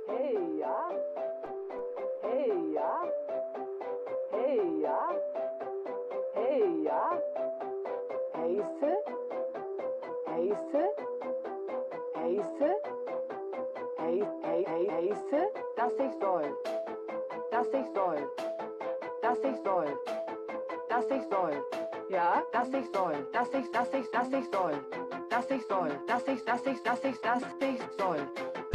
Hey ja, hey ja, hey ja, hey ja, heiße, heiße, heiße, heiße, dass ich soll, dass ich soll, dass ich soll, dass ich soll, ja, dass ich soll, dass ich soll, dass ich soll, dass ich soll.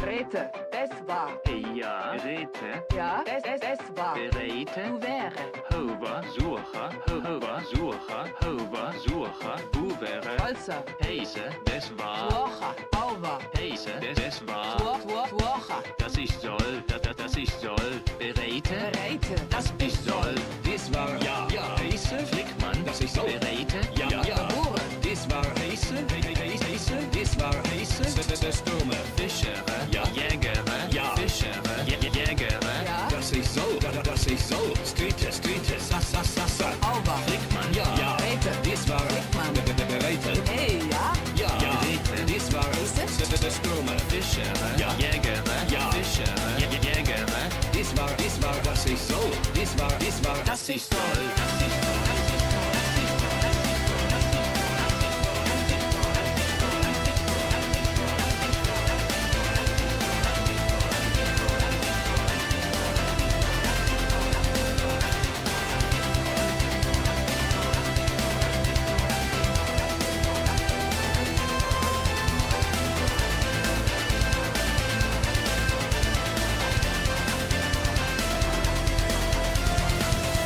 Rete, es war. Ja, Rete. Ja, es war. Berete. Du wäre. Hova, Sucher, Hova, Sucher, Hova, Sucher, wo wäre. Holzer. Heise, das war. Tuocha, Auwa. Heise, das war. Tuocha. Das ich soll, das ich soll. Berete. Berete. Das ich soll. Das war Ja. Heise, Flickmann. das ich soll. Berete. Ja. Geboren. Das war Heise, das war Heise, Stürme. Fischere. Ja. Jägere. Ja. Fischere. Jägere. Ja. Das ich soll, Streetes, Sassa. Auwa. Flickmann. Ja. Rete. Das war Flickmann. Berete. Hey, ja. Ja. Rete. Das war Stürme. Fischere. Ja. Jägere. Ja. Fischere. Jägere. Das war, das ich soll. Das war, Das ich soll. Das ich soll.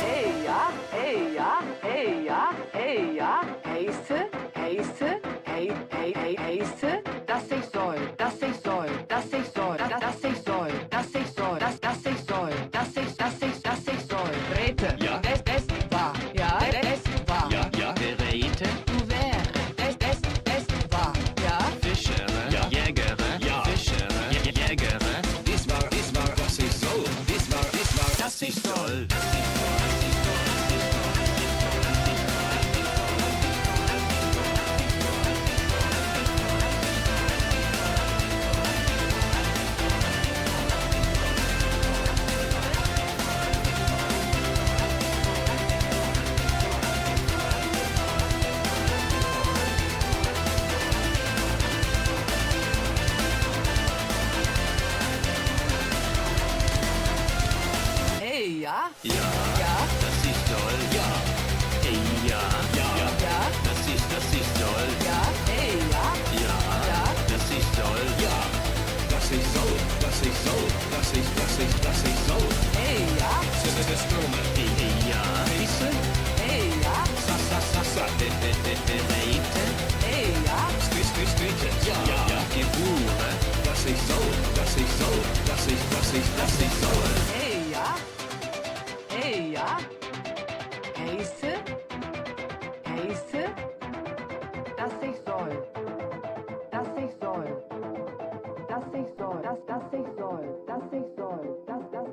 Hey, ja. Hey, ja. Hey, ja. Hey, ja. Heiße, heiße, heiße, dass ich soll, dass ich soll, dass ich soll, dass ich soll, dass ich soll, dass ich soll, dass ich soll. Rete. Ja. Es war. Ja. Es war. ja. Berete. Du wäre. Es war. Ja. Fischere. Ja. Jägere. Ja. Fischere. Jägere. Das war, das ich soll. Das war, Das ich soll. Hey, ja. Ja. Ja. Das ich soll. Ja. Hey, ja. Ja. Das ich soll. Ja. Hey, ja. Ja. Ja. Das ich soll. ja. Das ich soll, das ich soll. Hey, ja. Stürme. Hey, ja. Heise, Hey, ja. Sassa. Berete. Hey, ja. Streetes. Ja. Gebure. Das ich soll. Hey, ja. Hey, ja. Heiße, dass ich soll, dass ich soll, dass ich soll, dass ich soll, dass ich soll,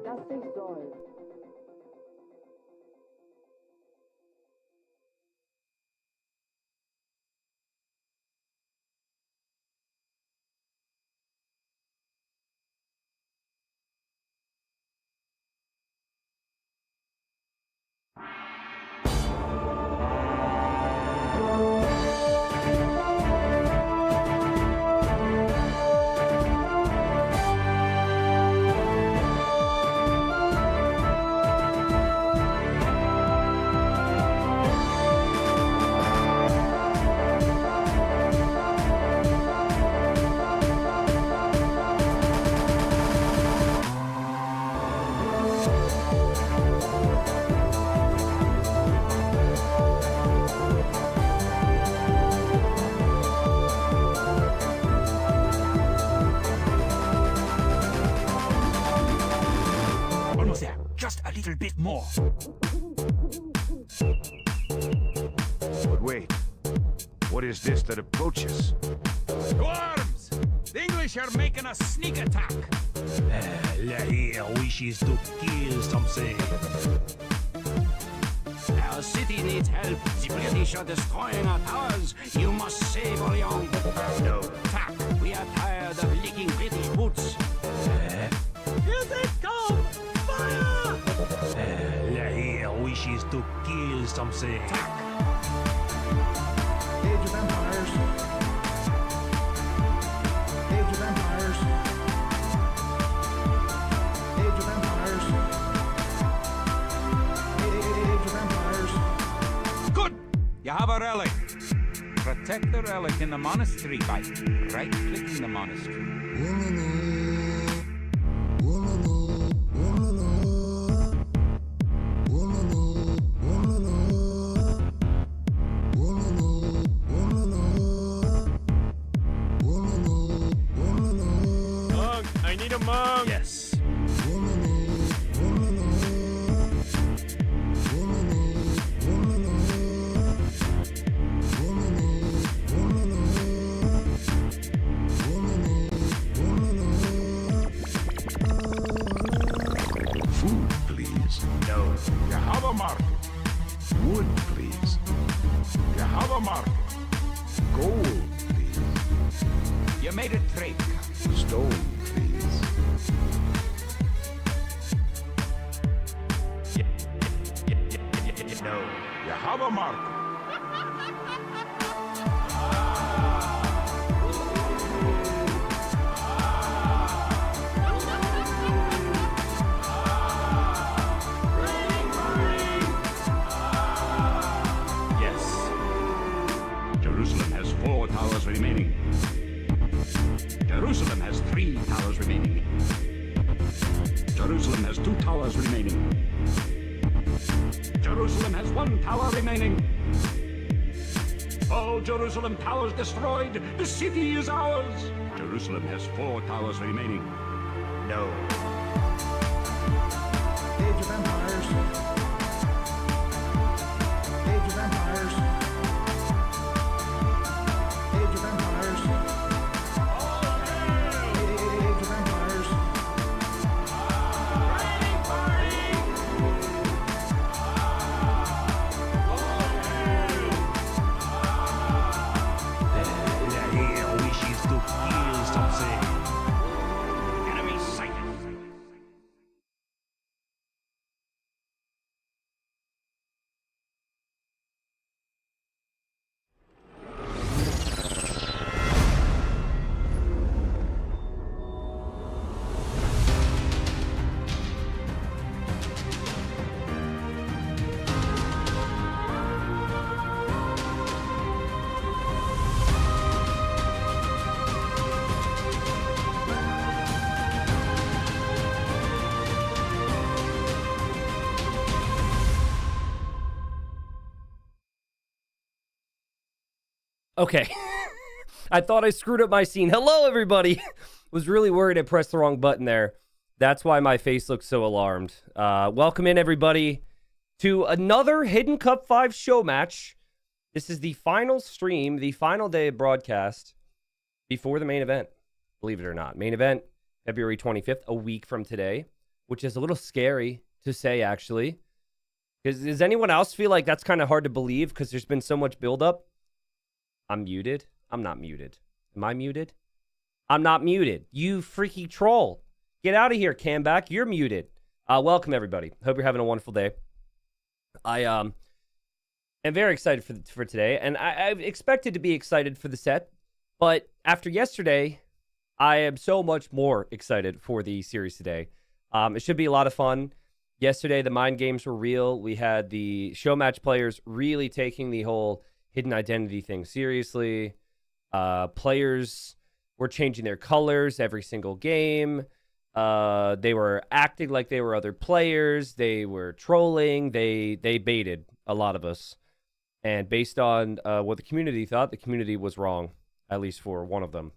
dass ich soll. Just a little bit more. But wait, what is this that approaches? Dwarves! The English are making a sneak attack. Lahir wishes to kill something. Our city needs help. The British are destroying our towers. You must save Orleans. No. Attack. We are tired of licking British boots. Here they come! Fire! Lahir wishes to kill something. Attack. Age of Empires. Age of Empires. Age of Empires. Age of Empires. Good! You have a relic. Protect the relic in the monastery by right-clicking the monastery. Monk, I need a monk. Yes. Food, please. No. You have a mark. Wood, please. You have a mark. Gold, please. You made a trade. Stone, please. No. You have a mark. Yes. Jerusalem has 4 towers remaining. Jerusalem has 3 towers remaining. Jerusalem has 2 towers remaining. Jerusalem has 1 tower remaining. All Jerusalem towers destroyed. The city is ours. Jerusalem has 4 towers remaining. No. Age of Empires. Age of Empires. Age of Empires. Age of Empires. Lahir wishes to kill something. Enemy sighted. Okay. I thought I screwed up my scene. Hello, everybody. Was really worried I pressed the wrong button there. That's why my face looks so alarmed. Welcome in, everybody, to another Hidden Cup 5 show match. This is the final stream, the final day of broadcast before the main event. Believe it or not. Main event, February 25th, a week from today, which is a little scary to say, actually. Because does anyone else feel like that's kind of hard to believe because there's been so much buildup? I'm muted. I'm not muted. Am I muted? I'm not muted. You freaky troll. Get out of here, Camback. You're muted. Welcome, everybody. Hope you're having a wonderful day. I am very excited for today, and I've expected to be excited for the set, but after yesterday, I am so much more excited for the series today. It should be a lot of fun. Yesterday, the mind games were real. We had the show match players really taking the whole hidden identity thing seriously. Players were changing their colors every single game. They were acting like they were other players. They were trolling. They baited a lot of us. And based on what the community thought, the community was wrong, at least for one of them.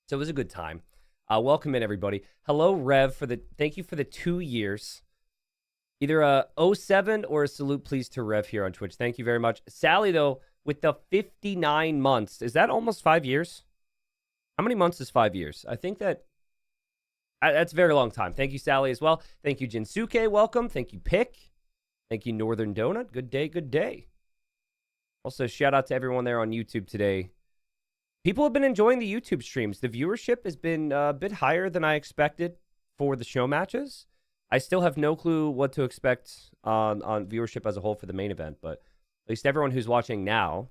So it was a good time. Welcome in, everybody. Hello, Rev, thank you for the 2 years. Either a 07 or a salute, please, to Rev here on Twitch. Thank you very much. Sally, though, with the 59 months. Is that almost 5 years? How many months is 5 years? I think that's a very long time. Thank you, Sally, as well. Thank you, Jinsuke. Welcome. Thank you, Pick. Thank you, Northern Donut. Good day, good day. Also, shout out to everyone there on YouTube today. People have been enjoying the YouTube streams. The viewership has been a bit higher than I expected for the show matches. I still have no clue what to expect on viewership as a whole for the main event, but at least everyone who's watching now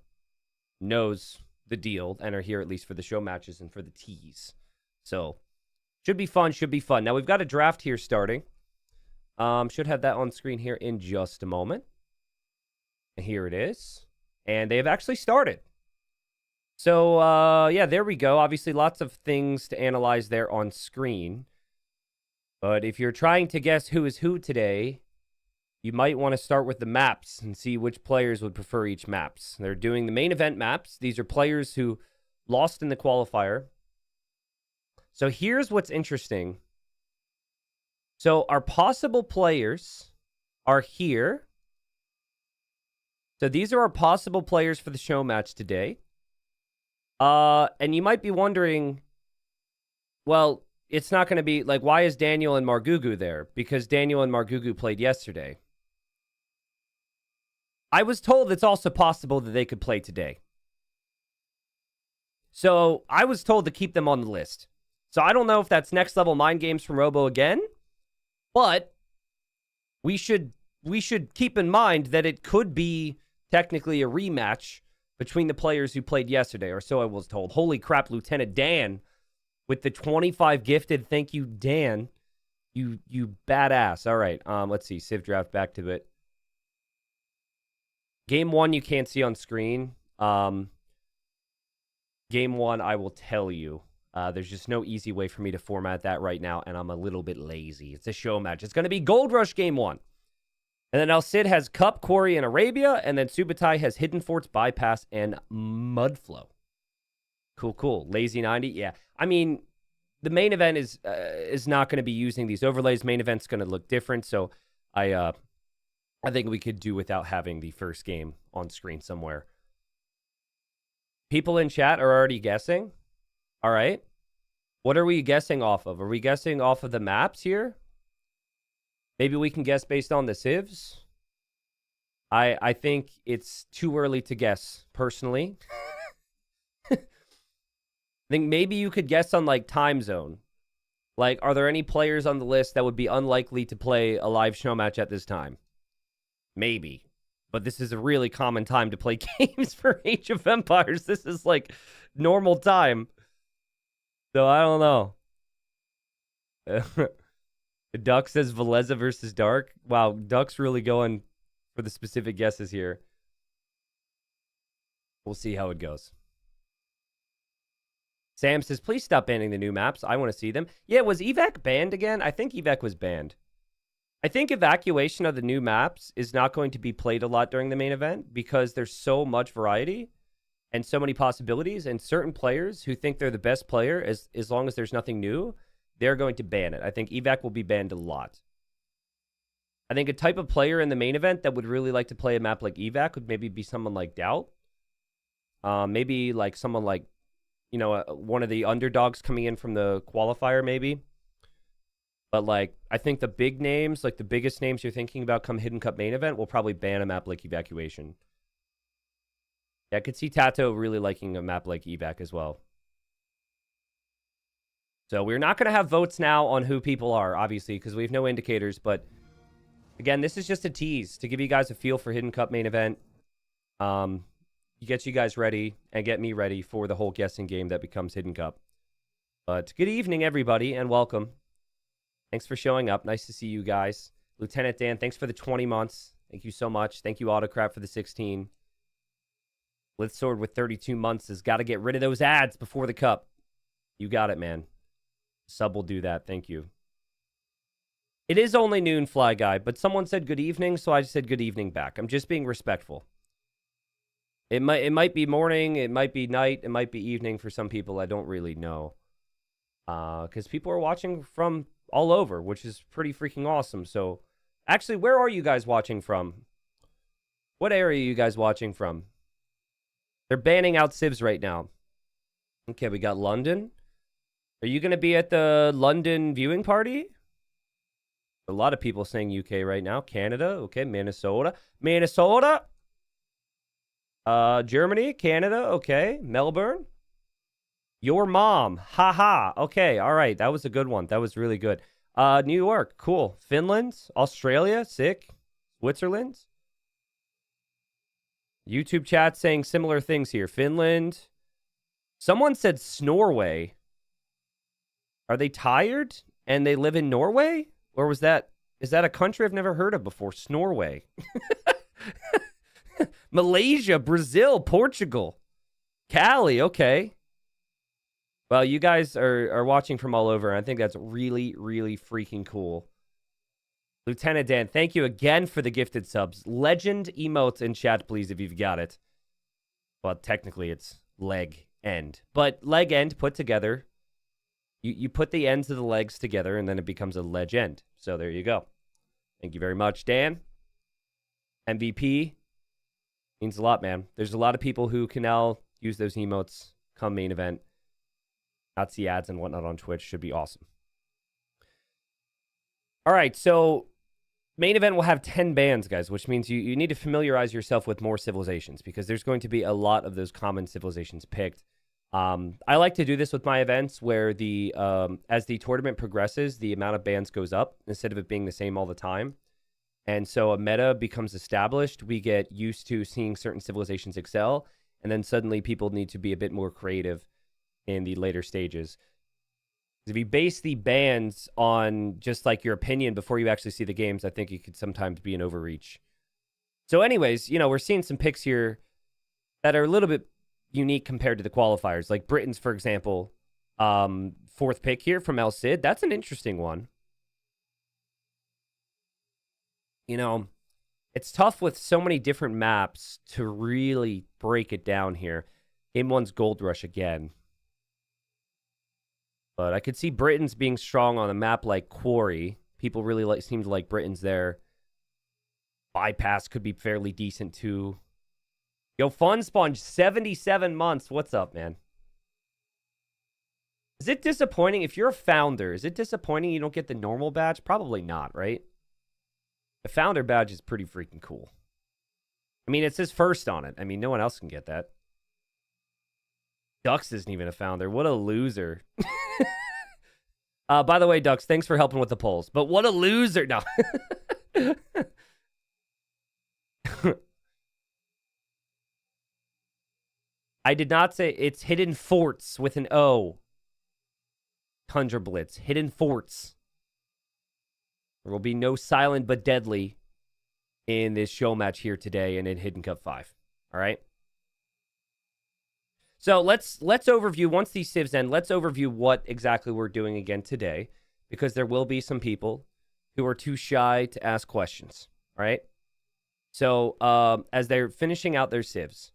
knows the deal and are here at least for the show matches and for the teas. So, should be fun, should be fun. Now, we've got a draft here starting. Should have that on screen here in just a moment. And here it is. And they have actually started. So, yeah, there we go. Obviously, lots of things to analyze there on screen. But if you're trying to guess who is who today, you might want to start with the maps and see which players would prefer each maps. They're doing the main event maps. These are players who lost in the qualifier. So here's what's interesting. So our possible players are here. So these are our possible players for the show match today. And you might be wondering, well, it's not going to be, like, why is Daniel and Margugu there? Because Daniel and Margugu played yesterday. I was told it's also possible that they could play today. So I was told to keep them on the list. So I don't know if that's next level mind games from Robo again, but we should keep in mind that it could be technically a rematch between the players who played yesterday, or so I was told. Holy crap, Lieutenant Dan with the 25 gifted. Thank you, Dan. You badass. All right, let's see. Civ Draft, back to it. Game 1 you can't see on screen. Game 1, I will tell you. There's just no easy way for me to format that right now, and I'm a little bit lazy. It's a show match. It's going to be Gold Rush Game 1. And then El Cid has Cup, Quarry, and Arabia, and then Subotai has Hidden Forts, Bypass, and Mudflow. Cool. Lazy 90, yeah. I mean, the main event is not going to be using these overlays. Main event's going to look different, so I think we could do without having the first game on screen somewhere. People in chat are already guessing. All right. What are we guessing off of? Are we guessing off of the maps here? Maybe we can guess based on the civs. I think it's too early to guess, personally. I think maybe you could guess on, like, time zone. Like, are there any players on the list that would be unlikely to play a live show match at this time? Maybe. But this is a really common time to play games for Age of Empires. This is, like, normal time. So I don't know. Duck says Veleza versus Dark. Wow, Duck's really going for the specific guesses here. We'll see how it goes. Sam says, please stop banning the new maps. I want to see them. Yeah, was Evac banned again? I think Evac was banned. I think evacuation of the new maps is not going to be played a lot during the main event because there's so much variety and so many possibilities, and certain players who think they're the best player, as long as there's nothing new, they're going to ban it. I think Evac will be banned a lot. I think a type of player in the main event that would really like to play a map like Evac would maybe be someone like Doubt. Maybe like someone like, you know, one of the underdogs coming in from the qualifier maybe. But, like, I think the big names, like the biggest names you're thinking about come Hidden Cup main event, will probably ban a map like Evacuation. Yeah, I could see Tato really liking a map like Evac as well. So we're not going to have votes now on who people are, obviously, because we have no indicators. But, again, this is just a tease to give you guys a feel for Hidden Cup main event. Get you guys ready and get me ready for the whole guessing game that becomes Hidden Cup. But good evening, everybody, and welcome. Thanks for showing up. Nice to see you guys. Lieutenant Dan, thanks for the 20 months. Thank you so much. Thank you, Autocrat, for the 16. Blitzsword with 32 months has got to get rid of those ads before the cup. You got it, man. Sub will do that. Thank you. It is only noon, Fly Guy, but someone said good evening, so I just said good evening back. I'm just being respectful. It might be morning, it might be night, it might be evening for some people. I don't really know. Because people are watching from all over, which is pretty freaking awesome. So, actually, where are you guys watching from? What area are you guys watching from? They're banning out civs right now. Okay, we got London. Are you going to be at the London viewing party? A lot of people saying UK right now. Canada, okay. Minnesota. Germany, Canada, okay. Melbourne. Your mom, haha. Okay, all right. That was a good one. That was really good. New York, cool. Finland, Australia, sick. Switzerland. YouTube chat saying similar things here. Finland. Someone said Norway. Are they tired and they live in Norway? Or is that a country I've never heard of before? Norway. Malaysia, Brazil, Portugal. Cali, okay. Well, you guys are watching from all over. I think that's really, really freaking cool. Lieutenant Dan, thank you again for the gifted subs. Legend emotes in chat, please, if you've got it. Well, technically, it's leg end. But leg end put together. You put the ends of the legs together, and then it becomes a legend. So there you go. Thank you very much, Dan. MVP means a lot, man. There's a lot of people who can now use those emotes come main event. Not see ads and whatnot on Twitch. Should be awesome. All right, so main event will have 10 bans, guys, which means you need to familiarize yourself with more civilizations because there's going to be a lot of those common civilizations picked. I like to do this with my events where as the tournament progresses, the amount of bans goes up instead of it being the same all the time. And so a meta becomes established. We get used to seeing certain civilizations excel, and then suddenly people need to be a bit more creative in the later stages. If you base the bans on just like your opinion before you actually see the games, I think it could sometimes be an overreach. So anyways, we're seeing some picks here that are a little bit unique compared to the qualifiers. Like Britain's, for example, fourth pick here from El Cid. That's an interesting one. It's tough with so many different maps to really break it down here. Game one's Gold Rush again. But I could see Britain's being strong on a map like Quarry. People really seem to like Britain's there. Bypass could be fairly decent too. Yo, Fun Sponge, 77 months. What's up, man? Is it disappointing? If you're a founder, is it disappointing you don't get the normal badge? Probably not, right? The founder badge is pretty freaking cool. I mean, it says first on it. I mean, no one else can get that. Dux isn't even a founder. What a loser. By the way, Dux, thanks for helping with the polls. But what a loser. No. I did not say it's Hidden Forts with an O. Tundra Blitz. Hidden Forts. There will be no silent but deadly in this show match here today and in Hidden Cup 5. All right? So let's overview, once these civs end, let's overview what exactly we're doing again today, because there will be some people who are too shy to ask questions. All right? So as they're finishing out their civs,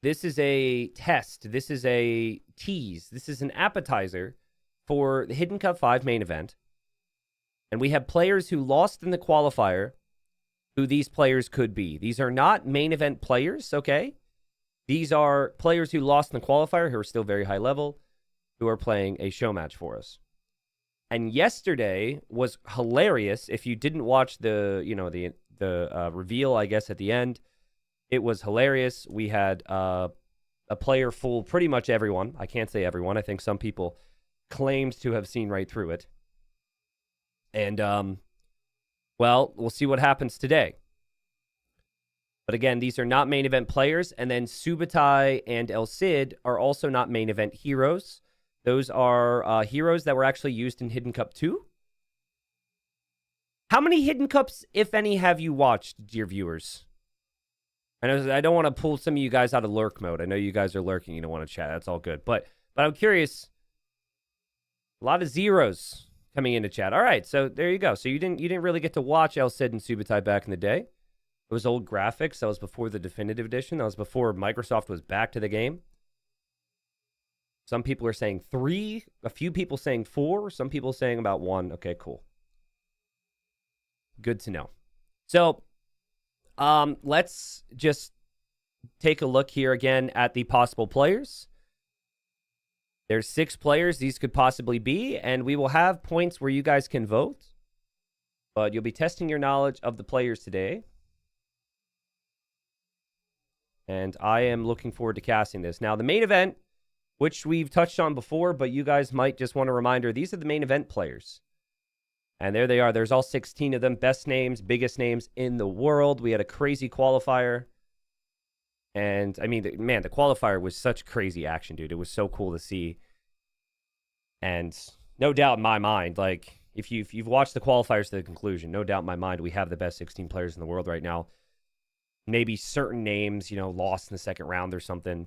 this is a test. This is a tease. This is an appetizer for the Hidden Cup 5 main event. And we have players who lost in the qualifier who these players could be. These are not main event players, okay? These are players who lost in the qualifier who are still very high level, who are playing a show match for us. And yesterday was hilarious. If you didn't watch the reveal, I guess, at the end, it was hilarious. We had a player fool pretty much everyone. I can't say everyone. I think some people claimed to have seen right through it. And, well, we'll see what happens today. But again, these are not main event players. And then Subotai and El Cid are also not main event heroes. Those are heroes that were actually used in Hidden Cup 2. How many Hidden Cups, if any, have you watched, dear viewers? I don't want to pull some of you guys out of lurk mode. I know you guys are lurking. You don't want to chat. That's all good. But I'm curious. A lot of zeros coming into chat. All right, so there you go. So you didn't really get to watch El Cid and Subotai back in the day. It was old graphics. That was before the definitive edition. That was before Microsoft was back to the game. Some people are saying 3. A few people saying 4. Some people saying about 1. Okay, cool. Good to know. So let's just take a look here again at the possible players. There's 6 players these could possibly be, and we will have points where you guys can vote. But you'll be testing your knowledge of the players today. And I am looking forward to casting this. Now, the main event, which we've touched on before, but you guys might just want a reminder, these are the main event players. And there they are. There's all 16 of them. Best names, biggest names in the world. We had a crazy qualifier. And, I mean, man, the qualifier was such crazy action, dude. It was so cool to see. And no doubt in my mind, like, if you've watched the qualifiers to the conclusion, no doubt in my mind, we have the best 16 players in the world right now. Maybe certain names, lost in the second round or something,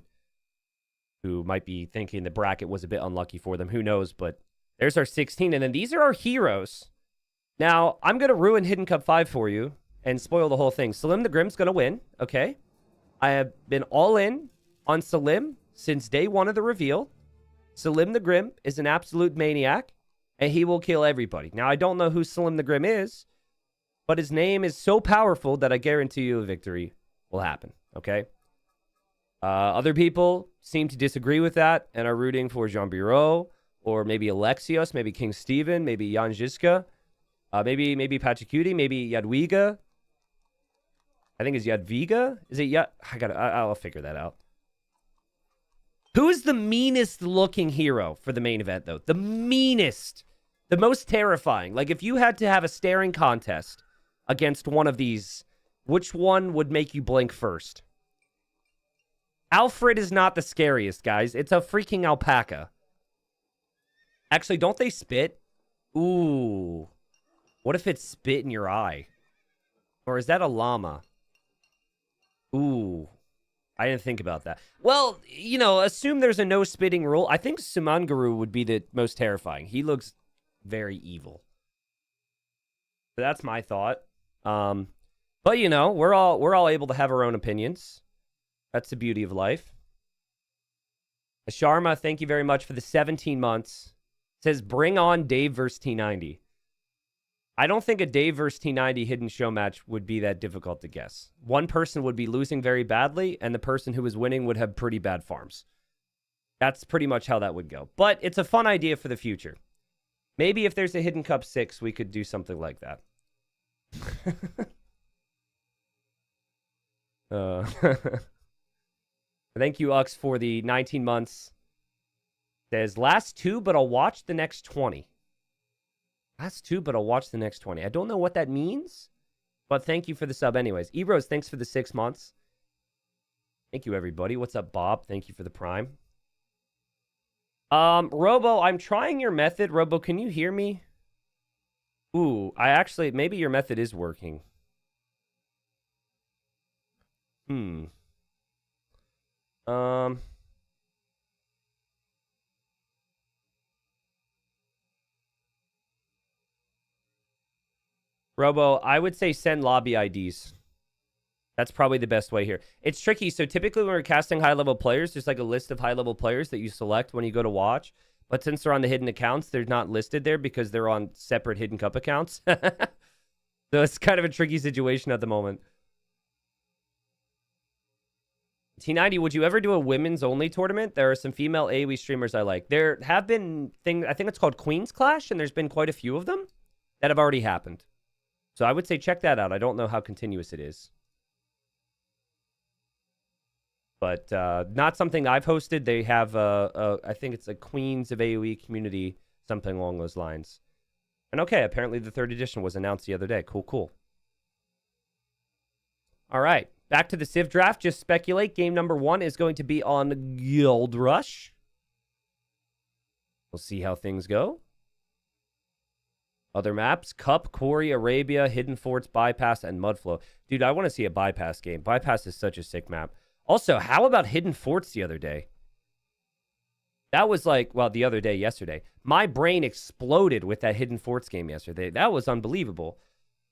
who might be thinking the bracket was a bit unlucky for them. Who knows? But there's our 16. And then these are our heroes. Now, I'm going to ruin Hidden Cup 5 for you and spoil the whole thing. Salim the Grim's going to win, okay? I have been all in on Salim since day one of the reveal. Salim the Grim is an absolute maniac, and he will kill everybody. Now, I don't know who Salim the Grim is, but his name is so powerful that I guarantee you a victory will happen, okay? Other people seem to disagree with that and are rooting for Jean Bureau, or maybe Alexios, maybe King Steven, maybe Jan Žižka, maybe Pachacuti, maybe Jadwiga. I think it's Jadwiga. Is it I'll figure that out. Who is the meanest looking hero for the main event, though? The meanest. The most terrifying. Like, if you had to have a staring contest against one of these, which one would make you blink first? Alfred is not the scariest, guys. It's a freaking alpaca. Actually, don't they spit? Ooh. What if it spit in your eye? Or is that a llama? Ooh. I didn't think about that. Well, assume there's a no spitting rule. I think Sumanguru would be the most terrifying. He looks very evil. But that's my thought. But we're all able to have our own opinions. That's the beauty of life. Sharma, thank you very much for the 17 months. Says, bring on Dave versus T90. I don't think a Dave versus T90 hidden show match would be that difficult to guess. One person would be losing very badly, and the person who was winning would have pretty bad farms. That's pretty much how that would go. But it's a fun idea for the future. Maybe if there's a Hidden Cup 6, we could do something like that. Thank you, Ux, for the 19 months. Says, last 2, but I'll watch the next 20. Last 2, but I'll watch the next 20. I don't know what that means, but thank you for the sub anyways. Eros, thanks for the 6 months. Thank you, everybody. What's up, Bob? Thank you for the prime. Robo, I'm trying your method. Robo, can you hear me? Ooh, maybe your method is working. Robo, I would say send lobby IDs. That's probably the best way here. It's tricky. So typically when we're casting high-level players, there's like a list of high-level players that you select when you go to watch. But since they're on the hidden accounts, they're not listed there because they're on separate Hidden Cup accounts. So it's kind of a tricky situation at the moment. T90, would you ever do a women's only tournament? There are some female AoE streamers I like. There have been things, I think it's called Queen's Clash, and there's been quite a few of them that have already happened. So I would say check that out. I don't know how continuous it is. But not something I've hosted. They have, I think it's a Queens of AoE community, something along those lines. And okay, apparently the 3rd edition was announced the other day. Cool, cool. All right, back to the Civ draft. Just speculate. Game number 1 is going to be on Guild Rush. We'll see how things go. Other maps, Cup, Quarry, Arabia, Hidden Forts, Bypass, and Mudflow. Dude, I want to see a Bypass game. Bypass is such a sick map. Also, how about Hidden Forts the other day? That was like, well, the other day, yesterday. My brain exploded with that Hidden Forts game yesterday. That was unbelievable.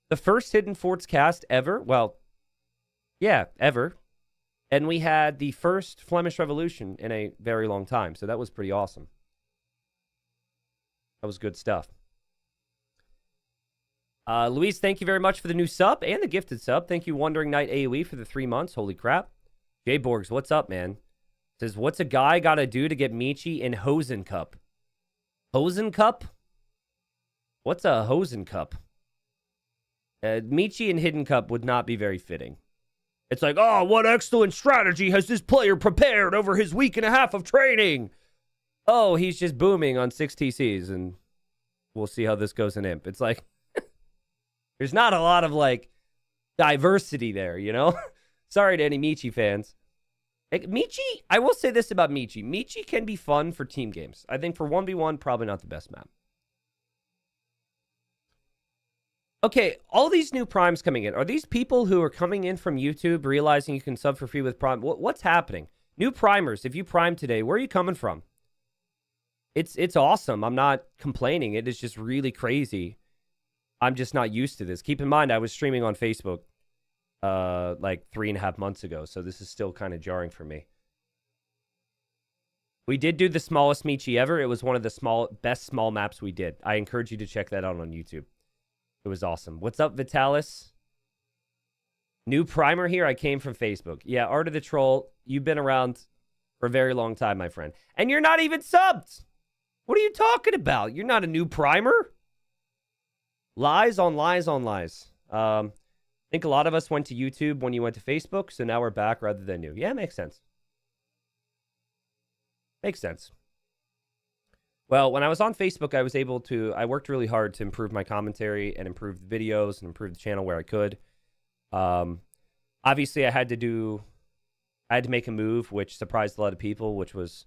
The first Hidden Forts cast ever. Well, yeah, ever. And we had the first Flemish Revolution in a very long time. So that was pretty awesome. That was good stuff. Luis, thank you very much for the new sub and the gifted sub. Thank you, Wandering Knight AoE, for the 3 months. Holy crap. Jay Borgs, what's up, man? Says, what's a guy got to do to get Michi in Hosen Cup? Hosen Cup? What's a Hosen Cup? Michi and Hidden Cup would not be very fitting. It's like, oh, what excellent strategy has this player prepared over his week and a half of training? Oh, he's just booming on 6 TCs, and we'll see how this goes in Imp. It's like, there's not a lot of, like, diversity there, you know? Sorry to any Michi fans. Like, Michi, I will say this about Michi. Michi can be fun for team games. I think for 1v1, probably not the best map. Okay, all these new primes coming in. Are these people who are coming in from YouTube realizing you can sub for free with prime? What's happening? New primers, if you prime today, where are you coming from? It's awesome. I'm not complaining. It is just really crazy. I'm just not used to this. Keep in mind, I was streaming on Facebook like 3.5 months ago, so this is still kind of jarring for me. We did do the smallest Michi ever. It was one of the best small maps we did. I encourage you to check that out on YouTube. It was awesome. What's up, Vitalis? New primer here. I came from Facebook. Yeah, Art of the Troll, you've been around for a very long time, my friend. And you're not even subbed. What are you talking about? You're not a new primer? Lies on lies on lies. I think a lot of us went to YouTube when you went to Facebook, so now we're back rather than new. Yeah, makes sense. Makes sense. Well, when I was on Facebook, I worked really hard to improve my commentary and improve the videos and improve the channel where I could. Obviously, I had to make a move, which surprised a lot of people, which was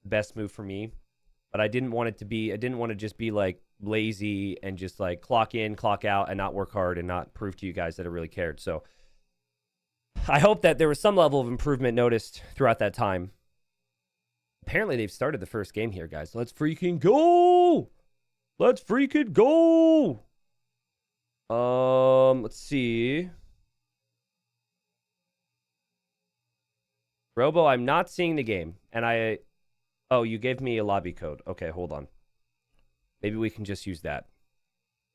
the best move for me. But I didn't want to just be like lazy and just like clock in, clock out and not work hard and not prove to you guys that I really cared. So I hope that there was some level of improvement noticed throughout that time. Apparently, they've started the first game here, guys. Let's freaking go! Let's freaking go! Let's see. Robo, I'm not seeing the game. And oh, you gave me a lobby code. Okay, hold on. Maybe we can just use that.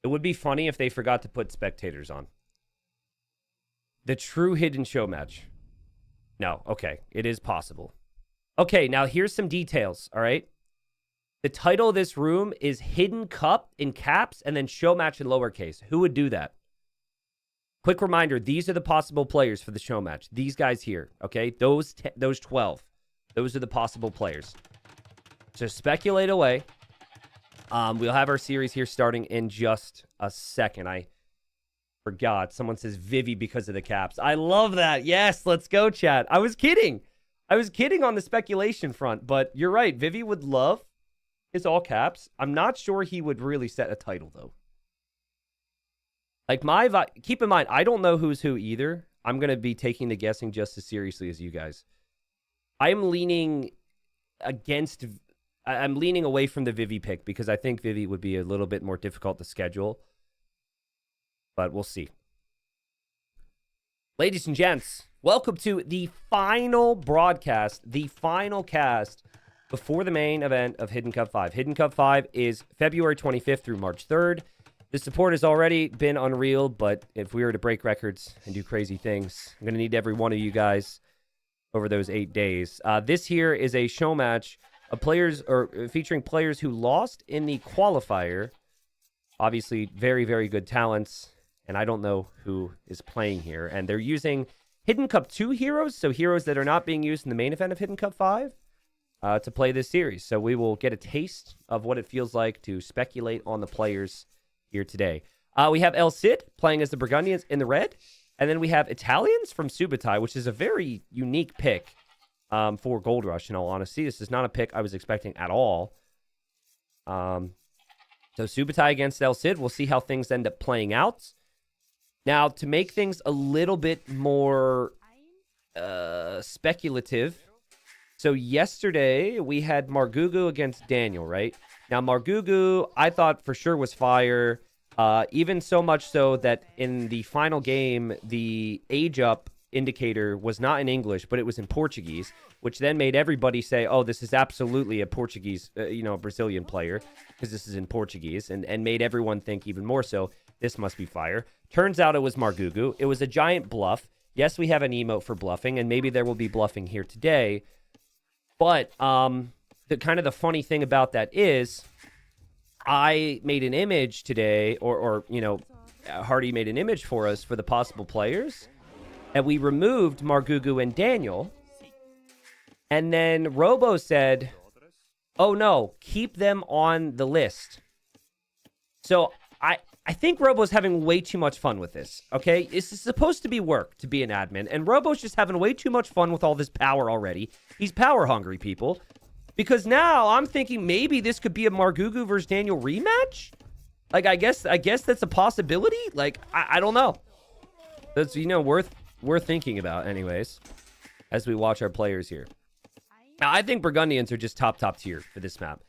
It would be funny if they forgot to put spectators on. The true hidden show match. No, okay. It is possible. Okay, now here's some details, all right? The title of this room is Hidden Cup in caps and then show match in lowercase. Who would do that? Quick reminder, these are the possible players for the show match. These guys here, okay? Those 12. Those are the possible players. So speculate away. We'll have our series here starting in just a second. I forgot. Someone says Vivi because of the caps. I love that. Yes, let's go, chat. I was kidding. I was kidding on the speculation front, but you're right. Vivi would love his all caps. I'm not sure he would really set a title, though. Like, keep in mind, I don't know who's who either. I'm going to be taking the guessing just as seriously as you guys. I'm leaning away from the Vivi pick because I think Vivi would be a little bit more difficult to schedule. But we'll see. Ladies and gents, welcome to the final broadcast, the final cast before the main event of Hidden Cup 5. Hidden Cup 5 is February 25th through March 3rd. The support has already been unreal, but if we were to break records and do crazy things, I'm going to need every one of you guys over those 8 days. This here is a show match of players, or featuring players who lost in the qualifier. Obviously, very, very good talents, and I don't know who is playing here. And they're using Hidden Cup 2 heroes, so heroes that are not being used in the main event of Hidden Cup 5, to play this series. So we will get a taste of what it feels like to speculate on the players here today. We have El Cid playing as the Burgundians in the red. And then we have Italians from Subotai, which is a very unique pick for Gold Rush, in all honesty. This is not a pick I was expecting at all. So Subotai against El Cid. We'll see how things end up playing out. Now, to make things a little bit more speculative. So yesterday, we had Margugu against Daniel, right? Now, Margugu, I thought for sure was fire. Even so much so that in the final game, the age up indicator was not in English, but it was in Portuguese, which then made everybody say, oh, this is absolutely a Portuguese, Brazilian player, because this is in Portuguese, and made everyone think even more so, this must be fire. Turns out it was Margugu. It was a giant bluff. Yes, we have an emote for bluffing, and maybe there will be bluffing here today, But the funny thing about that is I made an image today, or Hardy made an image for us for the possible players, and we removed Margugu and Daniel. And then Robo said, oh no, keep them on the list. So I think Robo's having way too much fun with this, okay? This is supposed to be work to be an admin, and Robo's just having way too much fun with all this power already. He's power hungry, people. Because now I'm thinking maybe this could be a Margugu versus Daniel rematch? Like, I guess that's a possibility? Like, I don't know. That's, worth thinking about anyways, as we watch our players here. Now, I think Burgundians are just top tier for this map.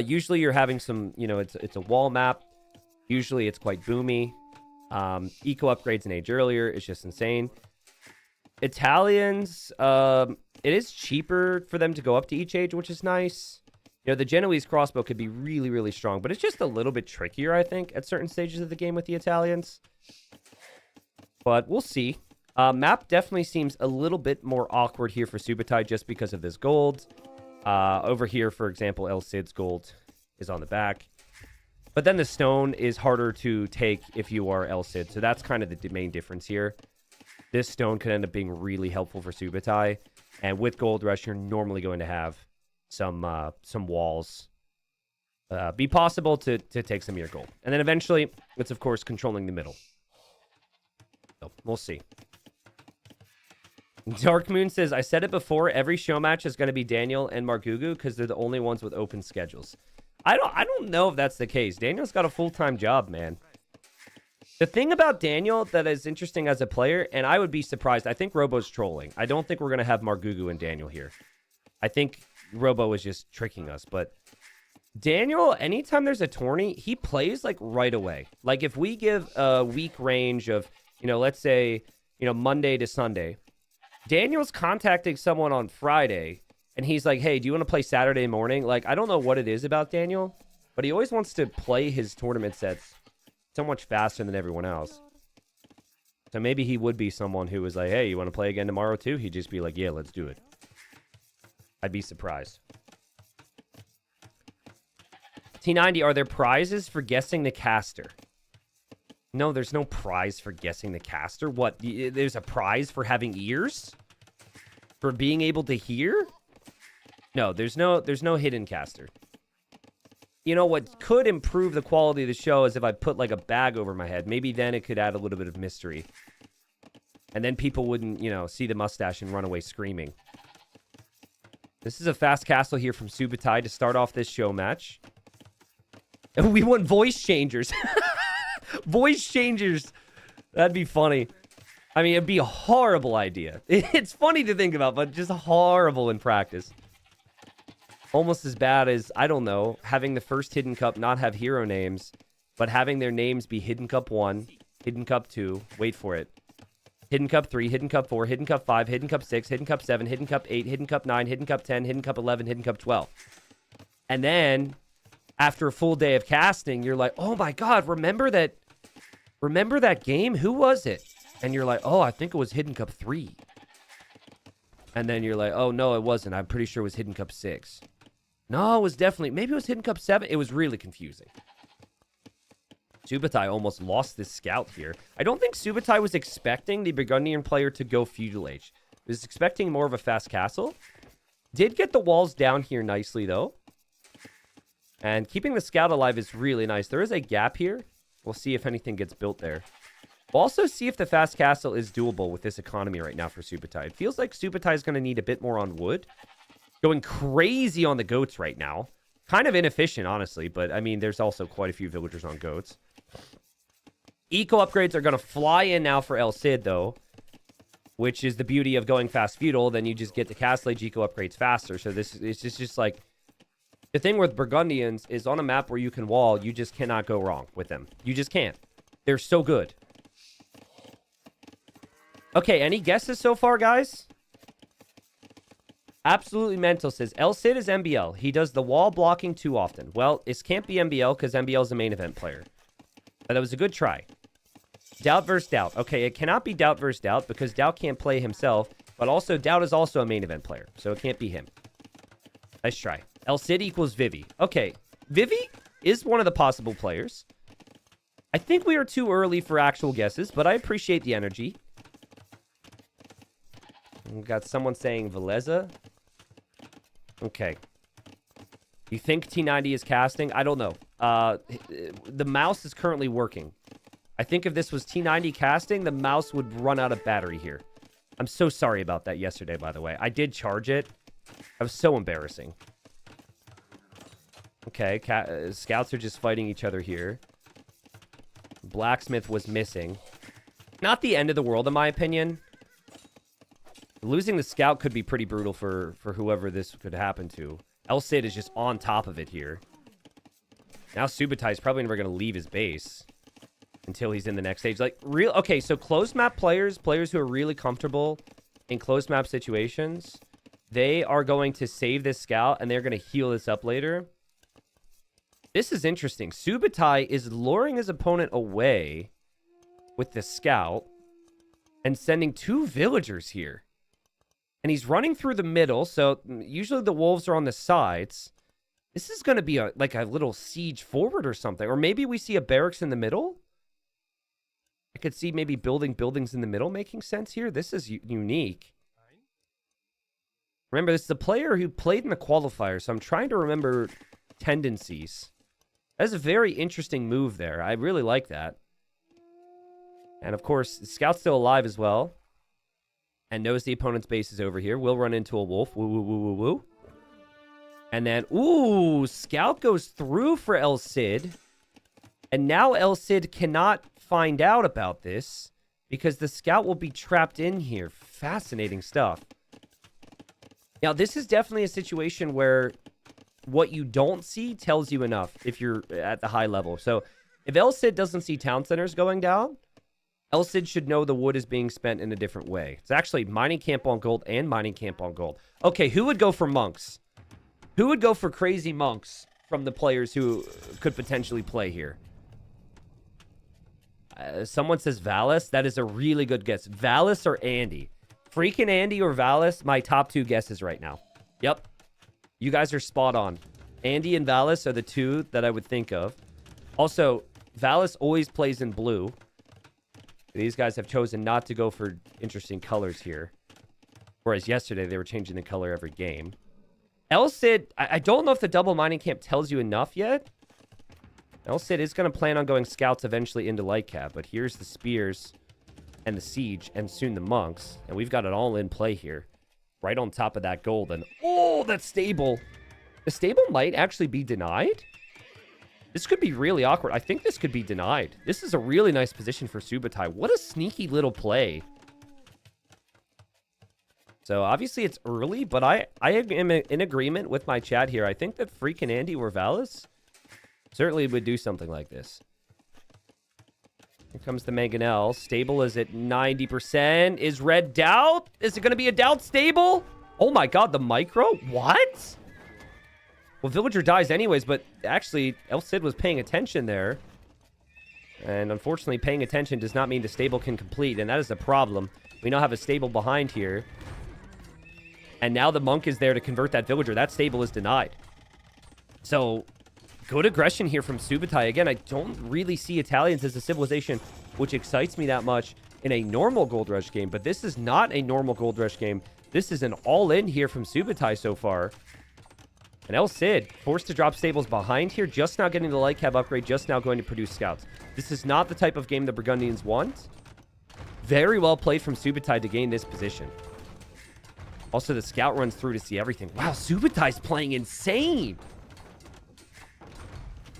Usually you're having some, it's a wall map. Usually it's quite boomy. Eco upgrades an age earlier. It's just insane. Italians, it is cheaper for them to go up to each age, which is nice. The Genoese crossbow could be really, really strong, but it's just a little bit trickier, I think, at certain stages of the game with the Italians. But we'll see. Map definitely seems a little bit more awkward here for Subotai just because of this gold. Over here, for example, El Cid's gold is on the back. But then the stone is harder to take if you are El Cid. So that's kind of the main difference here. This stone could end up being really helpful for Subotai. And with Gold Rush, you're normally going to have some walls be possible to take some of your gold. And then eventually, it's, of course, controlling the middle. So we'll see. Dark Moon says, I said it before, every show match is going to be Daniel and Margugu because they're the only ones with open schedules. I don't know if that's the case. Daniel's got a full-time job, man. The thing about Daniel that is interesting as a player, and I would be surprised, I think Robo's trolling. I don't think we're going to have Margugu and Daniel here. I think Robo is just tricking us, but Daniel, anytime there's a tourney, he plays like right away. Like if we give a week range of, let's say, Monday to Sunday, Daniel's contacting someone on Friday, and he's like, hey, do you want to play Saturday morning? Like, I don't know what it is about Daniel, but he always wants to play his tournament sets so much faster than everyone else. So maybe he would be someone who was like, hey, you want to play again tomorrow too? He'd just be like, yeah, let's do it. I'd be surprised. T90, are there prizes for guessing the caster? No, there's no prize for guessing the caster. What? There's a prize for having ears? For being able to hear? No, there's no hidden caster. What could improve the quality of the show is if I put like a bag over my head. Maybe then it could add a little bit of mystery. And then people wouldn't, see the mustache and run away screaming. This is a fast castle here from Subotai to start off this show match. And we want voice changers. Voice changers. That'd be funny. I mean, it'd be a horrible idea. It's funny to think about, but just horrible in practice. Almost as bad as, I don't know, having the first Hidden Cup not have hero names, but having their names be Hidden Cup 1, Hidden Cup 2, wait for it, Hidden Cup 3, Hidden Cup 4, Hidden Cup 5, Hidden Cup 6, Hidden Cup 7, Hidden Cup 8, Hidden Cup 9, Hidden Cup 10, Hidden Cup 11, Hidden Cup 12. And then, after a full day of casting, you're like, oh my god, remember that game? Who was it? And you're like, oh, I think it was Hidden Cup 3. And then you're like, oh, no, it wasn't. I'm pretty sure it was Hidden Cup 6. No, it was definitely... Maybe it was Hidden Cup 7. It was really confusing. Subotai almost lost this scout here. I don't think Subotai was expecting the Burgundian player to go Feudal Age. He was expecting more of a fast castle. Did get the walls down here nicely, though. And keeping the scout alive is really nice. There is a gap here. We'll see if anything gets built there. We'll also see if the fast castle is doable with this economy right now for Subotai. It feels like Subotai is going to need a bit more on wood. Going crazy on the goats right now. Kind of inefficient, honestly. But, I mean, there's also quite a few villagers on goats. Eco upgrades are going to fly in now for El Cid, though. Which is the beauty of going fast feudal. Then you just get the castle age eco upgrades faster. So this is just like... The thing with Burgundians is on a map where you can wall, you just cannot go wrong with them. You just can't. They're so good. Okay, any guesses so far, guys? Absolutely Mental says, El Cid is MBL. He does the wall blocking too often. Well, this can't be MBL because MBL is a main event player. But that was a good try. Doubt versus Doubt. Okay, it cannot be Doubt versus Doubt because Doubt can't play himself. But also, Doubt is also a main event player. So it can't be him. Nice try. El Cid equals Vivi. Okay. Vivi is one of the possible players. I think we are too early for actual guesses, but I appreciate the energy. We've got someone saying Veleza. Okay. You think T90 is casting? I don't know. The mouse is currently working. I think if this was T90 casting, the mouse would run out of battery here. I'm so sorry about that yesterday, by the way. I did charge it. That was so embarrassing. Okay, scouts are just fighting each other here. Blacksmith was missing. Not the end of the world, in my opinion. Losing the scout could be pretty brutal for whoever this could happen to. El Cid is just on top of it here. Now Subotai is probably never going to leave his base until he's in the next stage. Like, okay, so closed map players who are really comfortable in closed map situations, they are going to save this scout and they're going to heal this up later. This is interesting. Subotai is luring his opponent away with the scout and sending 2 villagers here. And he's running through the middle, so usually the wolves are on the sides. This is going to be like a little siege forward or something. Or maybe we see a barracks in the middle. I could see maybe building buildings in the middle making sense here. This is unique. Remember, this is a player who played in the qualifier, so I'm trying to remember tendencies. That's a very interesting move there. I really like that. And of course, the scout's still alive as well. And knows the opponent's base is over here. Will run into a wolf. Woo, woo, woo, woo, woo. And then, ooh, scout goes through for El Cid. And now El Cid cannot find out about this because the scout will be trapped in here. Fascinating stuff. Now, this is definitely a situation where what you don't see tells you enough if you're at the high level. So if El Cid doesn't see town centers going down, El Cid should know the wood is being spent in a different way. It's actually mining camp on gold and mining camp on gold. Okay, who would go for monks? Who would go for crazy monks from the players who could potentially play here? Someone says Valis. That is a really good guess. Valis or Andy? Freaking Andy or Valis, my top 2 guesses right now. Yep. You guys are spot on. Andy and Valis are the 2 that I would think of. Also, Valis always plays in blue. These guys have chosen not to go for interesting colors here. Whereas yesterday, they were changing the color every game. El Cid, I don't know if the double mining camp tells you enough yet. El Cid is going to plan on going scouts eventually into light cap. But here's the spears and the siege and soon the monks. And we've got it all in play here. Right on top of that gold. And oh, that stable. The stable might actually be denied. This could be really awkward. I think this could be denied. This is a really nice position for Subotai. What a sneaky little play. So, obviously, it's early, but I am in agreement with my chat here. I think that freaking Andy or Valis certainly would do something like this. Here comes the Mangonel. Stable is at 90%. Is red doubt? Is it going to be a doubt stable? Oh my god, the micro? What? Well, villager dies anyways, but actually, El Cid was paying attention there. And unfortunately, paying attention does not mean the stable can complete, and that is a problem. We now have a stable behind here. And now the monk is there to convert that villager. That stable is denied. So, good aggression here from Subotai. Again, I don't really see Italians as a civilization which excites me that much in a normal Gold Rush game. But this is not a normal Gold Rush game. This is an all-in here from Subotai so far. And El Cid, forced to drop stables behind here, just now getting the light cab upgrade, just now going to produce scouts. This is not the type of game the Burgundians want. Very well played from Subotai to gain this position. Also, the scout runs through to see everything. Wow, Subotai's playing insane.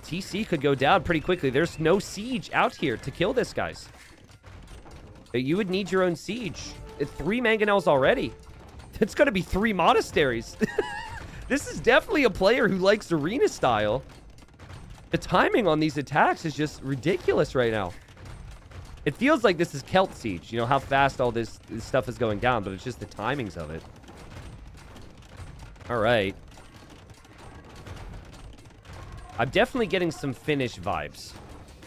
TC could go down pretty quickly. There's no siege out here to kill this, guys. You would need your own siege. It's 3 mangonels already. It's going to be 3 monasteries. This is definitely a player who likes arena style. The timing on these attacks is just ridiculous right now. It feels like this is Celt Siege. You know, how fast all this stuff is going down, but it's just the timings of it. All right. I'm definitely getting some Finnish vibes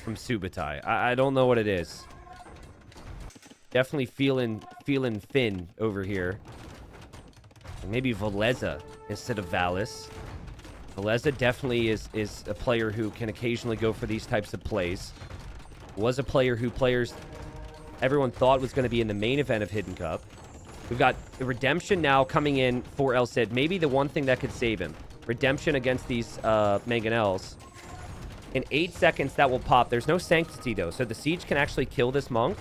from Subotai. I don't know what it is. Definitely feeling Finn over here. Maybe Veleza. instead of Valis. Veleza definitely is a player who can occasionally go for these types of plays. Was a player who everyone thought was going to be in the main event of Hidden Cup. We've got Redemption now coming in for El Cid. Maybe the one thing that could save him. Redemption against these Mangonels. In 8 seconds, that will pop. There's no Sanctity, though, so the Siege can actually kill this Monk.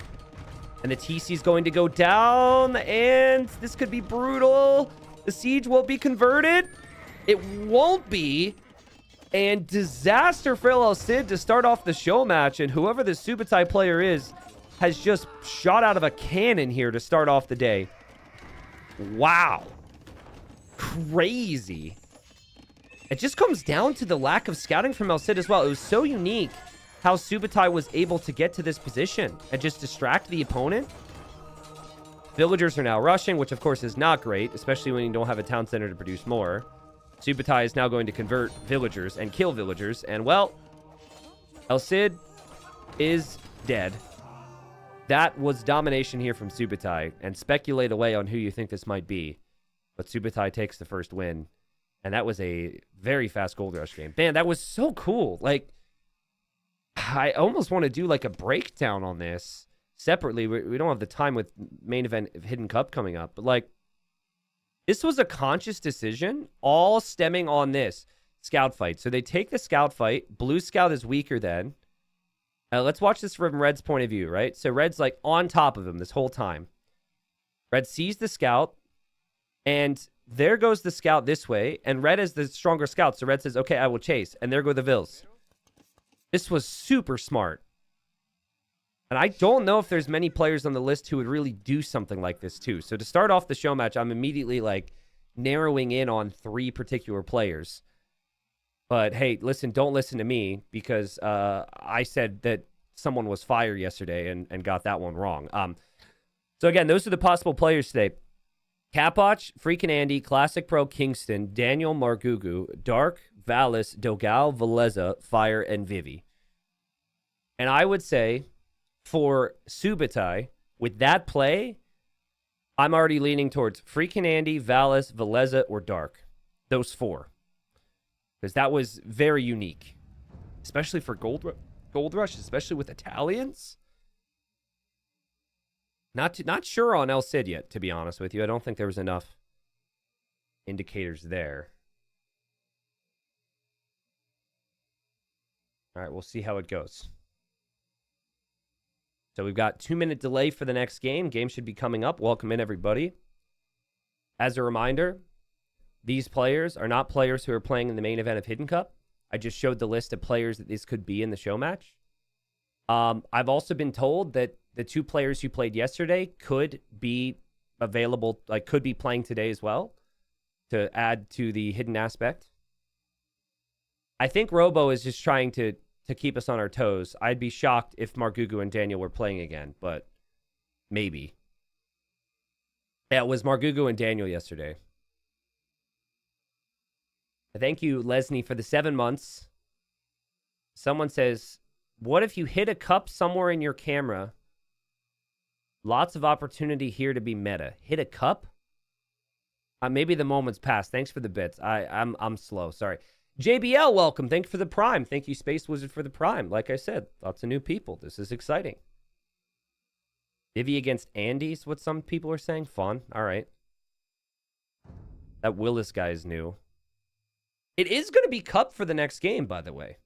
And the TC is going to go down, and this could be brutal. The Siege won't be converted. It won't be. And disaster for El Cid to start off the show match. And whoever the Subotai player is has just shot out of a cannon here to start off the day. Wow. Crazy. It just comes down to the lack of scouting from El Cid as well. It was so unique how Subotai was able to get to this position and just distract the opponent. Villagers are now rushing, which of course is not great, especially when you don't have a town center to produce more. Subotai is now going to convert villagers and kill villagers. And, well, El Cid is dead. That was domination here from Subotai. And speculate away on who you think this might be. But Subotai takes the first win. And that was a very fast Gold Rush game. Man, that was so cool. Like, I almost want to do, like, a breakdown on this separately. We don't have the time with main event of Hidden Cup coming up. But, like, this was a conscious decision, all stemming on this scout fight. So they take the scout fight. Blue scout is weaker then. Let's watch this from Red's point of view, right? So Red's like on top of him this whole time. Red sees the scout, and there goes the scout this way, and Red is the stronger scout. So Red says, okay, I will chase. And there go the Vills. This was super smart. And I don't know if there's many players on the list who would really do something like this too. So to start off the show match, I'm immediately like narrowing in on 3 particular players. But hey, listen, don't listen to me because I said that someone was fired yesterday and got that one wrong. So again, those are the possible players today. Capotch, Freakin' Andy, Classic Pro Kingston, Daniel Margugu, Dark, Valis, Dogal, Veleza, Fire, and Vivi. And I would say for Subotai, with that play, I'm already leaning towards Freakin' Andy, Valis, Veleza, or Dark. Those 4. Because that was very unique. Especially for Gold Rush, especially with Italians. Not sure on El Cid yet, to be honest with you. I don't think there was enough indicators there. All right, we'll see how it goes. So we've got 2-minute delay for the next game. Game should be coming up. Welcome in, everybody. As a reminder, these players are not players who are playing in the main event of Hidden Cup. I just showed the list of players that this could be in the show match. I've also been told that the 2 players who played yesterday could be available, like could be playing today as well to add to the hidden aspect. I think Robo is just trying to keep us on our toes. I'd be shocked if Margugu and Daniel were playing again, but maybe. Yeah, it was Margugu and Daniel yesterday. Thank you, Lesney, for the 7 months. Someone says, what if you hit a cup somewhere in your camera? Lots of opportunity here to be meta. Hit a cup? Maybe the moment's passed. Thanks for the bits. I'm slow. Sorry. JBL, welcome. Thank you for the Prime. Thank you, Space Wizard, for the Prime. Like I said, lots of new people. This is exciting. Vivi against Andy's, what some people are saying. Fun. All right. That Willis guy is new. It is going to be Cup for the next game, by the way.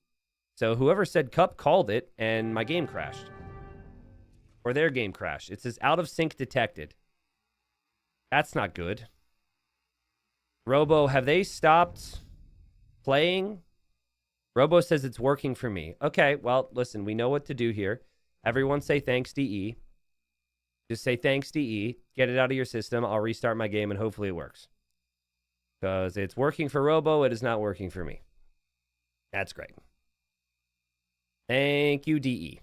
So whoever said Cup called it, and my game crashed. Or their game crashed. It says out of sync detected. That's not good. Robo, have they stopped playing? Robo says it's working for me. Okay, well, listen, we know what to do here. Everyone say thanks, DE. Just say thanks, DE. Get it out of your system. I'll restart my game, and hopefully it works. Because it's working for Robo, it is not working for me. That's great. Thank you, DE.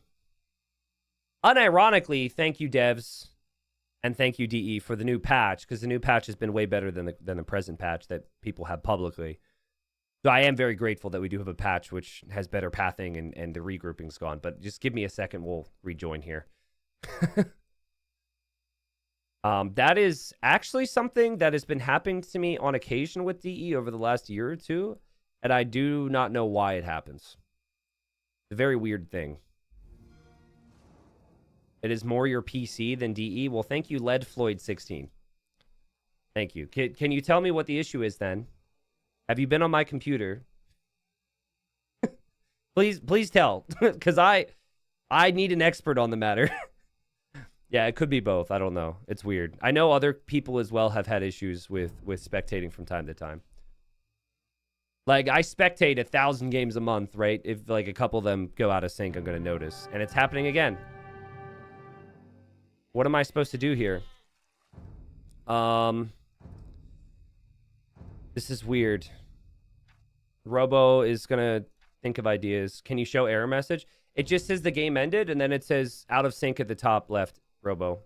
Unironically, thank you, devs, and thank you, DE, for the new patch, because the new patch has been way better than the present patch that people have publicly. So I am very grateful that we do have a patch which has better pathing and the regrouping's gone. But just give me a second, we'll rejoin here. That is actually something that has been happening to me on occasion with DE over the last year or two, and I do not know why it happens. It's a very weird thing. It is more your PC than DE. Well, thank you, Led Floyd 16. Thank you. Can you tell me what the issue is then? Have you been on my computer? Please tell, because I need an expert on the matter. Yeah, it could be both. I don't know. It's weird. I know other people as well have had issues with spectating from time to time. Like, I spectate 1,000 games a month, right? If, like, a couple of them go out of sync, I'm going to notice. And it's happening again. What am I supposed to do here? This is weird. Robo is going to think of ideas. Can you show error message? It just says the game ended, and then it says out of sync at the top left, Robo.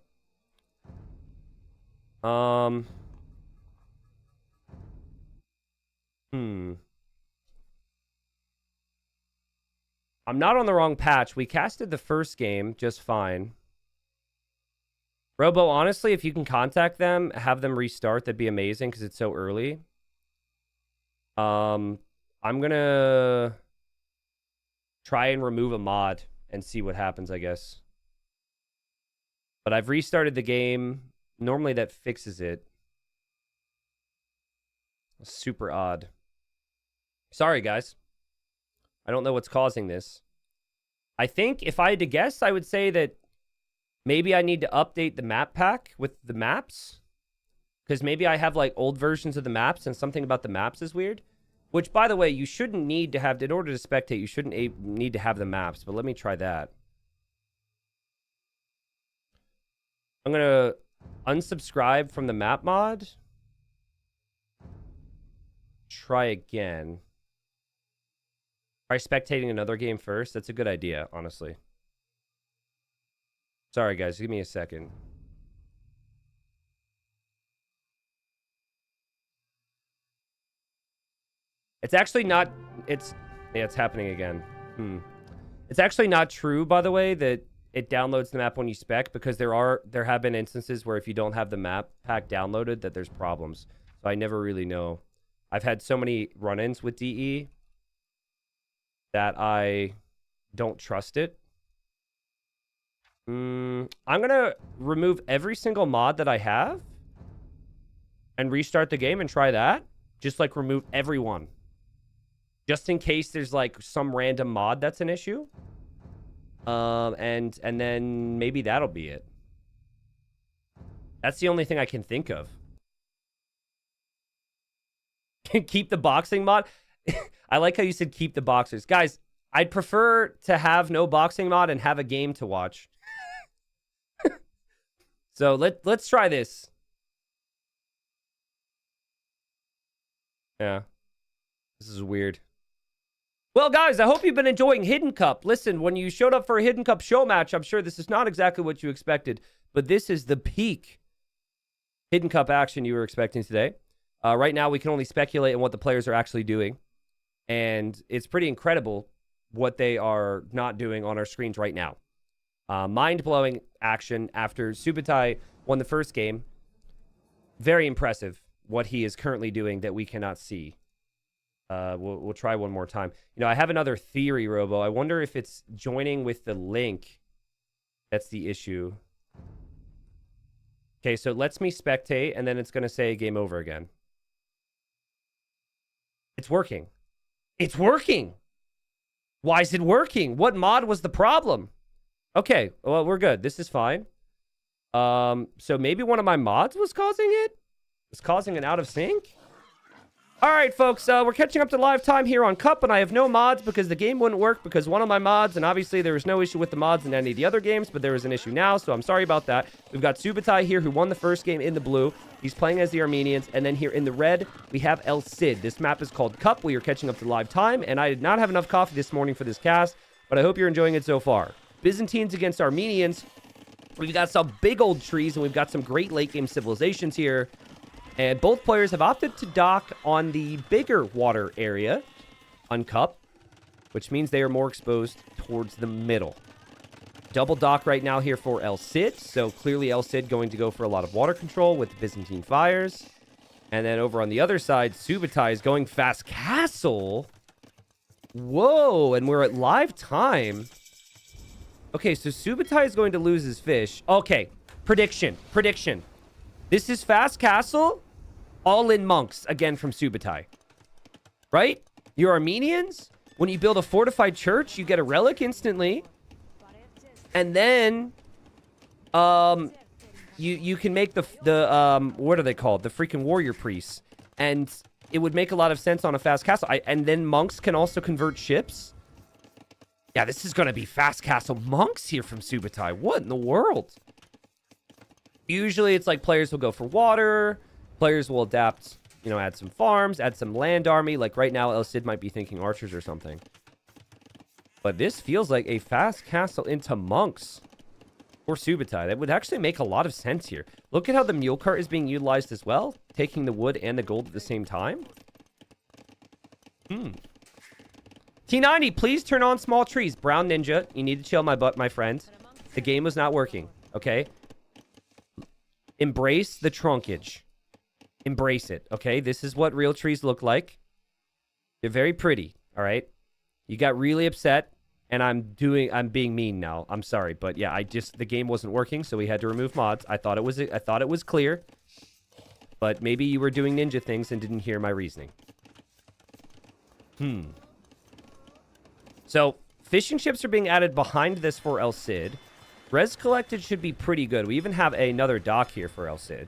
I'm not on the wrong patch. We casted the first game just fine. Robo, honestly, if you can contact them, have them restart, that'd be amazing because it's so early. I'm going to try and remove a mod and see what happens, I guess. But I've restarted the game. Normally that fixes it. Super odd. Sorry, guys. I don't know what's causing this. I think if I had to guess, I would say that maybe I need to update the map pack with the maps. Because maybe I have like old versions of the maps and something about the maps is weird. Which, by the way, you shouldn't need to have, in order to spectate, you shouldn't need to have the maps. But let me try that. I'm going to unsubscribe from the map mod. Try again. Try spectating another game first. That's a good idea, honestly. Sorry, guys. Give me a second. It's actually not... It's happening again. It's actually not true, by the way, that it downloads the map when you spec, because there have been instances where if you don't have the map pack downloaded, that there's problems. So I never really know. I've had so many run-ins with DE that I don't trust it. I'm going to remove every single mod that I have and restart the game and try that. Just like remove everyone. Just in case there's like some random mod that's an issue. And then maybe that'll be it. That's the only thing I can think of. Keep the boxing mod. I like how you said keep the boxers. Guys, I'd prefer to have no boxing mod and have a game to watch. So let's try this. Yeah. This is weird. Well, guys, I hope you've been enjoying Hidden Cup. Listen, when you showed up for a Hidden Cup show match, I'm sure this is not exactly what you expected, but this is the peak Hidden Cup action you were expecting today. Right now, we can only speculate on what the players are actually doing, and it's pretty incredible what they are not doing on our screens right now. Mind-blowing action after Subotai won the first game. Very impressive what he is currently doing that we cannot see. We'll try one more time. You know, I have another theory, Robo. I wonder if it's joining with the link. That's the issue. Okay, so it lets me spectate, and then it's going to say game over again. It's working. It's working! Why is it working? What mod was the problem? Okay, well, we're good. This is fine. So maybe one of my mods was causing it? Was causing an out of sync? All right, folks, we're catching up to live time here on Cup, and I have no mods because the game wouldn't work because one of my mods, and obviously there was no issue with the mods in any of the other games, but there is an issue now, so I'm sorry about that. We've got Subotai here who won the first game in the blue. He's playing as the Armenians, and then here in the red, we have El Cid. This map is called Cup. We are catching up to live time, and I did not have enough coffee this morning for this cast, but I hope you're enjoying it so far. Byzantines against Armenians. We've got some big old trees, and we've got some great late-game civilizations here. And both players have opted to dock on the bigger water area on Cup, which means they are more exposed towards the middle. Double dock right now here for El Cid. So clearly El Cid going to go for a lot of water control with the Byzantine fires. And then over on the other side, Subotai is going fast castle. Whoa, and we're at live time. Okay, so Subotai is going to lose his fish. Okay, prediction. This is fast castle, all in monks again from Subotai. Right? Your Armenians, when you build a fortified church, you get a relic instantly. And then, you can make the what are they called? The freaking warrior priests. And it would make a lot of sense on a fast castle. And then monks can also convert ships. Yeah, this is going to be fast castle monks here from Subotai. What in the world? Usually it's like players will go for water. Players will adapt, you know, add some farms, add some land army. Like right now, El Cid might be thinking archers or something. But this feels like a fast castle into monks for Subotai. That would actually make a lot of sense here. Look at how the mule cart is being utilized as well. Taking the wood and the gold at the same time. T90, please turn on small trees. Brown Ninja, you need to chill my butt, my friend. The game was not working, okay? Embrace the trunkage. Embrace it, okay? This is what real trees look like. They're very pretty, all right? You got really upset, and I'm being mean now. I'm sorry, but yeah, the game wasn't working, so we had to remove mods. I thought it was clear, but maybe you were doing ninja things and didn't hear my reasoning. So fishing ships are being added behind this for El Cid. Res collected should be pretty good. We even have another dock here for El Cid.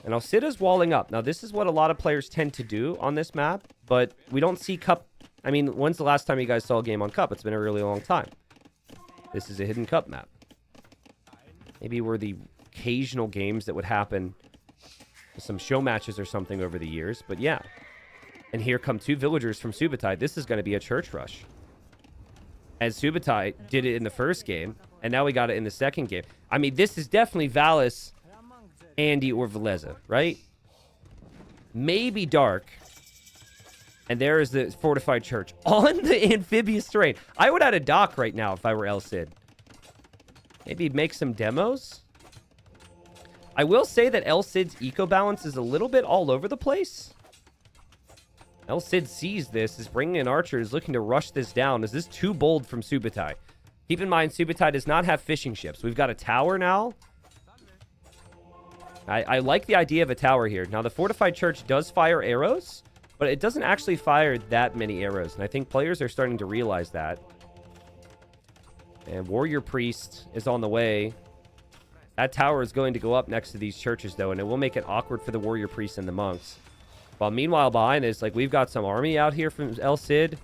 And El Cid is walling up. Now, this is what a lot of players tend to do on this map, but we don't see cup. I mean, when's the last time you guys saw a game on cup? It's been a really long time. This is a hidden cup map. Maybe were the occasional games that would happen, some show matches or something over the years, but yeah. And here come two villagers from Subotai. This is going to be a church rush. As Subotai did it in the first game, and now we got it in the second game. I mean, this is definitely Valis, Andy, or Veleza, right? Maybe Dark. And there is the fortified church on the amphibious terrain. I would add a dock right now if I were El Cid. Maybe make some demos. I will say that El Cid's eco balance is a little bit all over the place. El Cid sees this, is bringing in archers, looking to rush this down. Is this too bold from Subotai? Keep in mind, Subotai does not have fishing ships. We've got a tower now. I like the idea of a tower here. Now, the fortified church does fire arrows, but it doesn't actually fire that many arrows. And I think players are starting to realize that. And warrior priest is on the way. That tower is going to go up next to these churches, though, and it will make it awkward for the warrior priests and the monks. While meanwhile, behind this, like, we've got some army out here from El Cid.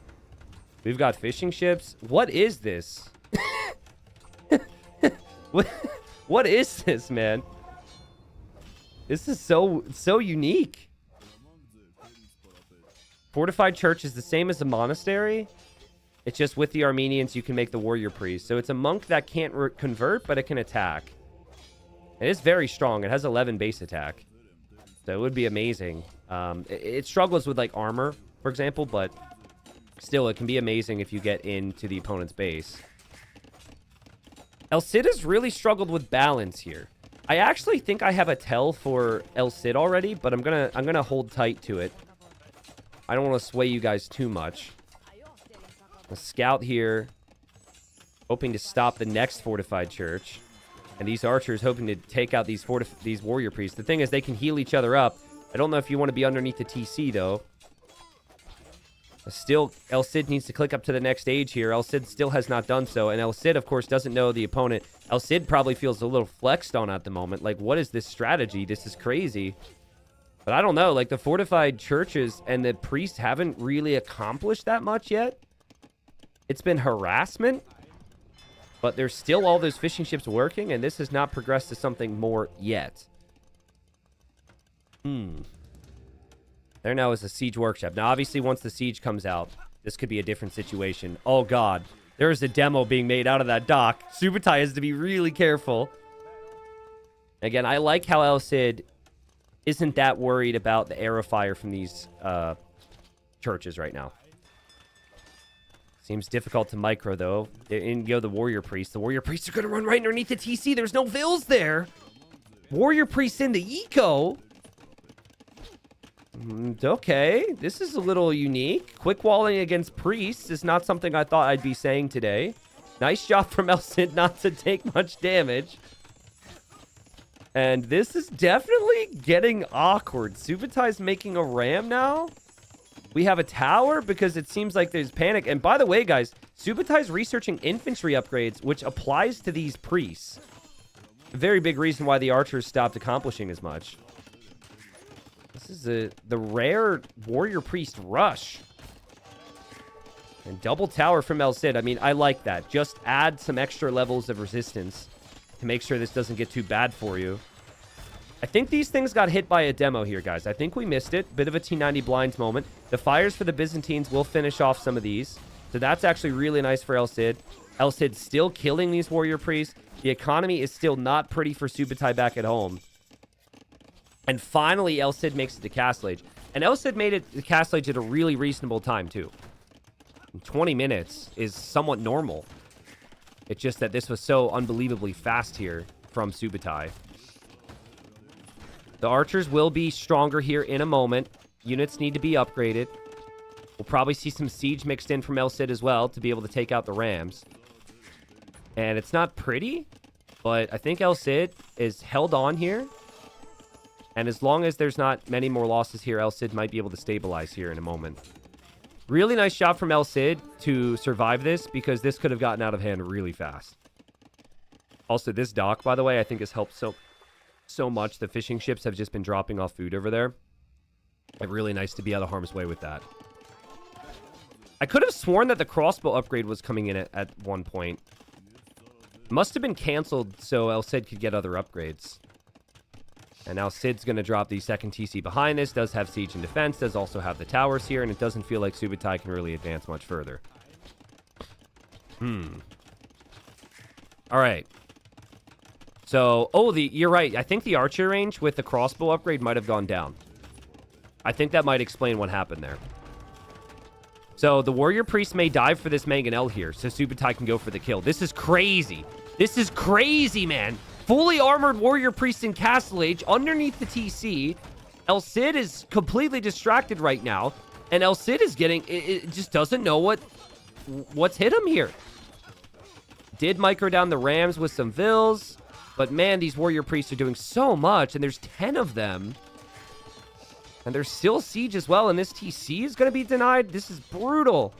We've got fishing ships. What is this? What is this, man? This is so unique. Fortified church is the same as a monastery. It's just with the Armenians, you can make the warrior priest. So it's a monk that can't convert, but it can attack. It is very strong. It has 11 base attack. So it would be amazing. It struggles with, like, armor, for example, but still, it can be amazing if you get into the opponent's base. El Cid has really struggled with balance here. I actually think I have a tell for El Cid already, but I'm gonna hold tight to it. I don't want to sway you guys too much. A scout here, hoping to stop the next fortified church. And these archers hoping to take out these warrior priests. The thing is, they can heal each other up. I don't know if you want to be underneath the TC, though. Still, El Cid needs to click up to the next stage here. El Cid still has not done so. And El Cid, of course, doesn't know the opponent. El Cid probably feels a little flexed on at the moment. Like, what is this strategy? This is crazy. But I don't know. Like, the fortified churches and the priests haven't really accomplished that much yet. It's been harassment. But there's still all those fishing ships working, and this has not progressed to something more yet. There now is a siege workshop. Now, obviously, once the siege comes out, this could be a different situation. Oh, God. There is a demo being made out of that dock. Subotai has to be really careful. Again, I like how El Cid isn't that worried about the arrow fire from these churches right now. Seems difficult to micro, though. In go the Warrior Priest. The Warrior Priests are going to run right underneath the TC. There's no Vills there. Warrior Priest in the eco. Okay, this is a little unique. Quick walling against Priests is not something I thought I'd be saying today. Nice job from El Cid not to take much damage. And this is definitely getting awkward. Subotai's making a ram now. We have a tower because it seems like there's panic. And by the way, guys, Subotai's researching infantry upgrades, which applies to these priests. A very big reason why the archers stopped accomplishing as much. This is the rare warrior priest rush. And double tower from El Cid. I mean, I like that. Just add some extra levels of resistance to make sure this doesn't get too bad for you. I think these things got hit by a demo here, guys. I think we missed it. Bit of a T90 blinds moment. The fires for the Byzantines will finish off some of these. So that's actually really nice for El Cid. El Cid still killing these warrior priests. The economy is still not pretty for Subotai back at home. And finally, El Cid makes it to Castle Age. And El Cid made it to Castle Age at a really reasonable time, too. 20 minutes is somewhat normal. It's just that this was so unbelievably fast here from Subotai. The archers will be stronger here in a moment. Units need to be upgraded. We'll probably see some siege mixed in from El Cid as well to be able to take out the rams. And it's not pretty, but I think El Cid is held on here. And as long as there's not many more losses here, El Cid might be able to stabilize here in a moment. Really nice job from El Cid to survive this, because this could have gotten out of hand really fast. Also, this dock, by the way, I think has helped so much. The fishing ships have just been dropping off food over there. It's really nice to be out of harm's way with that. I could have sworn that the crossbow upgrade was coming in at one point. Must have been canceled so El Cid could get other upgrades. And now Sid's going to drop the second TC behind this. Does have siege and defense. Does also have the towers here. And it doesn't feel like Subotai can really advance much further. All right. So, you're right. I think the archer range with the crossbow upgrade might have gone down. I think that might explain what happened there. So, the warrior priest may dive for this mangonel here, so Subotai can go for the kill. This is crazy. This is crazy, man. Fully armored warrior priest in Castle Age underneath the TC. El Cid is completely distracted right now, and El Cid is getting... It just doesn't know what's hit him here. Did micro down the rams with some vills. But man, these warrior priests are doing so much, and there's 10 of them. And there's still siege as well, and this TC is going to be denied. This is brutal.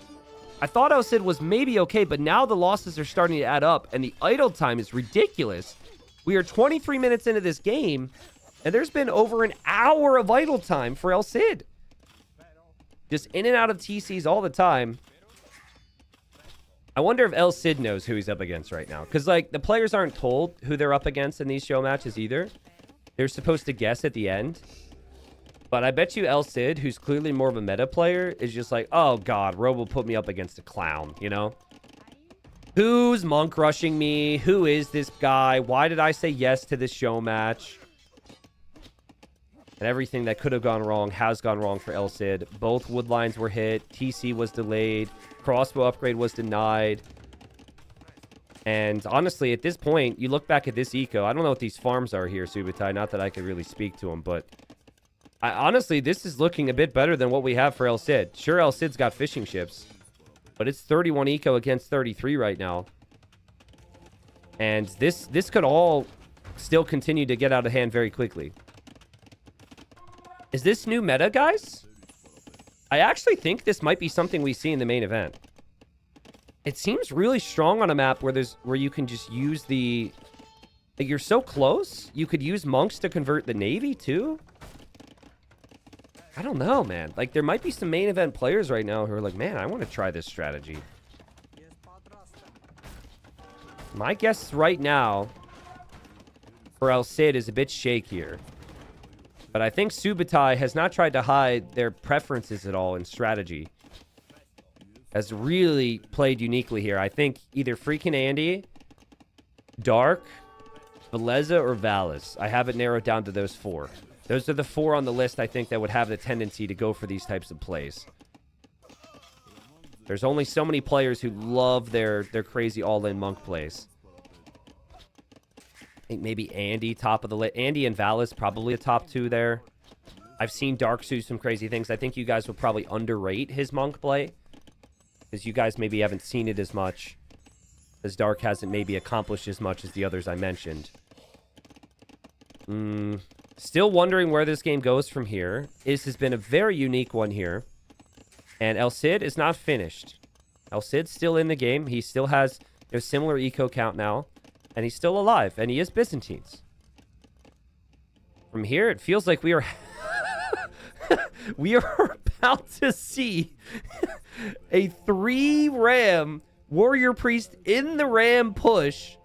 I thought El Cid was maybe okay, but now the losses are starting to add up, and the idle time is ridiculous. We are 23 minutes into this game, and there's been over an hour of idle time for El Cid. Just in and out of TCs all the time. I wonder if El Cid knows who he's up against right now. Because, like, the players aren't told who they're up against in these show matches either. They're supposed to guess at the end. But I bet you El Cid, who's clearly more of a meta player, is just like, oh, God, Robo put me up against a clown, you know? Who's monk rushing me? Who is this guy? Why did I say yes to this show match? And everything that could have gone wrong has gone wrong for El Cid. Both wood lines were hit. TC was delayed. Crossbow upgrade was denied. And honestly, at this point, you look back at this eco. I don't know what these farms are here, Subotai. Not that I could really speak to them, but... honestly, this is looking a bit better than what we have for El Cid. Sure, El Cid's got fishing ships. But it's 31 eco against 33 right now. And this could all still continue to get out of hand very quickly. Is this new meta, guys? I actually think this might be something we see in the main event. It seems really strong on a map where you can just use the... Like, you're so close. You could use monks to convert the navy, too. I don't know, man. Like, there might be some main event players right now who are like, man, I want to try this strategy. My guess right now for El Cid is a bit shakier. But I think Subotai has not tried to hide their preferences at all in strategy. Has really played uniquely here. I think either freaking Andy, Dark, Veleza, or Valis. I have it narrowed down to those four. Those are the four on the list, I think, that would have the tendency to go for these types of plays. There's only so many players who love their crazy all-in monk plays. I think maybe Andy, top of the list. Andy and Valis, probably a top 2 there. I've seen Dark do some crazy things. I think you guys will probably underrate his monk play, because you guys maybe haven't seen it as much, as Dark hasn't maybe accomplished as much as the others I mentioned. Still wondering where this game goes from here. This has been a very unique one here. And El Cid is not finished. El Cid's still in the game. He still has a similar eco count now. And he's still alive. And he is Byzantines. From here, it feels like we are... we are about to see a 3-ram warrior priest in the ram push.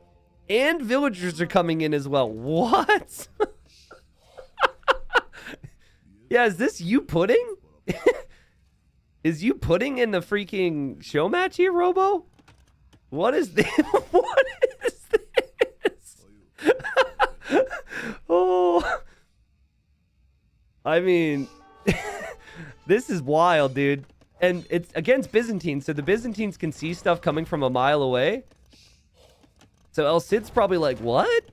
And villagers are coming in as well. What? Yeah, is this you pudding? Is you pudding in the freaking show match here, Robo? What is this? What is this? Oh. I mean, this is wild, dude. And it's against Byzantines, so the Byzantines can see stuff coming from a mile away. So El Cid's probably like, what?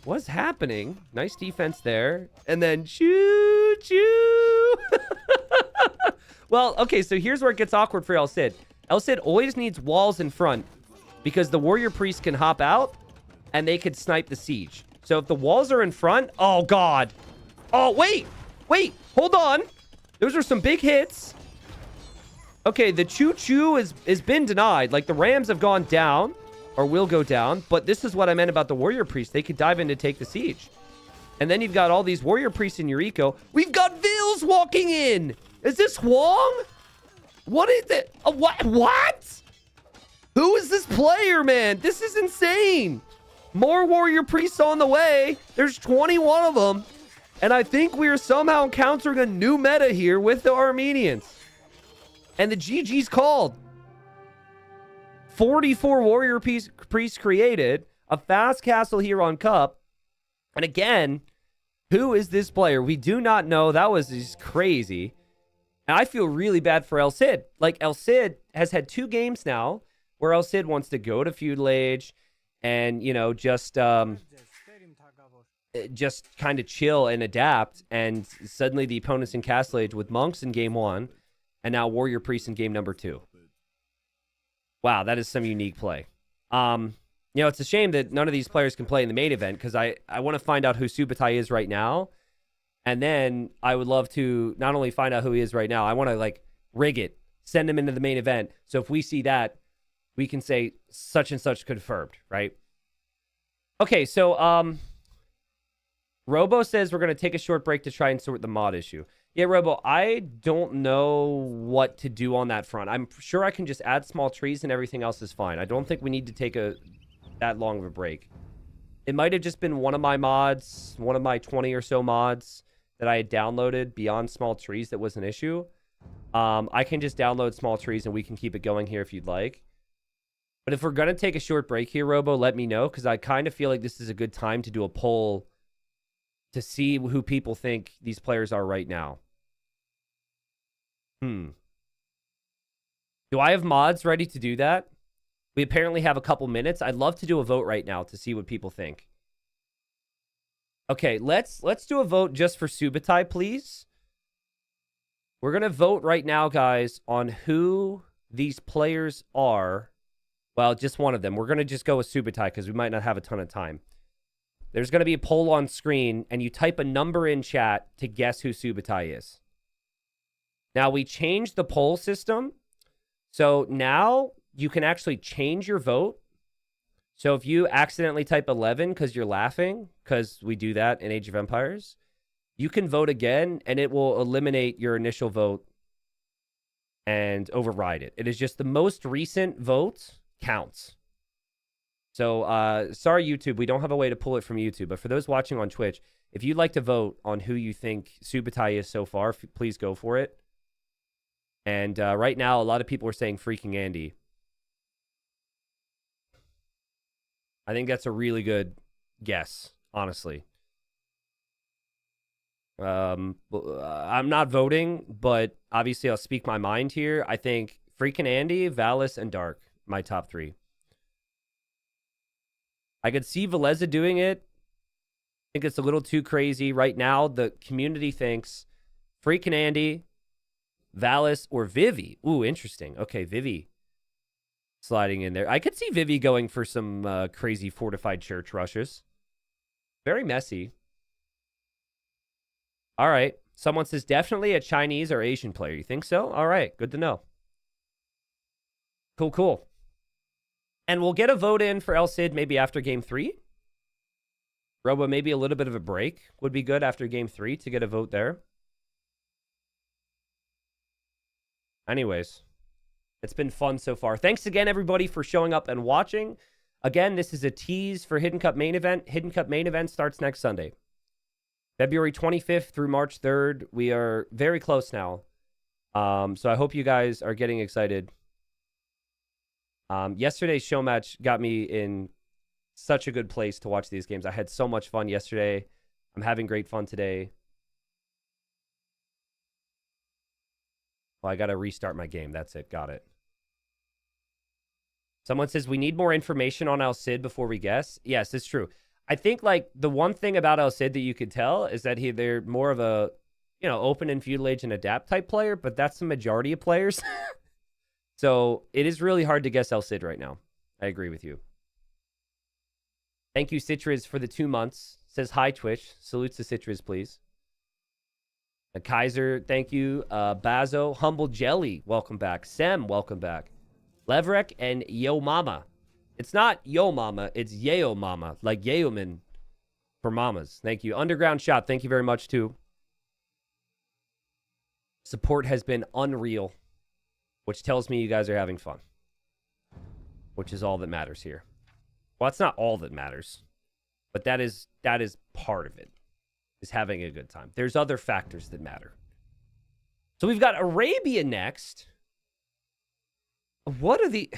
What's happening? Nice defense there. And then choo choo. Well, okay, so here's where it gets awkward for El Cid. El Cid always needs walls in front because the warrior priest can hop out and they could snipe the siege. So if the walls are in front, oh god. Oh, wait, hold on. Those are some big hits. Okay, the choo choo has been denied. Like the Rams have gone down. Or will go down. But this is what I meant about the warrior priest. They could dive in to take the siege. And then you've got all these warrior priests in your eco. We've got Vils walking in. Is this Huang? What is it? What? Who is this player, man? This is insane. More warrior priests on the way. There's 21 of them. And I think we are somehow encountering a new meta here with the Armenians. And the GG's called. 44 warrior priests created, a fast castle here on Cup. And again, who is this player? We do not know. That was just crazy. And I feel really bad for El Cid. Like, El Cid has had 2 games now where El Cid wants to go to Feudal Age and, you know, just kind of chill and adapt. And suddenly the opponent's in Castle Age with monks in game 1 and now warrior priests in game number 2. Wow, that is some unique play. You know, it's a shame that none of these players can play in the main event because I want to find out who Subotai is right now. And then I would love to not only find out who he is right now, I want to, like, rig it, send him into the main event. So if we see that, we can say such and such confirmed, right? Okay, so Robo says we're going to take a short break to try and sort the mod issue. Yeah, Robo, I don't know what to do on that front. I'm sure I can just add small trees and everything else is fine. I don't think we need to take that long of a break. It might have just been one of my mods, one of my 20 or so mods that I had downloaded beyond small trees that was an issue. I can just download small trees and we can keep it going here if you'd like. But if we're going to take a short break here, Robo, let me know because I kind of feel like this is a good time to do a poll to see who people think these players are right now. Do I have mods ready to do that? We apparently have a couple minutes. I'd love to do a vote right now to see what people think. Okay, let's do a vote just for Subotai, please. We're going to vote right now, guys, on who these players are. Well, just one of them. We're going to just go with Subotai because we might not have a ton of time. There's going to be a poll on screen, and you type a number in chat to guess who Subotai is. Now, we changed the poll system, so now you can actually change your vote. So if you accidentally type 11 because you're laughing, because we do that in Age of Empires, you can vote again, and it will eliminate your initial vote and override it. It is just the most recent vote counts. So, sorry, YouTube, we don't have a way to pull it from YouTube. But for those watching on Twitch, if you'd like to vote on who you think Subotai is so far, please go for it. And right now, a lot of people are saying freaking Andy. I think that's a really good guess, honestly. I'm not voting, but obviously I'll speak my mind here. I think Freaking Andy, Valis, and Dark. My top 3. I could see Veleza doing it. I think it's a little too crazy. Right now, the community thinks Freaking Andy, Valis, or Vivi. Ooh, interesting. Okay, Vivi sliding in there. I could see Vivi going for some crazy fortified church rushes. Very messy. All right. Someone says definitely a Chinese or Asian player. You think so? All right. Good to know. Cool, cool. And we'll get a vote in for El Cid maybe after game 3. Robo, maybe a little bit of a break would be good after game 3 to get a vote there. Anyways, it's been fun so far. Thanks again, everybody, for showing up and watching. Again, this is a tease for Hidden Cup main event. Hidden Cup main event starts next Sunday. February 25th through March 3rd. We are very close now. So I hope you guys are getting excited. Yesterday's Showmatch got me in such a good place to watch these games. I had so much fun yesterday. I'm having great fun today. Well, I got to restart my game. That's it. Got it. Someone says we need more information on El Cid before we guess. Yes, it's true. I think like the one thing about El Cid that you could tell is that they're more of a, open and feudal age and adapt type player, but that's the majority of players. So it is really hard to guess El Cid right now. I agree with you. Thank you, Citrus, for the 2 months. Says hi, Twitch. Salutes to Citrus, please. Kaiser, thank you. Bazo, Humble Jelly, welcome back. Sem, welcome back. Levrek and Yo Mama. It's not Yo Mama, it's Yeo Mama, like Yeoman for mamas. Thank you. Underground Shot, thank you very much, too. Support has been unreal, which tells me you guys are having fun, which is all that matters here. Well, it's not all that matters, but that is part of it, is having a good time. There's other factors that matter. So we've got Arabia next. What are the...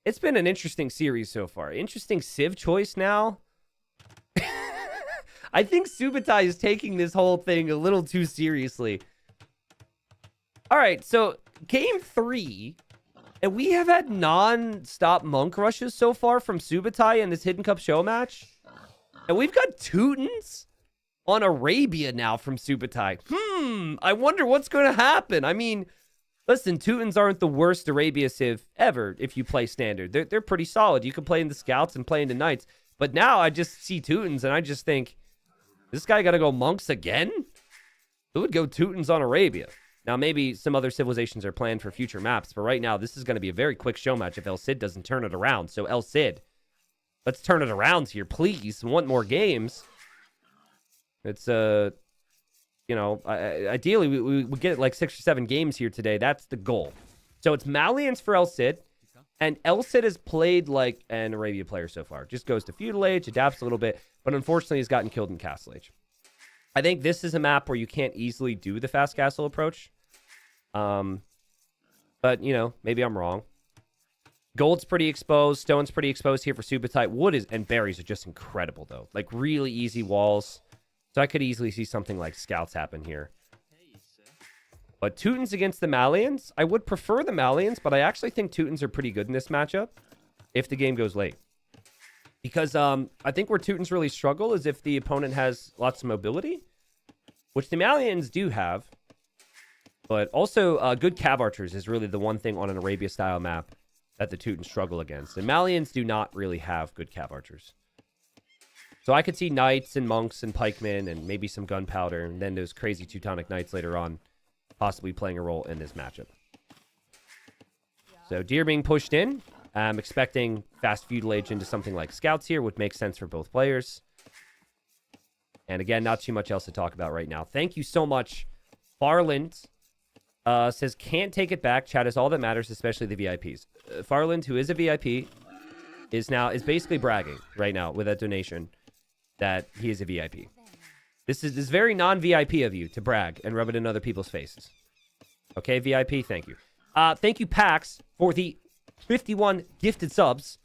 It's been an interesting series so far. Interesting Civ choice now. I think Subotai is taking this whole thing a little too seriously. All right, so game 3, and we have had non-stop monk rushes so far from Subotai in this Hidden Cup show match. And we've got Teutons on Arabia now from Subotai. I wonder what's going to happen. I mean, listen, Teutons aren't the worst Arabia Civ ever if you play standard. They're pretty solid. You can play in the scouts and play in the knights. But now I just see Teutons and I just think, this guy got to go monks again? Who would go Teutons on Arabia? Now, maybe some other civilizations are planned for future maps, but right now, this is going to be a very quick show match if El Cid doesn't turn it around. So, El Cid, let's turn it around here, please. We want more games. It's, ideally, we get like 6 or 7 games here today. That's the goal. So, it's Malians for El Cid, and El Cid has played like an Arabia player so far. Just goes to feudal age, adapts a little bit, but unfortunately, he's gotten killed in castle age. I think this is a map where you can't easily do the fast castle approach. But, maybe I'm wrong. Gold's pretty exposed. Stone's pretty exposed here for Subotai. Wood and berries are just incredible, though. Like, really easy walls. So I could easily see something like scouts happen here. But Teutons against the Malians, I would prefer the Malians, but I actually think Teutons are pretty good in this matchup if the game goes late. Because I think where Teutons really struggle is if the opponent has lots of mobility, which the Malians do have. But also, good cav archers is really the one thing on an Arabia-style map that the Teutons struggle against. And Malians do not really have good cav archers. So I could see knights and monks and pikemen and maybe some gunpowder, and then those crazy Teutonic knights later on possibly playing a role in this matchup. So Deer being pushed in. I'm expecting fast feudal age into something like scouts here, would make sense for both players. And again, not too much else to talk about right now. Thank you so much. Farland says, can't take it back. Chat is all that matters, especially the VIPs. Farland, who is a VIP, is basically bragging right now with that donation that he is a VIP. This is very non-VIP of you to brag and rub it in other people's faces. Okay, VIP, thank you. Thank you, Pax, for the 51 gifted subs,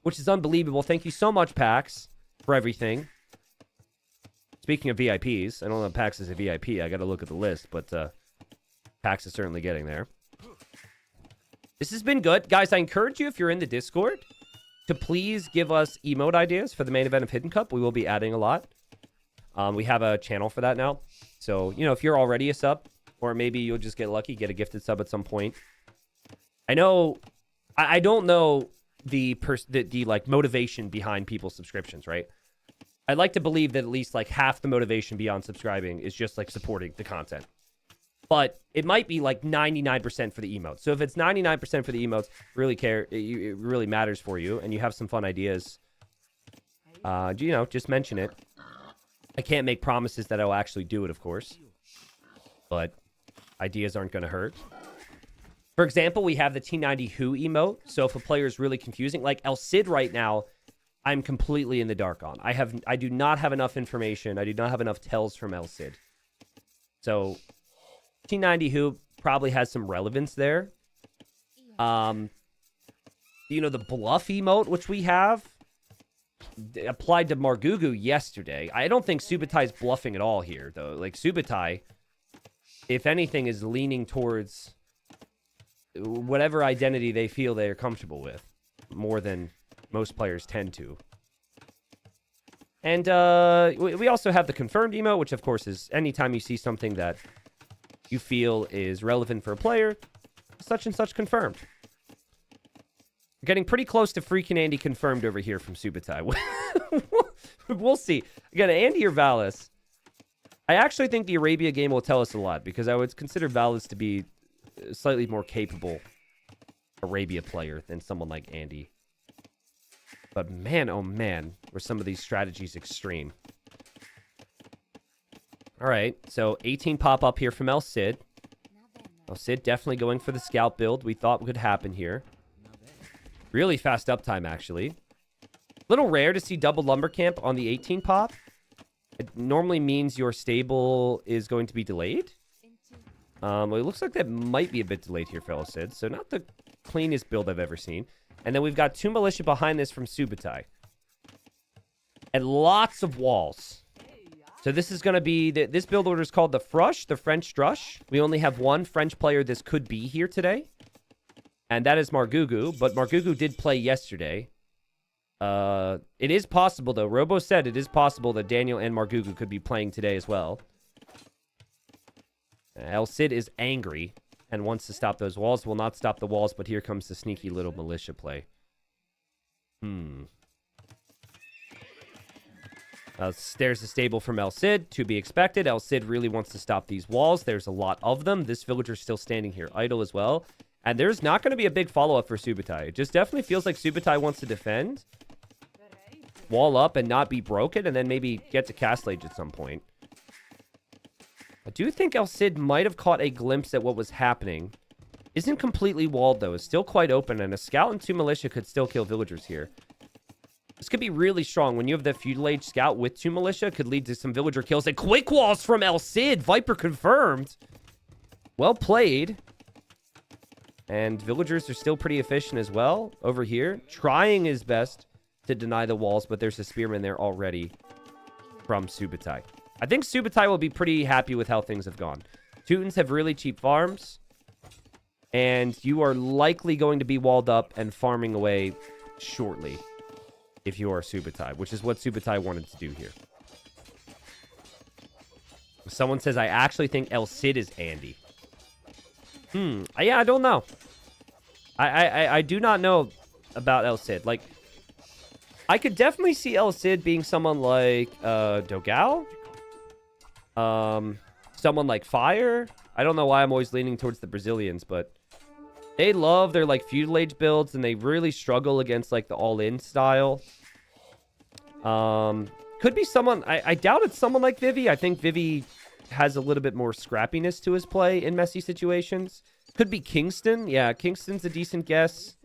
which is unbelievable. Thank you so much, Pax, for everything. Speaking of VIPs, I don't know if Pax is a VIP. I got to look at the list, but Pax is certainly getting there. This has been good. Guys, I encourage you, if you're in the Discord, to please give us emote ideas for the main event of Hidden Cup. We will be adding a lot. We have a channel for that now. So, you know, if you're already a sub, or maybe you'll just get lucky, get a gifted sub at some point. I know, I don't know the like motivation behind people's subscriptions, right? I'd like to believe that at least like half the motivation beyond subscribing is just like supporting the content. But it might be like 99% for the emotes. So if it's 99% for the emotes, it really matters for you, and you have some fun ideas, you know, just mention it. I can't make promises that I'll actually do it, of course. But ideas aren't going to hurt. For example, we have the T90 Who emote. So if a player is really confusing, like El Cid right now, I'm completely in the dark on. I do not have enough information. I do not have enough tells from El Cid. So T90 Who probably has some relevance there. You know, the bluff emote, which we have, applied to Margugu yesterday. I don't think Subotai's bluffing at all here, though. Like, Subotai, if anything, is leaning towards whatever identity they feel they are comfortable with, more than most players tend to. And we also have the confirmed emote, which, of course, is anytime you see something that you feel is relevant for a player, such and such confirmed. We're getting pretty close to freaking Andy confirmed over here from Subotai. We'll see. Again, Andy or Valis. I actually think the Arabia game will tell us a lot, because I would consider Valis to be a slightly more capable Arabia player than someone like Andy. But man, oh man, were some of these strategies extreme. All right, so 18 pop up here from El Cid. El Cid definitely going for the scout build we thought could happen here. Really fast uptime, actually. Little rare to see double lumber camp on the 18 pop. It normally means your stable is going to be delayed. Well, it looks like that might be a bit delayed here for El Cid, so not the cleanest build I've ever seen. And then we've got 2 militia behind this from Subotai. And lots of walls. So this is going to be... this build order is called the Frush, the French Drush. We only have one French player this could be here today. And that is Margugu. But Margugu did play yesterday. It is possible, though. Robo said it is possible that Daniel and Margugu could be playing today as well. El Cid is angry and wants to stop those walls. Will not stop the walls, but here comes the sneaky little militia play. There's the stable from El Cid, to be expected. El Cid really wants to stop these walls. There's a lot of them. This villager's still standing here idle as well. And there's not going to be a big follow-up for Subotai. It just definitely feels like Subotai wants to defend, wall up, and not be broken, and then maybe get to Castle Age at some point. I do think El Cid might have caught a glimpse at what was happening. Isn't completely walled, though. Is still quite open, and a scout and 2 militia could still kill villagers here. This could be really strong. When you have the feudal age scout with 2 militia, could lead to some villager kills. And quick walls from El Cid. Viper confirmed. Well played. And villagers are still pretty efficient as well over here. Trying his best to deny the walls, but there's a spearman there already from Subotai. I think Subotai will be pretty happy with how things have gone. Teutons have really cheap farms. And you are likely going to be walled up and farming away shortly if you are Subotai, which is what Subotai wanted to do here. Someone says, I actually think El Cid is Andy. Yeah, I don't know. I do not know about El Cid. Like, I could definitely see El Cid being someone like Dogao. Someone like Fire. I don't know why I'm always leaning towards the Brazilians, but they love their like feudal age builds, and they really struggle against like the all-in style. Could be someone. I doubt it's someone like Vivi. I think Vivi has a little bit more scrappiness to his play in messy situations. Could be Kingston. Yeah, Kingston's a decent guess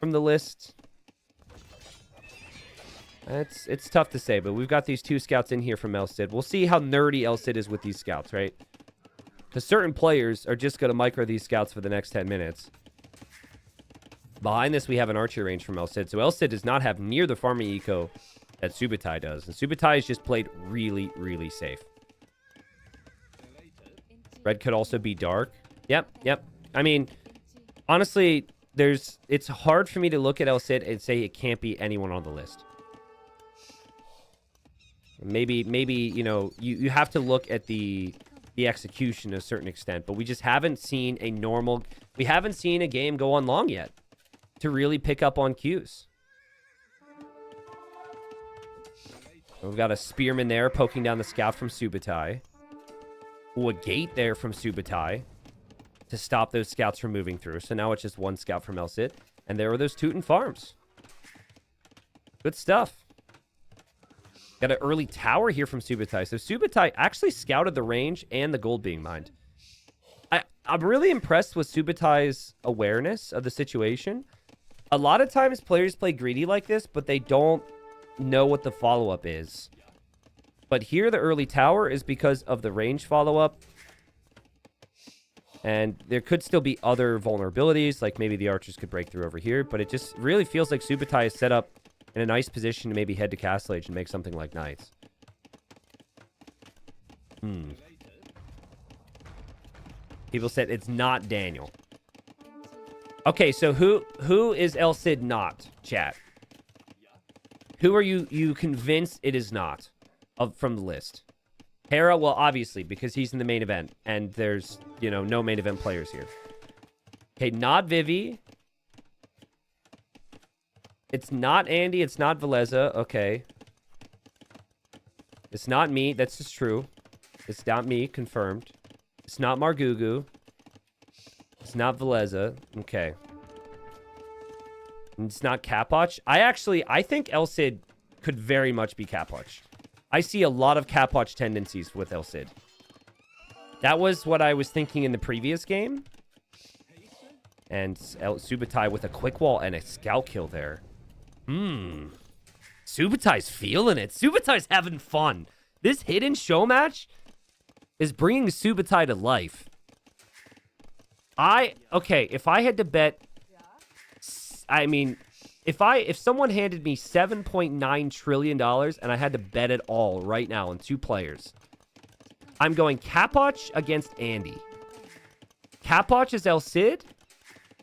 from the list. It's tough to say, but we've got these 2 scouts in here from El Cid. We'll see how nerdy El Cid is with these scouts, right? Because certain players are just going to micro these scouts for the next 10 minutes. Behind this, we have an archery range from El Cid. So El Cid does not have near the farming eco that Subotai does. And Subotai has just played really, really safe. Red could also be dark. Yep. I mean, honestly, it's hard for me to look at El Cid and say it can't be anyone on the list. Maybe you know, you have to look at the execution to a certain extent, but we just haven't seen we haven't seen a game go on long yet to really pick up on cues. We've got a spearman there poking down the scout from Subotai. Ooh, a gate there from Subotai to stop those scouts from moving through. So now it's just one scout from El Cid. And there were those Teuton farms. Good stuff. Got an early tower here from Subotai. So Subotai actually scouted the range and the gold being mined. I'm really impressed with Subotai's awareness of the situation. A lot of times players play greedy like this, but they don't know what the follow-up is. But here the early tower is because of the range follow-up. And there could still be other vulnerabilities, like maybe the archers could break through over here. But it just really feels like Subotai is set up in a nice position to maybe head to Castle Age and make something like Knights. People said it's not Daniel. Okay, so who is El Cid not, chat? Who are you convinced it is not from the list? Hera, well, obviously, because he's in the main event, and there's, you know, no main event players here. Okay, not Vivi. It's not Andy. It's not Veleza. Okay. It's not me. That's just true. It's not me. Confirmed. It's not Margugu. It's not Veleza. Okay. And it's not Capoch. I think El Cid could very much be Capoch. I see a lot of Capoch tendencies with El Cid. That was what I was thinking in the previous game. And Subotai with a quick wall and a scout kill there. Subotai's feeling it. Subotai's having fun. This hidden show match is bringing Subotai to life. Okay, if I had to bet, I mean, if someone handed me $7.9 trillion and I had to bet it all right now on two players, I'm going Capoch against Andy. Capoch is El Cid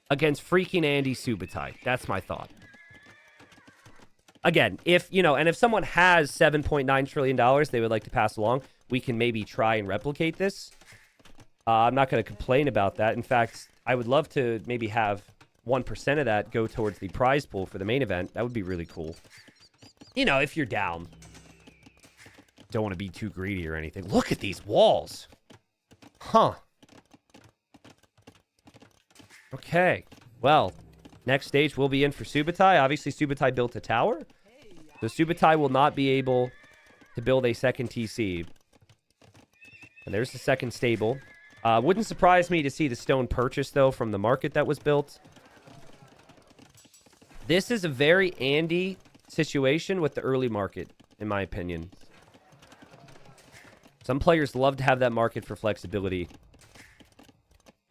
against freaking Andy Subotai. That's my thought. Again, if someone has $7.9 trillion they would like to pass along, we can maybe try and replicate this. I'm not going to complain about that. In fact, I would love to maybe have 1% of that go towards the prize pool for the main event. That would be really cool. You know, if you're down. Don't want to be too greedy or anything. Look at these walls. Huh. Okay. Well, next stage will be in for Subotai. Obviously, Subotai built a tower. So Subotai will not be able to build a second TC. And there's the second stable. Wouldn't surprise me to see the stone purchase, though, from the market that was built. This is a very Andy situation with the early market, in my opinion. Some players love to have that market for flexibility.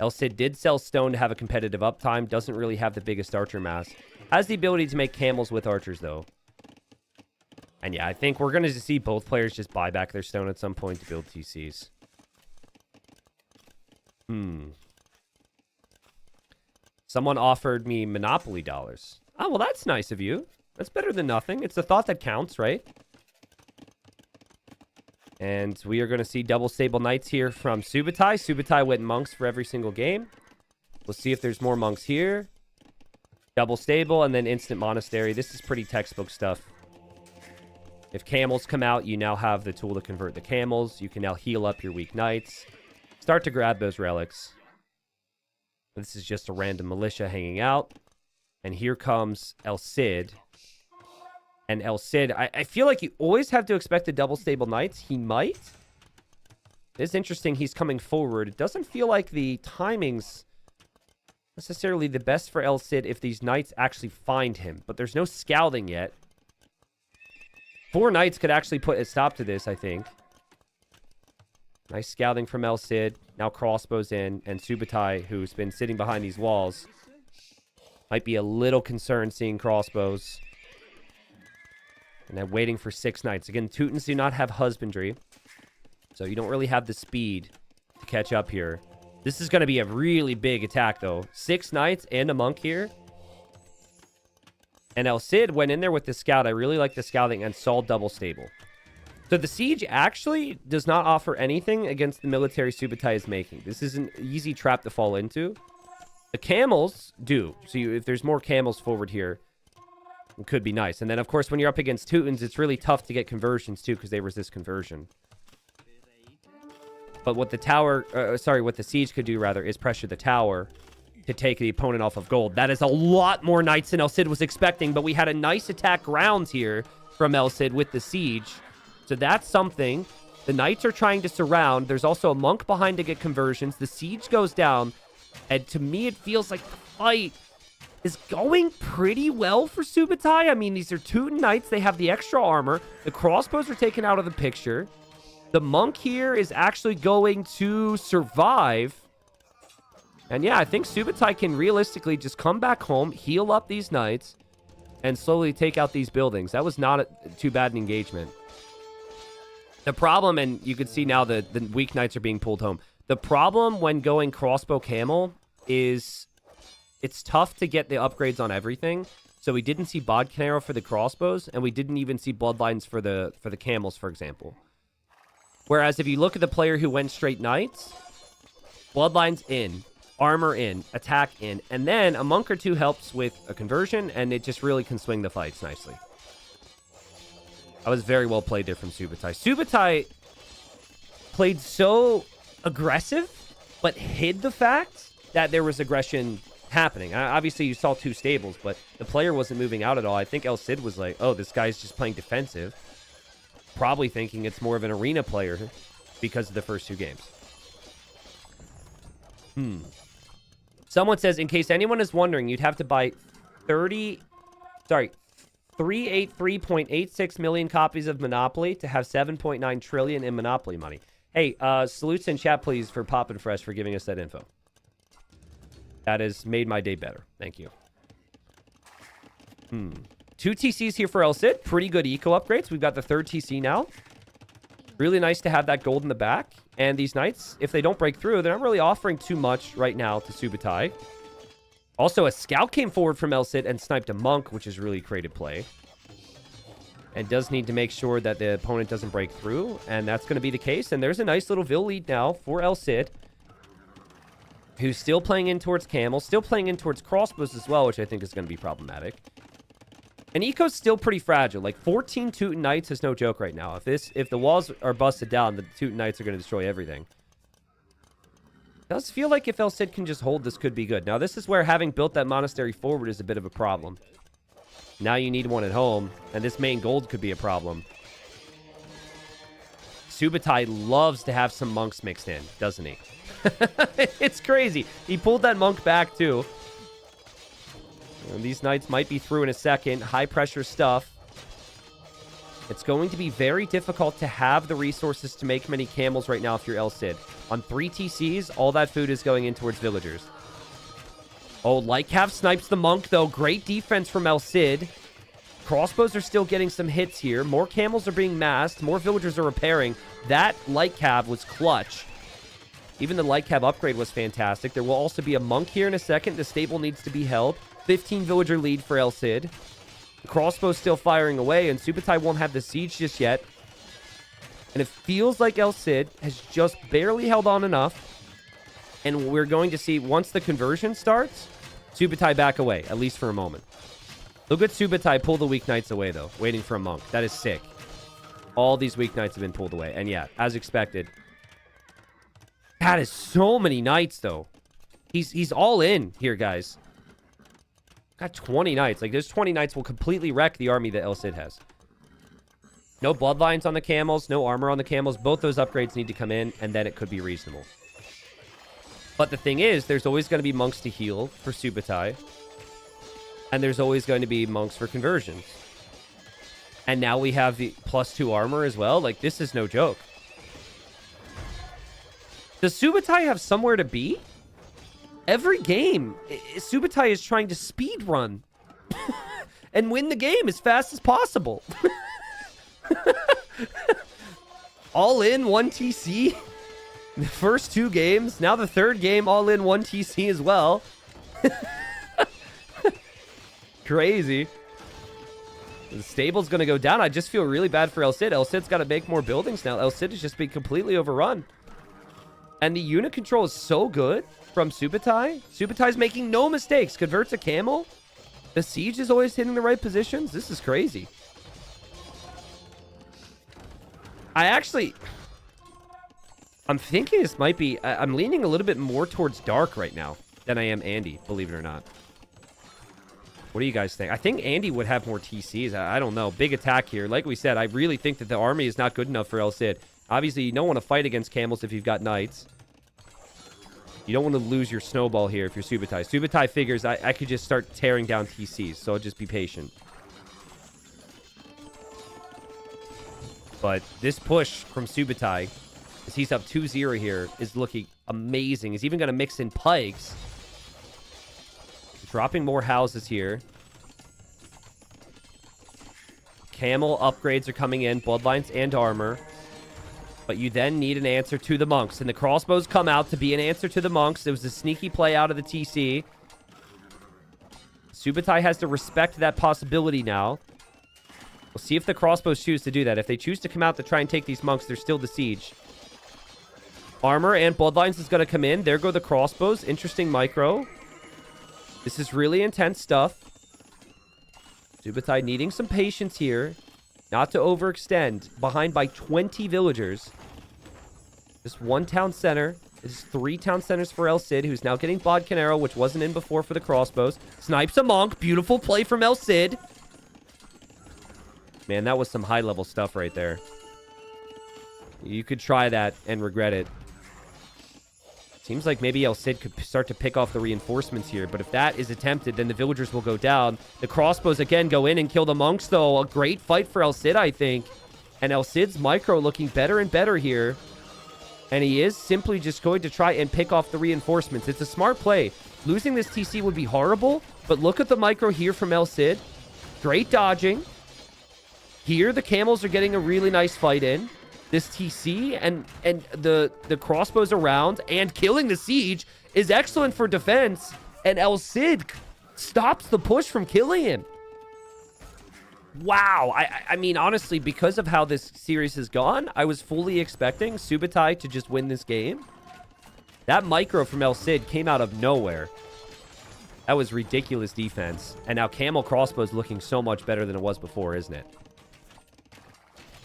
El Cid did sell stone to have a competitive uptime. Doesn't really have the biggest archer mass. Has the ability to make camels with archers, though. And yeah, I think we're going to see both players just buy back their stone at some point to build TCs. Someone offered me Monopoly dollars. Oh, well, that's nice of you. That's better than nothing. It's the thought that counts, right? And we are going to see double stable knights here from Subotai. Subotai went monks for every single game. We'll see if there's more monks here. Double stable and then instant monastery. This is pretty textbook stuff. If camels come out, you now have the tool to convert the camels. You can now heal up your weak knights. Start to grab those relics. This is just a random militia hanging out. And here comes El Cid. And El Cid, I feel like you always have to expect a double stable knights. He might. It's interesting he's coming forward. It doesn't feel like the timing's necessarily the best for El Cid if these knights actually find him. But there's no scouting yet. 4 knights could actually put a stop to this, I think. Nice scouting from El Cid. Now crossbows in. And Subotai, who's been sitting behind these walls, might be a little concerned seeing crossbows. And then waiting for 6 knights. Again, Teutons do not have husbandry. So you don't really have the speed to catch up here. This is going to be a really big attack, though. 6 knights and a monk here. And El Cid went in there with the scout. I really like the scouting and saw double stable. So the siege actually does not offer anything against the military Subotai is making. This is an easy trap to fall into. The camels do. So if there's more camels forward here, it could be nice. And then, of course, when you're up against Teutons, it's really tough to get conversions, too, because they resist conversion. But what the tower, what the siege could do, rather, is pressure the tower to take the opponent off of gold. That is a lot more knights than El Cid was expecting, but we had a nice attack grounds here from El Cid with the siege. So that's something. The knights are trying to surround. There's also a monk behind to get conversions. The siege goes down. And to me, it feels like the fight is going pretty well for Subotai. I mean, these are Teuton knights. They have the extra armor. The crossbows are taken out of the picture. The monk here is actually going to survive. And yeah, I think Subotai can realistically just come back home, heal up these knights, and slowly take out these buildings. That was not too bad an engagement. The problem, and you can see now the weak knights are being pulled home. The problem when going crossbow camel is it's tough to get the upgrades on everything. So we didn't see Bodcanero for the crossbows, and we didn't even see bloodlines for the camels, for example. Whereas if you look at the player who went straight knights, bloodlines in, armor in, attack in, and then a monk or two helps with a conversion, and it just really can swing the fights nicely. That was very well played there from Subotai. Subotai played so aggressive, but hid the fact that there was aggression happening. Obviously, you saw 2 stables, but the player wasn't moving out at all. I think El Cid was like, oh, this guy's just playing defensive. Probably thinking it's more of an arena player because of the first 2 games. Someone says, in case anyone is wondering, you'd have to buy 383.86 million copies of Monopoly to have 7.9 trillion in Monopoly money. Hey, salutes in chat, please, for Poppin' Fresh for giving us that info. That has made my day better. Thank you. 2 TCs here for El Cid. Pretty good eco upgrades. We've got the 3rd TC now. Really nice to have that gold in the back. And these knights, if they don't break through, they're not really offering too much right now to Subotai. Also, a scout came forward from El Cid and sniped a monk, which is really creative play. And does need to make sure that the opponent doesn't break through. And that's going to be the case. And there's a nice little Vil lead now for El Cid, who's still playing in towards camels, still playing in towards crossbows as well, which I think is going to be problematic. And eco's still pretty fragile. Like 14 Teuton knights is no joke right now. If the walls are busted down, the Teuton knights are going to destroy everything. It does feel like if El Cid can just hold, this could be good. Now, this is where having built that monastery forward is a bit of a problem. Now you need one at home, and this main gold could be a problem. Subotai loves to have some monks mixed in, doesn't he? It's crazy. He pulled that monk back, too. And these knights might be through in a second. High-pressure stuff. It's going to be very difficult to have the resources to make many camels right now if you're El Cid. On 3 TCs, all that food is going in towards villagers. Oh, Lycav snipes the monk, though. Great defense from El Cid. Crossbows are still getting some hits here. More camels are being massed. More villagers are repairing. That Lycav was clutch. Even the Lycav upgrade was fantastic. There will also be a monk here in a second. The stable needs to be held. 15 villager lead for El Cid. The crossbow's still firing away, and Subotai won't have the siege just yet. And it feels like El Cid has just barely held on enough. And we're going to see, once the conversion starts, Subotai back away, at least for a moment. Look at Subotai pull the weak knights away, though, waiting for a monk. That is sick. All these weak knights have been pulled away. And yeah, as expected. That is so many knights, though. He's all in here, guys. Got 20 knights. Like, those 20 knights will completely wreck the army that El Cid has. No bloodlines on the camels, no armor on the camels. Both those upgrades need to come in, and then it could be reasonable. But the thing is, there's always going to be monks to heal for Subotai. And there's always going to be monks for conversions. And now we have the +2 armor as well. Like, this is no joke. Does Subotai have somewhere to be? Every game, Subotai is trying to speed run and win the game as fast as possible. All in 1 TC. The first 2 games. Now the 3rd game, all in 1 TC as well. Crazy. The stable's going to go down. I just feel really bad for El Cid. El Cid's got to make more buildings now. El Cid has just been completely overrun. And the unit control is so good from Subotai. Subotai's making no mistakes. Converts a camel. The siege is always hitting the right positions. This is crazy. I'm thinking this might be... I'm leaning a little bit more towards Dark right now than I am Andy, believe it or not. What do you guys think? I think Andy would have more TCs. I don't know. Big attack here. Like we said, I really think that the army is not good enough for El Cid. Obviously, you don't want to fight against camels if you've got knights. You don't want to lose your snowball here if you're Subotai. Subotai figures I could just start tearing down TCs, so just be patient. But this push from Subotai, as he's up 2-0 here, is looking amazing. He's even going to mix in pikes. Dropping more houses here. Camel upgrades are coming in, bloodlines and armor. But you then need an answer to the monks. And the crossbows come out to be an answer to the monks. It was a sneaky play out of the TC. Subotai has to respect that possibility now. We'll see if the crossbows choose to do that. If they choose to come out to try and take these monks, they're still the siege. Armor and bloodlines is going to come in. There go the crossbows. Interesting micro. This is really intense stuff. Subotai needing some patience here. Not to overextend. Behind by 20 villagers. Just 1 town center. This is 3 town centers for El Cid, who's now getting Bodcanero, which wasn't in before for the crossbows. Snipes a monk. Beautiful play from El Cid. Man, that was some high-level stuff right there. You could try that and regret it. Seems like maybe El Cid could start to pick off the reinforcements here. But if that is attempted, then the villagers will go down. The crossbows, again, go in and kill the monks, though. A great fight for El Cid, I think. And El Cid's micro looking better and better here. And he is simply just going to try and pick off the reinforcements. It's a smart play. Losing this TC would be horrible. But look at the micro here from El Cid. Great dodging. Here, the camels are getting a really nice fight in. This TC and the crossbows around and killing the siege is excellent for defense. And El Cid stops the push from killing him. Wow. I mean, honestly, because of how this series has gone, I was fully expecting Subotai to just win this game. That micro from El Cid came out of nowhere. That was ridiculous defense. And now Camel Crossbow's looking so much better than it was before, isn't it?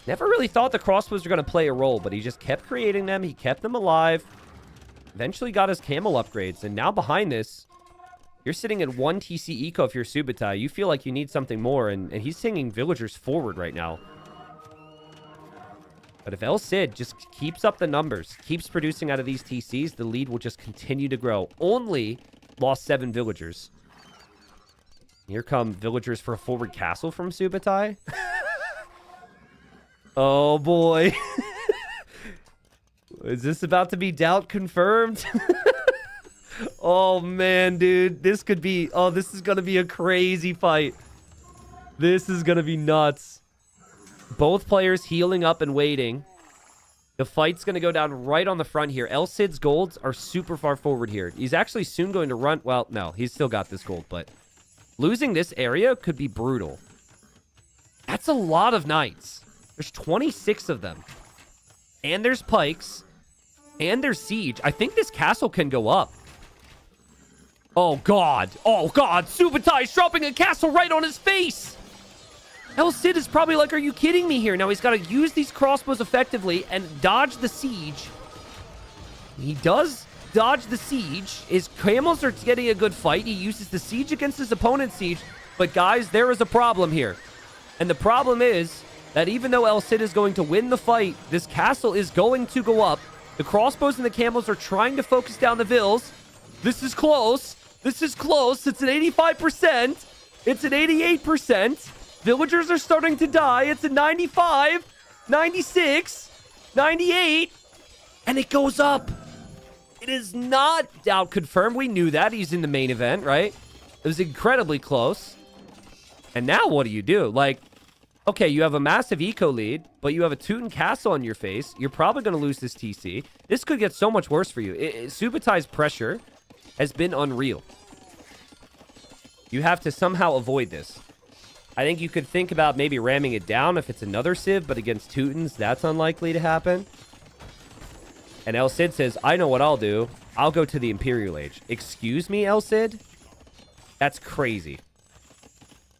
Never really thought the crossbows were going to play a role, but he just kept creating them. He kept them alive. Eventually got his camel upgrades. And now behind this, you're sitting at 1 TC eco if you're Subotai. You feel like you need something more, and he's singing villagers forward right now. But if El Cid just keeps up the numbers, keeps producing out of these TCs, the lead will just continue to grow. Only lost 7 villagers. Here come villagers for a forward castle from Subotai. Oh, boy. Is this about to be doubt confirmed? Oh, man, dude. This could be... Oh, this is going to be a crazy fight. This is going to be nuts. Both players healing up and waiting. The fight's going to go down right on the front here. El Cid's golds are super far forward here. He's actually soon going to run... Well, no. He's still got this gold, but... Losing this area could be brutal. That's a lot of knights. There's 26 of them. And there's pikes. And there's siege. I think this castle can go up. Oh, God. Oh, God. Subotai's dropping a castle right on his face. El Cid is probably like, are you kidding me here? Now he's got to use these crossbows effectively and dodge the siege. He does dodge the siege. His camels are getting a good fight. He uses the siege against his opponent's siege. But, guys, there is a problem here. And the problem is... that even though El Cid is going to win the fight, this castle is going to go up. The crossbows and the camels are trying to focus down the vills. This is close. This is close. It's at 85%. It's at 88%. Villagers are starting to die. It's at 95, 96, 98. And it goes up. It is not doubt confirmed. We knew that. He's in the main event, right? It was incredibly close. And now what do you do? Like... Okay, you have a massive eco lead, but you have a Teuton castle on your face. You're probably going to lose this TC. This could get so much worse for you. Subotai's pressure has been unreal. You have to somehow avoid this. I think you could think about maybe ramming it down if it's another Civ, but against Teutons, that's unlikely to happen. And El Cid says, I know what I'll do. I'll go to the Imperial Age. Excuse me, El Cid? That's crazy.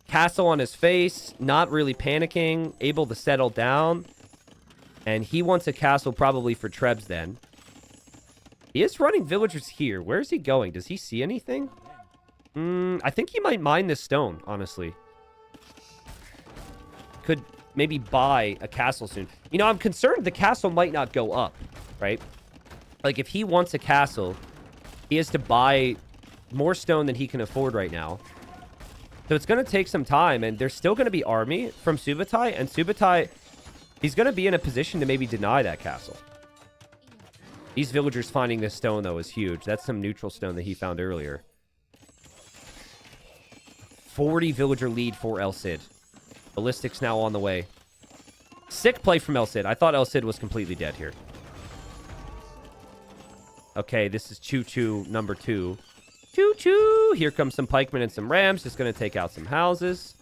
Castle on his face, not really panicking, able to settle down. And he wants a castle probably for Trebs then. He is running villagers here. Where is he going? Does he see anything? I think he might mine this stone, honestly. Could maybe buy a castle soon. You know, I'm concerned the castle might not go up, right? Like, if he wants a castle, he has to buy more stone than he can afford right now. So it's going to take some time, and there's still going to be army from Subotai, and Subotai, he's going to be in a position to maybe deny that castle. These villagers finding this stone, though, is huge. That's some neutral stone that he found earlier. 40 villager lead for El Cid. Ballistics now on the way. Sick play from El Cid. I thought El Cid was completely dead here. Okay, this is Choo-Choo number 2. Choo-choo! Here comes some pikemen and some rams. Just going to take out some houses.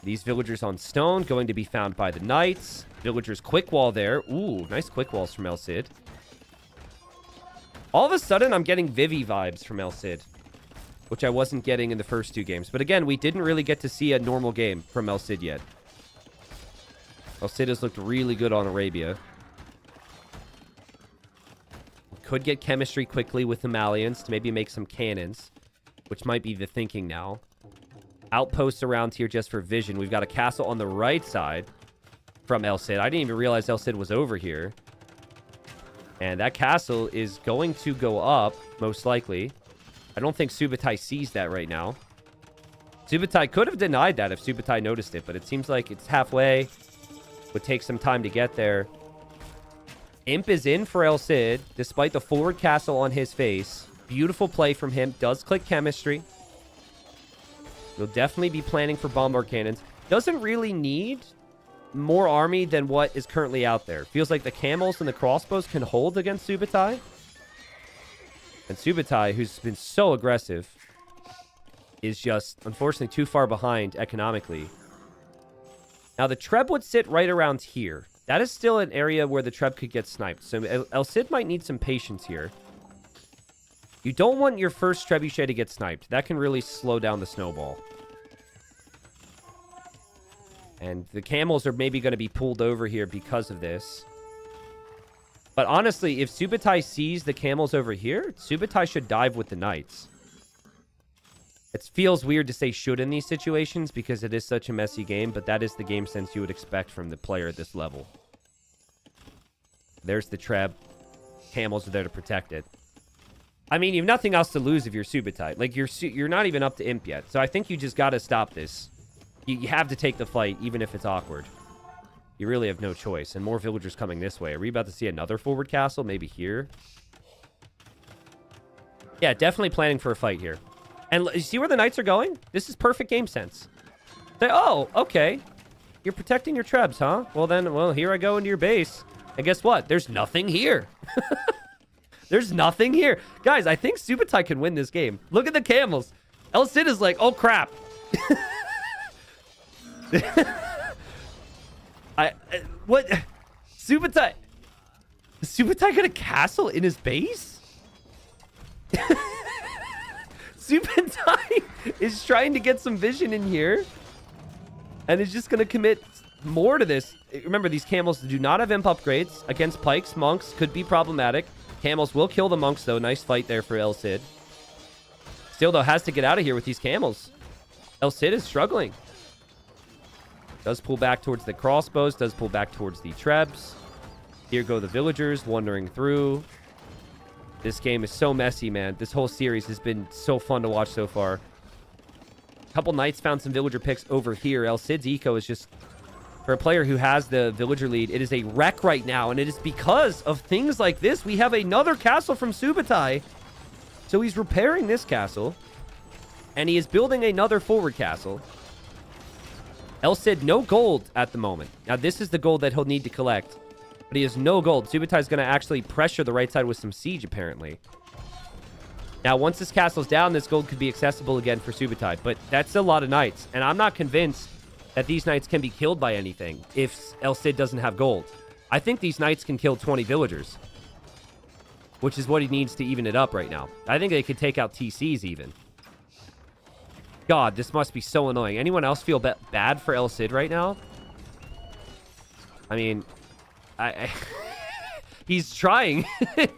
These villagers on stone going to be found by the knights. Villagers quick wall there. Ooh, nice quick walls from El Cid. All of a sudden, I'm getting Vivi vibes from El Cid, which I wasn't getting in the first 2 games. But again, we didn't really get to see a normal game from El Cid yet. El Cid has looked really good on Arabia. Could get chemistry quickly with the Malians to maybe make some cannons, which might be the thinking now. Outposts around here just for vision. We've got a castle on the right side from El Cid. I didn't even realize El Cid was over here. And that castle is going to go up, most likely. I don't think Subotai sees that right now. Subotai could have denied that if Subotai noticed it, but it seems like it's halfway. Would take some time to get there. Imp is in for El Cid, despite the forward castle on his face. Beautiful play from him. Does click chemistry. He'll definitely be planning for bombard cannons. Doesn't really need more army than what is currently out there. Feels like the camels and the crossbows can hold against Subotai. And Subotai, who's been so aggressive, is just, unfortunately, too far behind economically. Now, the Treb would sit right around here. That is still an area where the Treb could get sniped. So El Cid might need some patience here. You don't want your first trebuchet to get sniped. That can really slow down the snowball. And the camels are maybe going to be pulled over here because of this. But honestly, if Subotai sees the camels over here, Subotai should dive with the knights. It feels weird to say should in these situations because it is such a messy game, but that is the game sense you would expect from the player at this level. There's the Treb. Camels are there to protect it. I mean, you have nothing else to lose if you're Subotai. Like, you're not even up to Imp yet. So I think you just got to stop this. You have to take the fight, even if it's awkward. You really have no choice. And more villagers coming this way. Are we about to see another forward castle? Maybe here? Yeah, definitely planning for a fight here. And you see where the knights are going? This is perfect game sense. They, oh, okay. You're protecting your Trebs, huh? Well, then, well, here I go into your base. And guess what? There's nothing here. There's nothing here. Guys, I think Subotai can win this game. Look at the camels. El Cid is like, oh, crap. What? Subotai got a castle in his base? Subotai is trying to get some vision in here and is just going to commit more to this. Remember, these camels do not have imp upgrades. Against pikes, monks could be problematic. Camels will kill the monks, though. Nice fight there for El Cid. Still, though, has to get out of here with these camels. El Cid is struggling. Does pull back towards the crossbows. Does pull back towards the Trebs. Here go the villagers wandering through. This game is so messy, man. This whole series has been so fun to watch so far. A couple knights found some villager picks over here. El Cid's eco is just, for a player who has the villager lead, it is a wreck right now. And it is because of things like this. We have another castle from Subotai. So he's repairing this castle. And he is building another forward castle. El Cid, no gold at the moment. Now, this is the gold that he'll need to collect. But he has no gold. Subotai's going to actually pressure the right side with some siege, apparently. Now, once this castle's down, this gold could be accessible again for Subotai. But that's a lot of knights. And I'm not convinced that these knights can be killed by anything if El Cid doesn't have gold. I think these knights can kill 20 villagers, which is what he needs to even it up right now. I think they could take out TCs even. God, this must be so annoying. Anyone else feel bad for El Cid right now? I mean, he's trying.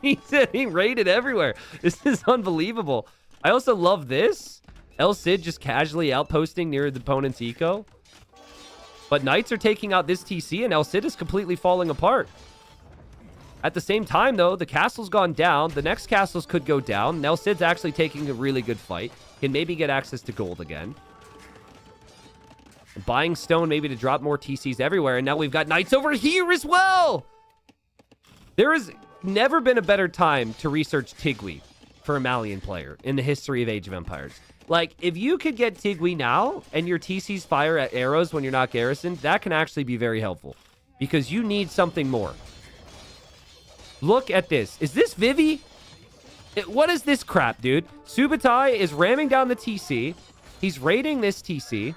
He's getting raided everywhere. This is unbelievable. I also love this. El Cid just casually outposting near the opponent's eco. But knights are taking out this TC, and El Cid is completely falling apart. At the same time, though, the castle's gone down. The next castles could go down. And El Cid's actually taking a really good fight. Can maybe get access to gold again. Buying stone maybe to drop more TCs everywhere. And now we've got knights over here as well. There has never been a better time to research Tigui for a Malian player in the history of Age of Empires. Like, if you could get Tigui now and your TCs fire at arrows when you're not garrisoned, that can actually be very helpful. Because you need something more. Look at this. Is this Vivi? What is this crap, dude? Subotai is ramming down the TC. He's raiding this TC.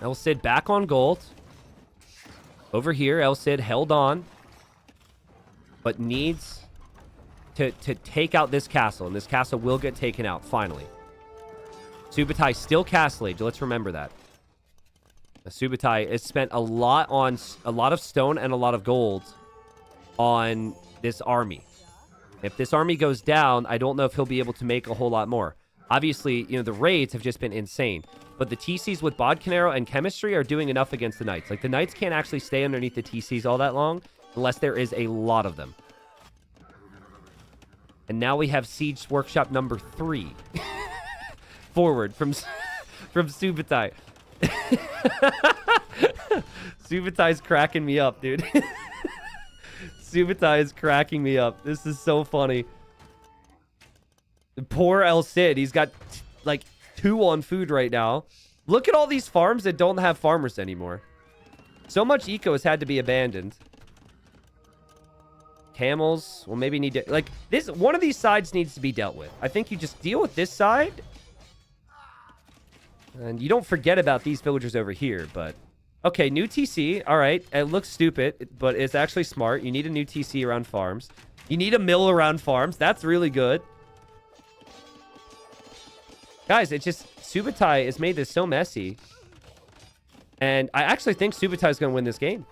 El Cid back on gold. Over here, El Cid held on. But needs to take out this castle. And this castle will get taken out, finally. Subotai still castle age. Let's remember that. Subotai has spent a lot of stone and a lot of gold on this army. If this army goes down, I don't know if he'll be able to make a whole lot more. Obviously, you know, the raids have just been insane. But the TCs with Bodcanero and Chemistry are doing enough against the Knights. Like, the Knights can't actually stay underneath the TCs all that long unless there is a lot of them. And now we have Siege Workshop number 3. Forward from Subotai. Subotai's cracking me up, dude. Subotai is cracking me up. This is so funny. Poor El Cid. He's got, like, 2 on food right now. Look at all these farms that don't have farmers anymore. So much eco has had to be abandoned. Camels will maybe need to... Like, this... One of these sides needs to be dealt with. I think you just deal with this side. And you don't forget about these villagers over here, but... Okay, new TC. All right. It looks stupid, but it's actually smart. You need a new TC around farms. You need a mill around farms. That's really good. Guys, it's just... Subotai has made this so messy. And I actually think Subotai is going to win this game.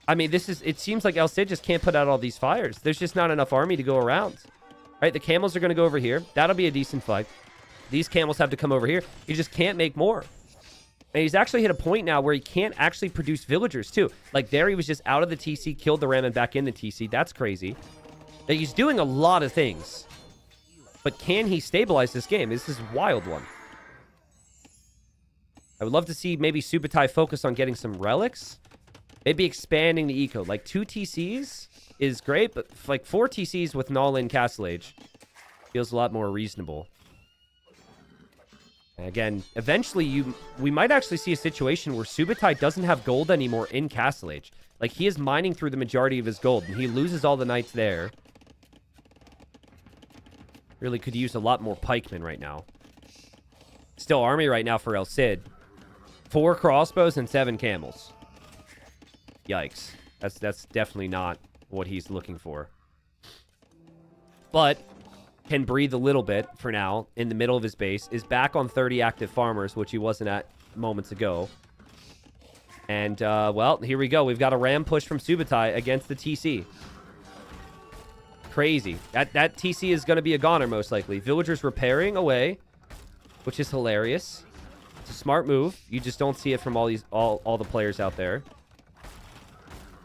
I mean, this is... It seems like El Cid just can't put out all these fires. There's just not enough army to go around. All right, the camels are going to go over here. That'll be a decent fight. These camels have to come over here. You just can't make more. And he's actually hit a point now where he can't actually produce villagers, too. Like, there he was just out of the TC, killed the ram, and back in the TC. That's crazy. Now, he's doing a lot of things. But can he stabilize this game? This is a wild one. I would love to see maybe Subotai focus on getting some relics. Maybe expanding the eco. Like, 2 TCs is great, but like 4 TCs with an all-in castle age feels a lot more reasonable. And again, eventually we might actually see a situation where Subotai doesn't have gold anymore in castle age. Like, he is mining through the majority of his gold, and he loses all the knights there. Really could use a lot more pikemen right now. Still army right now for El Cid. 4 crossbows and 7 camels. Yikes. That's definitely not what he's looking for. But can breathe a little bit for now in the middle of his base. Is back on 30 active farmers, which he wasn't at moments ago. And, well, here we go. We've got a ram push from Subotai against the TC. Crazy. That TC is going to be a goner, most likely. Villagers repairing away, which is hilarious. It's a smart move. You just don't see it from all the players out there.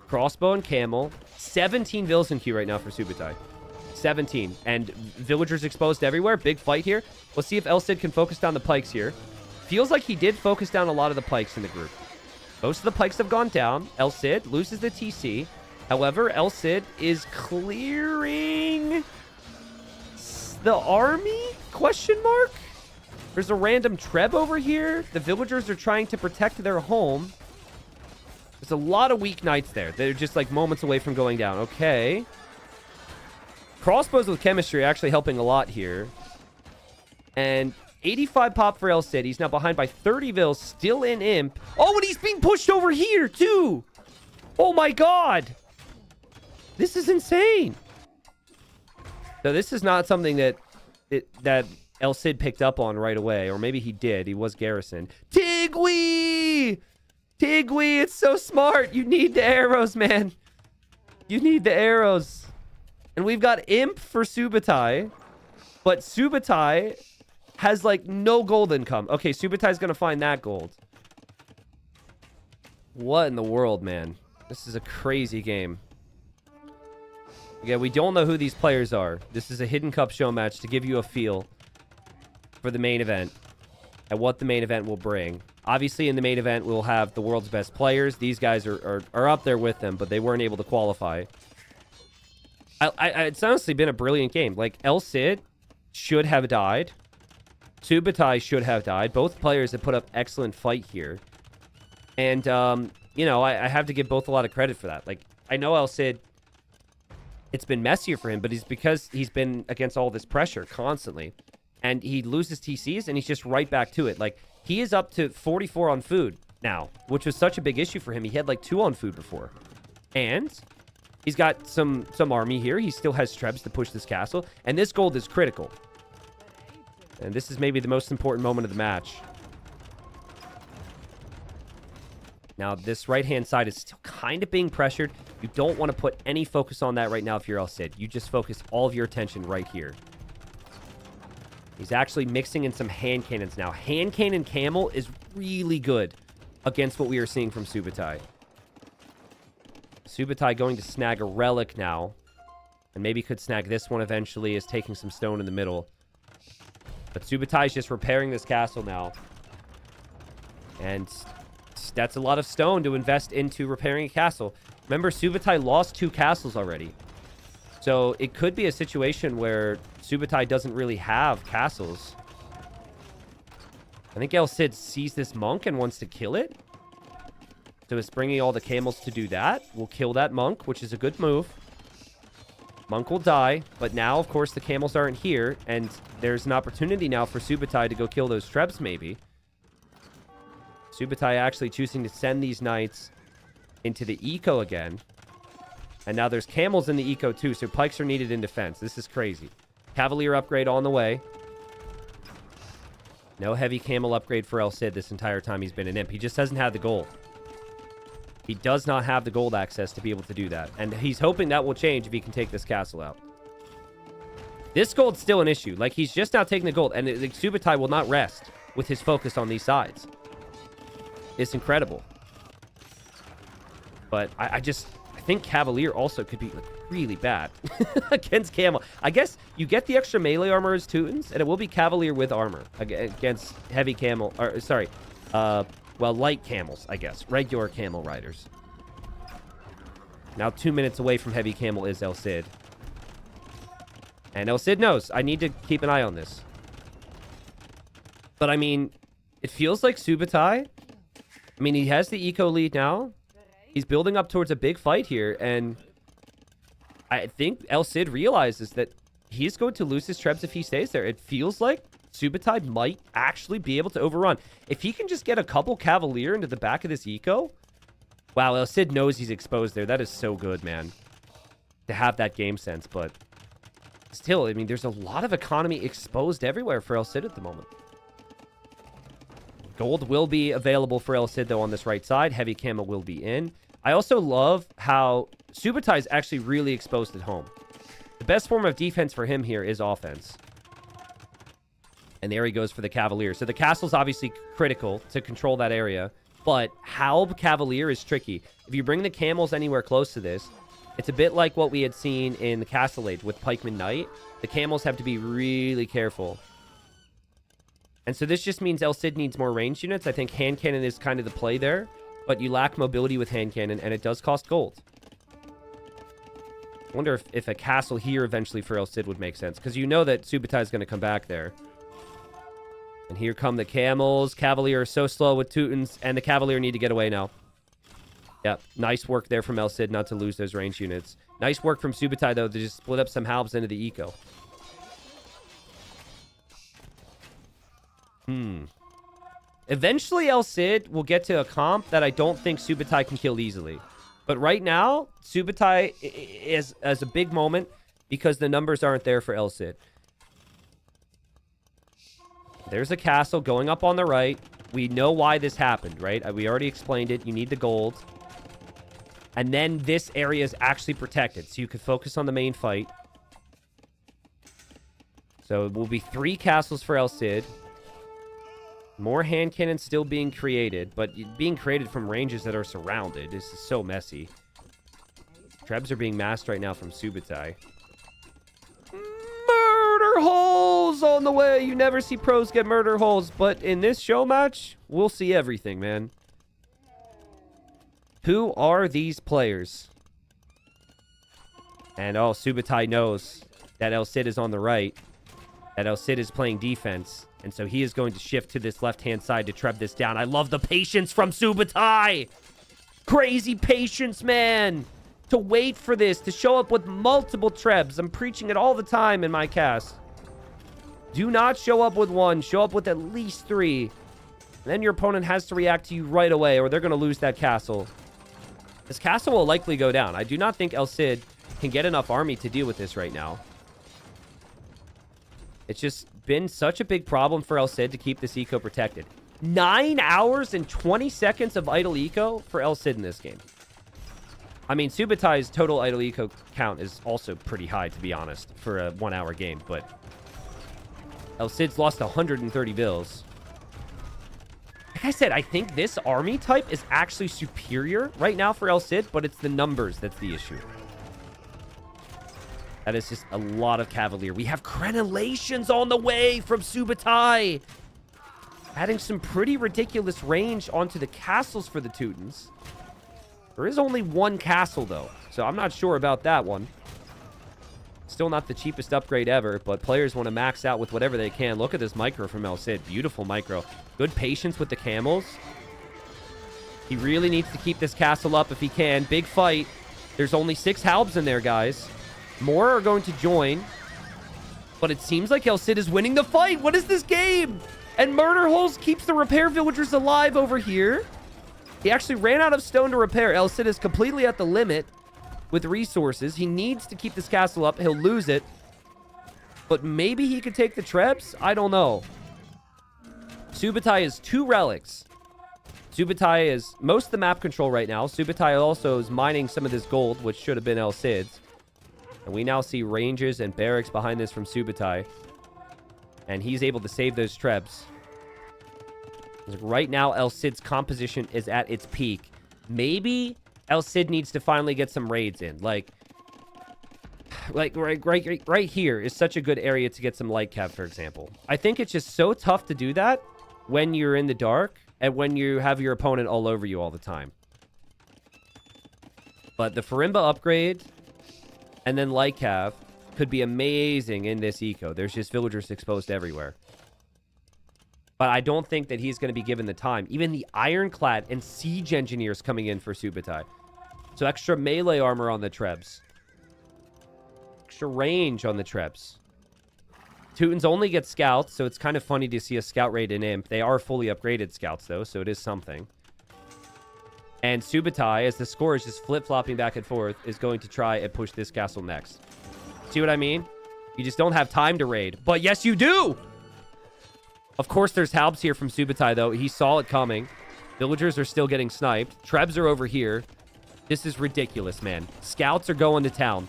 Crossbow and camel. 17 vills in queue right now for Subotai. 17. And villagers exposed everywhere. Big fight here. We'll see if El Cid can focus down the pikes here. Feels like he did focus down a lot of the pikes in the group. Most of the pikes have gone down. El Cid loses the TC. However, El Cid is clearing the army? Question mark? There's a random Treb over here. The villagers are trying to protect their home. There's a lot of weak knights there. They're just like moments away from going down. Okay. Crossbows with chemistry actually helping a lot here. And 85 pop for El Cid. He's now behind by 30 Vils. Still in Imp. Oh, and he's being pushed over here too. Oh my god. This is insane. So this is not something that El Cid picked up on right away. Or maybe he did. He was garrisoned. Tigui! Tigui, it's so smart. You need the arrows, man. You need the arrows. And we've got Imp for Subotai. But Subotai has, like, no gold income. Okay, Subotai's going to find that gold. What in the world, man? This is a crazy game. Again, we don't know who these players are. This is a Hidden Cup show match to give you a feel for the main event and what the main event will bring. Obviously, in the main event, we'll have the world's best players. These guys are up there with them, but they weren't able to qualify. It's honestly been a brilliant game. Like, El Cid should have died. Subotai should have died. Both players have put up excellent fight here. And, you know, I have to give both a lot of credit for that. Like, I know El Cid, it's been messier for him, but it's because he's been against all this pressure constantly. And he loses TCs, and he's just right back to it. Like, he is up to 44 on food now, which was such a big issue for him. He had, like, 2 on food before. And he's got some army here. He still has Trebs to push this castle. And this gold is critical. And this is maybe the most important moment of the match. Now, this right-hand side is still kind of being pressured. You don't want to put any focus on that right now if you're El Cid. You just focus all of your attention right here. He's actually mixing in some hand cannons now. Hand cannon camel is really good against what we are seeing from Subotai. Subotai going to snag a relic now. And maybe could snag this one eventually, is taking some stone in the middle. But Subotai is just repairing this castle now. And that's a lot of stone to invest into repairing a castle. Remember, Subotai lost 2 castles already. So it could be a situation where Subotai doesn't really have castles. I think El Cid sees this monk and wants to kill it. So it's bringing all the camels to do that. We'll kill that monk, which is a good move. Monk will die, but now, of course, the camels aren't here, and there's an opportunity now for Subotai to go kill those Trebs, maybe. Subotai actually choosing to send these knights into the eco again. And now there's camels in the eco too, so pikes are needed in defense. This is crazy. Cavalier upgrade on the way. No heavy camel upgrade for El Cid this entire time he's been an imp. He just doesn't have the gold. He does not have the gold access to be able to do that. And he's hoping that will change if he can take this castle out. This gold's still an issue. Like, he's just now taking the gold. And the Subotai will not rest with his focus on these sides. It's incredible. But I think Cavalier also could be like, really bad against Camel. I guess you get the extra melee armor as Teutons, and it will be Cavalier with armor against heavy camel. Or, sorry. Well, light camels, I guess. Regular camel riders. Now 2 minutes away from heavy camel is El Cid. And El Cid knows, I need to keep an eye on this. But, I mean, it feels like Subotai. I mean, he has the eco lead now. He's building up towards a big fight here. And I think El Cid realizes that he's going to lose his Trebs if he stays there. It feels like Subotai might actually be able to overrun. If he can just get a couple Cavalier into the back of this eco. Wow, El Cid knows he's exposed there. That is so good, man. To have that game sense, but still, I mean, there's a lot of economy exposed everywhere for El Cid at the moment. Gold will be available for El Cid, though, on this right side. Heavy camo will be in. I also love how Subotai is actually really exposed at home. The best form of defense for him here is offense. And there he goes for the Cavalier. So the castle's obviously critical to control that area. But Halb Cavalier is tricky. If you bring the camels anywhere close to this, it's a bit like what we had seen in the Castle Age with Pikeman Knight. The camels have to be really careful. And so this just means El Cid needs more ranged units. I think hand cannon is kind of the play there. But you lack mobility with hand cannon, and it does cost gold. I wonder if a castle here eventually for El Cid would make sense. Because you know that Subotai is going to come back there. And here come the camels. Cavalier are so slow with Teutons, and the Cavalier need to get away now. Yep, nice work there from El Cid not to lose those range units. Nice work from Subotai, though, to just split up some halbs into the eco. Eventually, El Cid will get to a comp that I don't think Subotai can kill easily. But right now, Subotai is as a big moment because the numbers aren't there for El Cid. There's a castle going up on the right. We know why this happened, right? We already explained it. You need the gold. And then this area is actually protected, so you can focus on the main fight. So it will be 3 castles for El Cid. More hand cannons still being created, but being created from ranges that are surrounded. This is so messy. Trebs are being massed right now from Subotai. Murder holes on the way. You never see pros get murder holes, but in this show match, we'll see everything, man. Who are these players? And oh, Subotai knows that El Cid is on the right, that El Cid is playing defense, and so he is going to shift to this left-hand side to treb this down. I love the patience from Subotai. Crazy patience, man. To wait for this, to show up with multiple trebs. I'm preaching it all the time in my cast. Do not show up with 1. Show up with at least 3. Then your opponent has to react to you right away, or they're going to lose that castle. This castle will likely go down. I do not think El Cid can get enough army to deal with this right now. It's just been such a big problem for El Cid to keep this eco protected. 9 hours and 20 seconds of idle eco for El Cid in this game. I mean, Subotai's total idle eco count is also pretty high, to be honest, for a 1-hour game. But El Cid's lost 130 bills. Like I said, I think this army type is actually superior right now for El Cid, but it's the numbers that's the issue. That is just a lot of Cavalier. We have crenellations on the way from Subotai. Adding some pretty ridiculous range onto the castles for the Teutons. There is only 1 castle, though, so I'm not sure about that one. Still not the cheapest upgrade ever, but players want to max out with whatever they can. Look at this micro from El Cid. Beautiful micro. Good patience with the camels. He really needs to keep this castle up if he can. Big fight. There's only 6 halbs in there, guys. More are going to join. But it seems like El Cid is winning the fight. What is this game? And Murder Holes keeps the repair villagers alive over here. He actually ran out of stone to repair. El Cid is completely at the limit with resources. He needs to keep this castle up. He'll lose it. But maybe he could take the trebs? I don't know. Subotai is 2 relics. Subotai is most of the map control right now. Subotai also is mining some of this gold, which should have been El Cid's. And we now see ranges and barracks behind this from Subotai. And he's able to save those trebs. Right now, El Cid's composition is at its peak. Maybe El Cid needs to finally get some raids in. Like right here is such a good area to get some light cav, for example. I think it's just so tough to do that when you're in the dark and when you have your opponent all over you all the time. But the Farimba upgrade and then light cav could be amazing in this eco. There's just villagers exposed everywhere. But I don't think that he's going to be given the time. Even the Ironclad and Siege Engineers coming in for Subotai. So extra melee armor on the trebs. Extra range on the trebs. Teutons only get scouts, so it's kind of funny to see a scout raid in Imp. They are fully upgraded scouts, though, so it is something. And Subotai, as the score is just flip-flopping back and forth, is going to try and push this castle next. See what I mean? You just don't have time to raid. But yes, you do! Of course, there's halbs here from Subotai, though. He saw it coming. Villagers are still getting sniped. Trebs are over here. This is ridiculous, man. Scouts are going to town.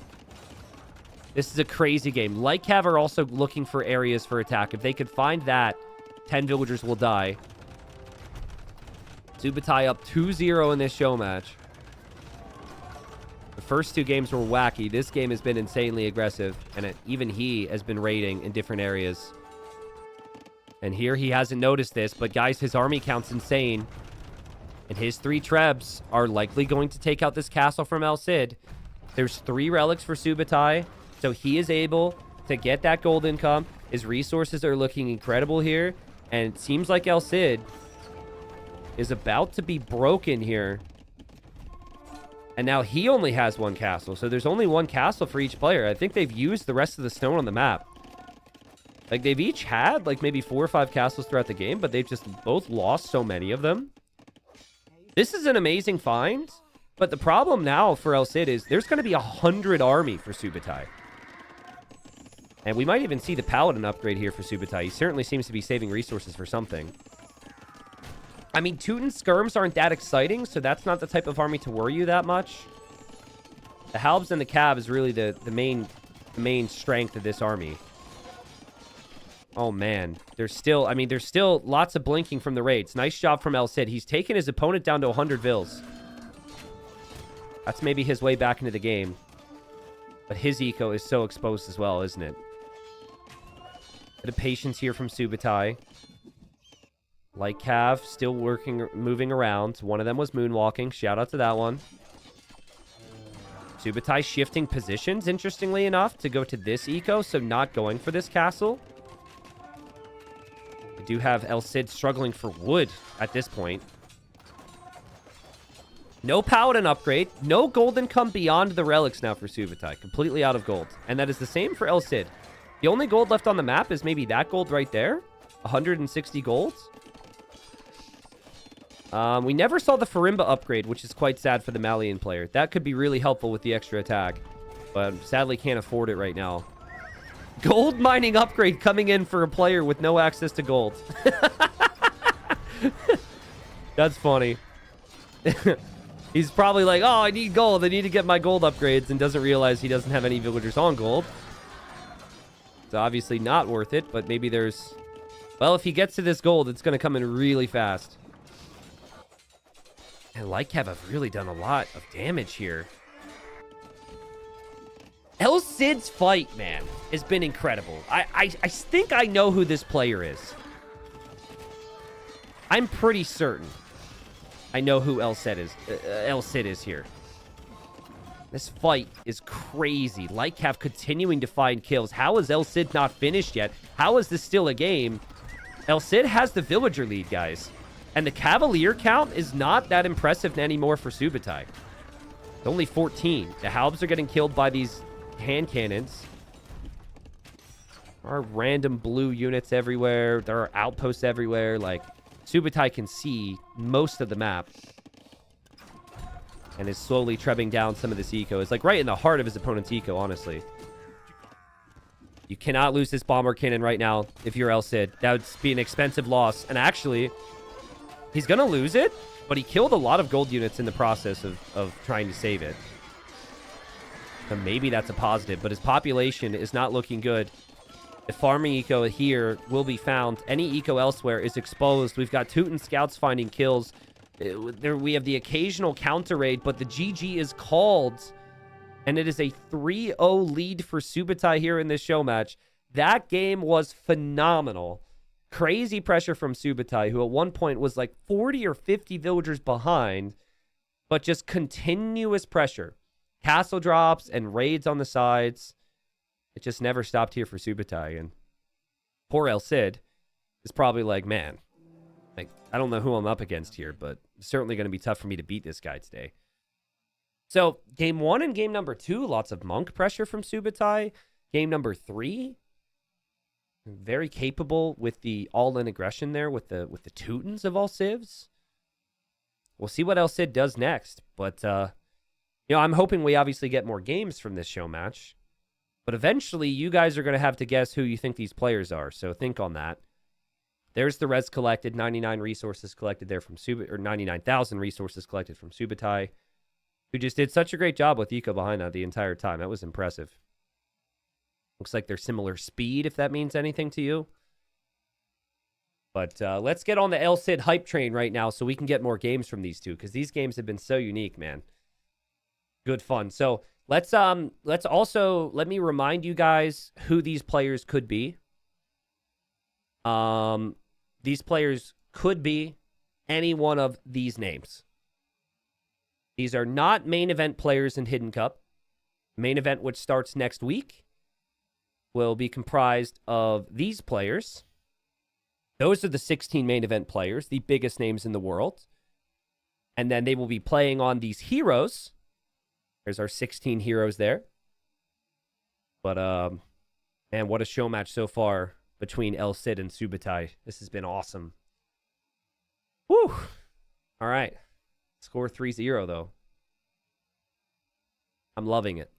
This is a crazy game. Light Cav are also looking for areas for attack. If they could find that, 10 villagers will die. Subotai up 2-0 in this show match. The first 2 games were wacky. This game has been insanely aggressive, and even he has been raiding in different areas. And here he hasn't noticed this, but guys, his army count's insane. And his 3 trebs are likely going to take out this castle from El Cid. There's 3 relics for Subotai, so he is able to get that gold income. His resources are looking incredible here. And it seems like El Cid is about to be broken here. And now he only has one castle. So there's only one castle for each player. I think they've used the rest of the stone on the map. Like, they've each had, like, maybe 4 or 5 castles throughout the game, but they've just both lost so many of them. This is an amazing find, but the problem now for El Cid is there's going to be 100 army for Subotai. And we might even see the Paladin upgrade here for Subotai. He certainly seems to be saving resources for something. I mean, Teuton skirms aren't that exciting, so that's not the type of army to worry you that much. The Halbs and the Cav is really the main strength of this army. Oh, man. There's still lots of blinking from the raids. Nice job from El Cid. He's taken his opponent down to 100 vills. That's maybe his way back into the game. But his eco is so exposed as well, isn't it? Bit of patience here from Subotai. Light Cav still moving around. One of them was moonwalking. Shout out to that one. Subotai shifting positions, interestingly enough, to go to this eco, so not going for this castle. We do have El Cid struggling for wood at this point. No Paladin upgrade. No gold income beyond the relics now for Subotai. Completely out of gold. And that is the same for El Cid. The only gold left on the map is maybe that gold right there. 160 gold. We never saw the Farimba upgrade, which is quite sad for the Malian player. That could be really helpful with the extra attack. But sadly can't afford it right now. Gold mining upgrade coming in for a player with no access to gold. That's funny. He's probably like, oh, I need gold. I need to get my gold upgrades, and doesn't realize he doesn't have any villagers on gold. It's obviously not worth it, but maybe there's... Well, if he gets to this gold, it's going to come in really fast. And Lycav have really done a lot of damage here. El Cid's fight, man, has been incredible. I think I know who this player is. I'm pretty certain I know who El Cid is here. This fight is crazy. Lycav continuing to find kills. How is El Cid not finished yet? How is this still a game? El Cid has the villager lead, guys. And the Cavalier count is not that impressive anymore for Subotai. It's only 14. The Halbs are getting killed by these hand cannons. There are random blue units everywhere. There are outposts everywhere. Like, Subotai can see most of the map. And is slowly trebbing down some of this eco. It's like right in the heart of his opponent's eco, honestly. You cannot lose this bomber cannon right now if you're El Cid. That would be an expensive loss. And actually, he's going to lose it, but he killed a lot of gold units in the process of trying to save it. So maybe that's a positive, but his population is not looking good. The farming eco here will be found. Any eco elsewhere is exposed. We've got Teuton scouts finding kills. We have the occasional counter raid, but the GG is called. And it is a 3-0 lead for Subotai here in this show match. That game was phenomenal. Crazy pressure from Subotai, who at one point was like 40 or 50 villagers behind, but just continuous pressure. Castle drops and raids on the sides. It just never stopped here for Subotai. And poor El Cid is probably like, man, like, I don't know who I'm up against here, but it's certainly going to be tough for me to beat this guy today. So game 1 and game number 2, lots of monk pressure from Subotai. Game number 3, very capable with the all-in aggression there with the Teutons of all civs. We'll see what El Cid does next, but you know, I'm hoping we obviously get more games from this show match. But eventually, you guys are going to have to guess who you think these players are. So think on that. There's the res collected, 99 resources collected there from or 99,000 resources collected from Subotai, who just did such a great job with eco behind that the entire time. That was impressive. Looks like they're similar speed, if that means anything to you. But let's get on the El Cid hype train right now so we can get more games from these two, because these games have been so unique, man. Good fun. So let's also let me remind you guys who these players could be. These players could be any one of these names. These are not main event players in Hidden Cup. Main event, which starts next week, will be comprised of these players. Those are the 16 main event players, the biggest names in the world. And then they will be playing on these heroes. There's our 16 heroes there. But, man, what a show match so far between El Cid and Subotai. This has been awesome. Whew. All right. Score 3-0, though. I'm loving it.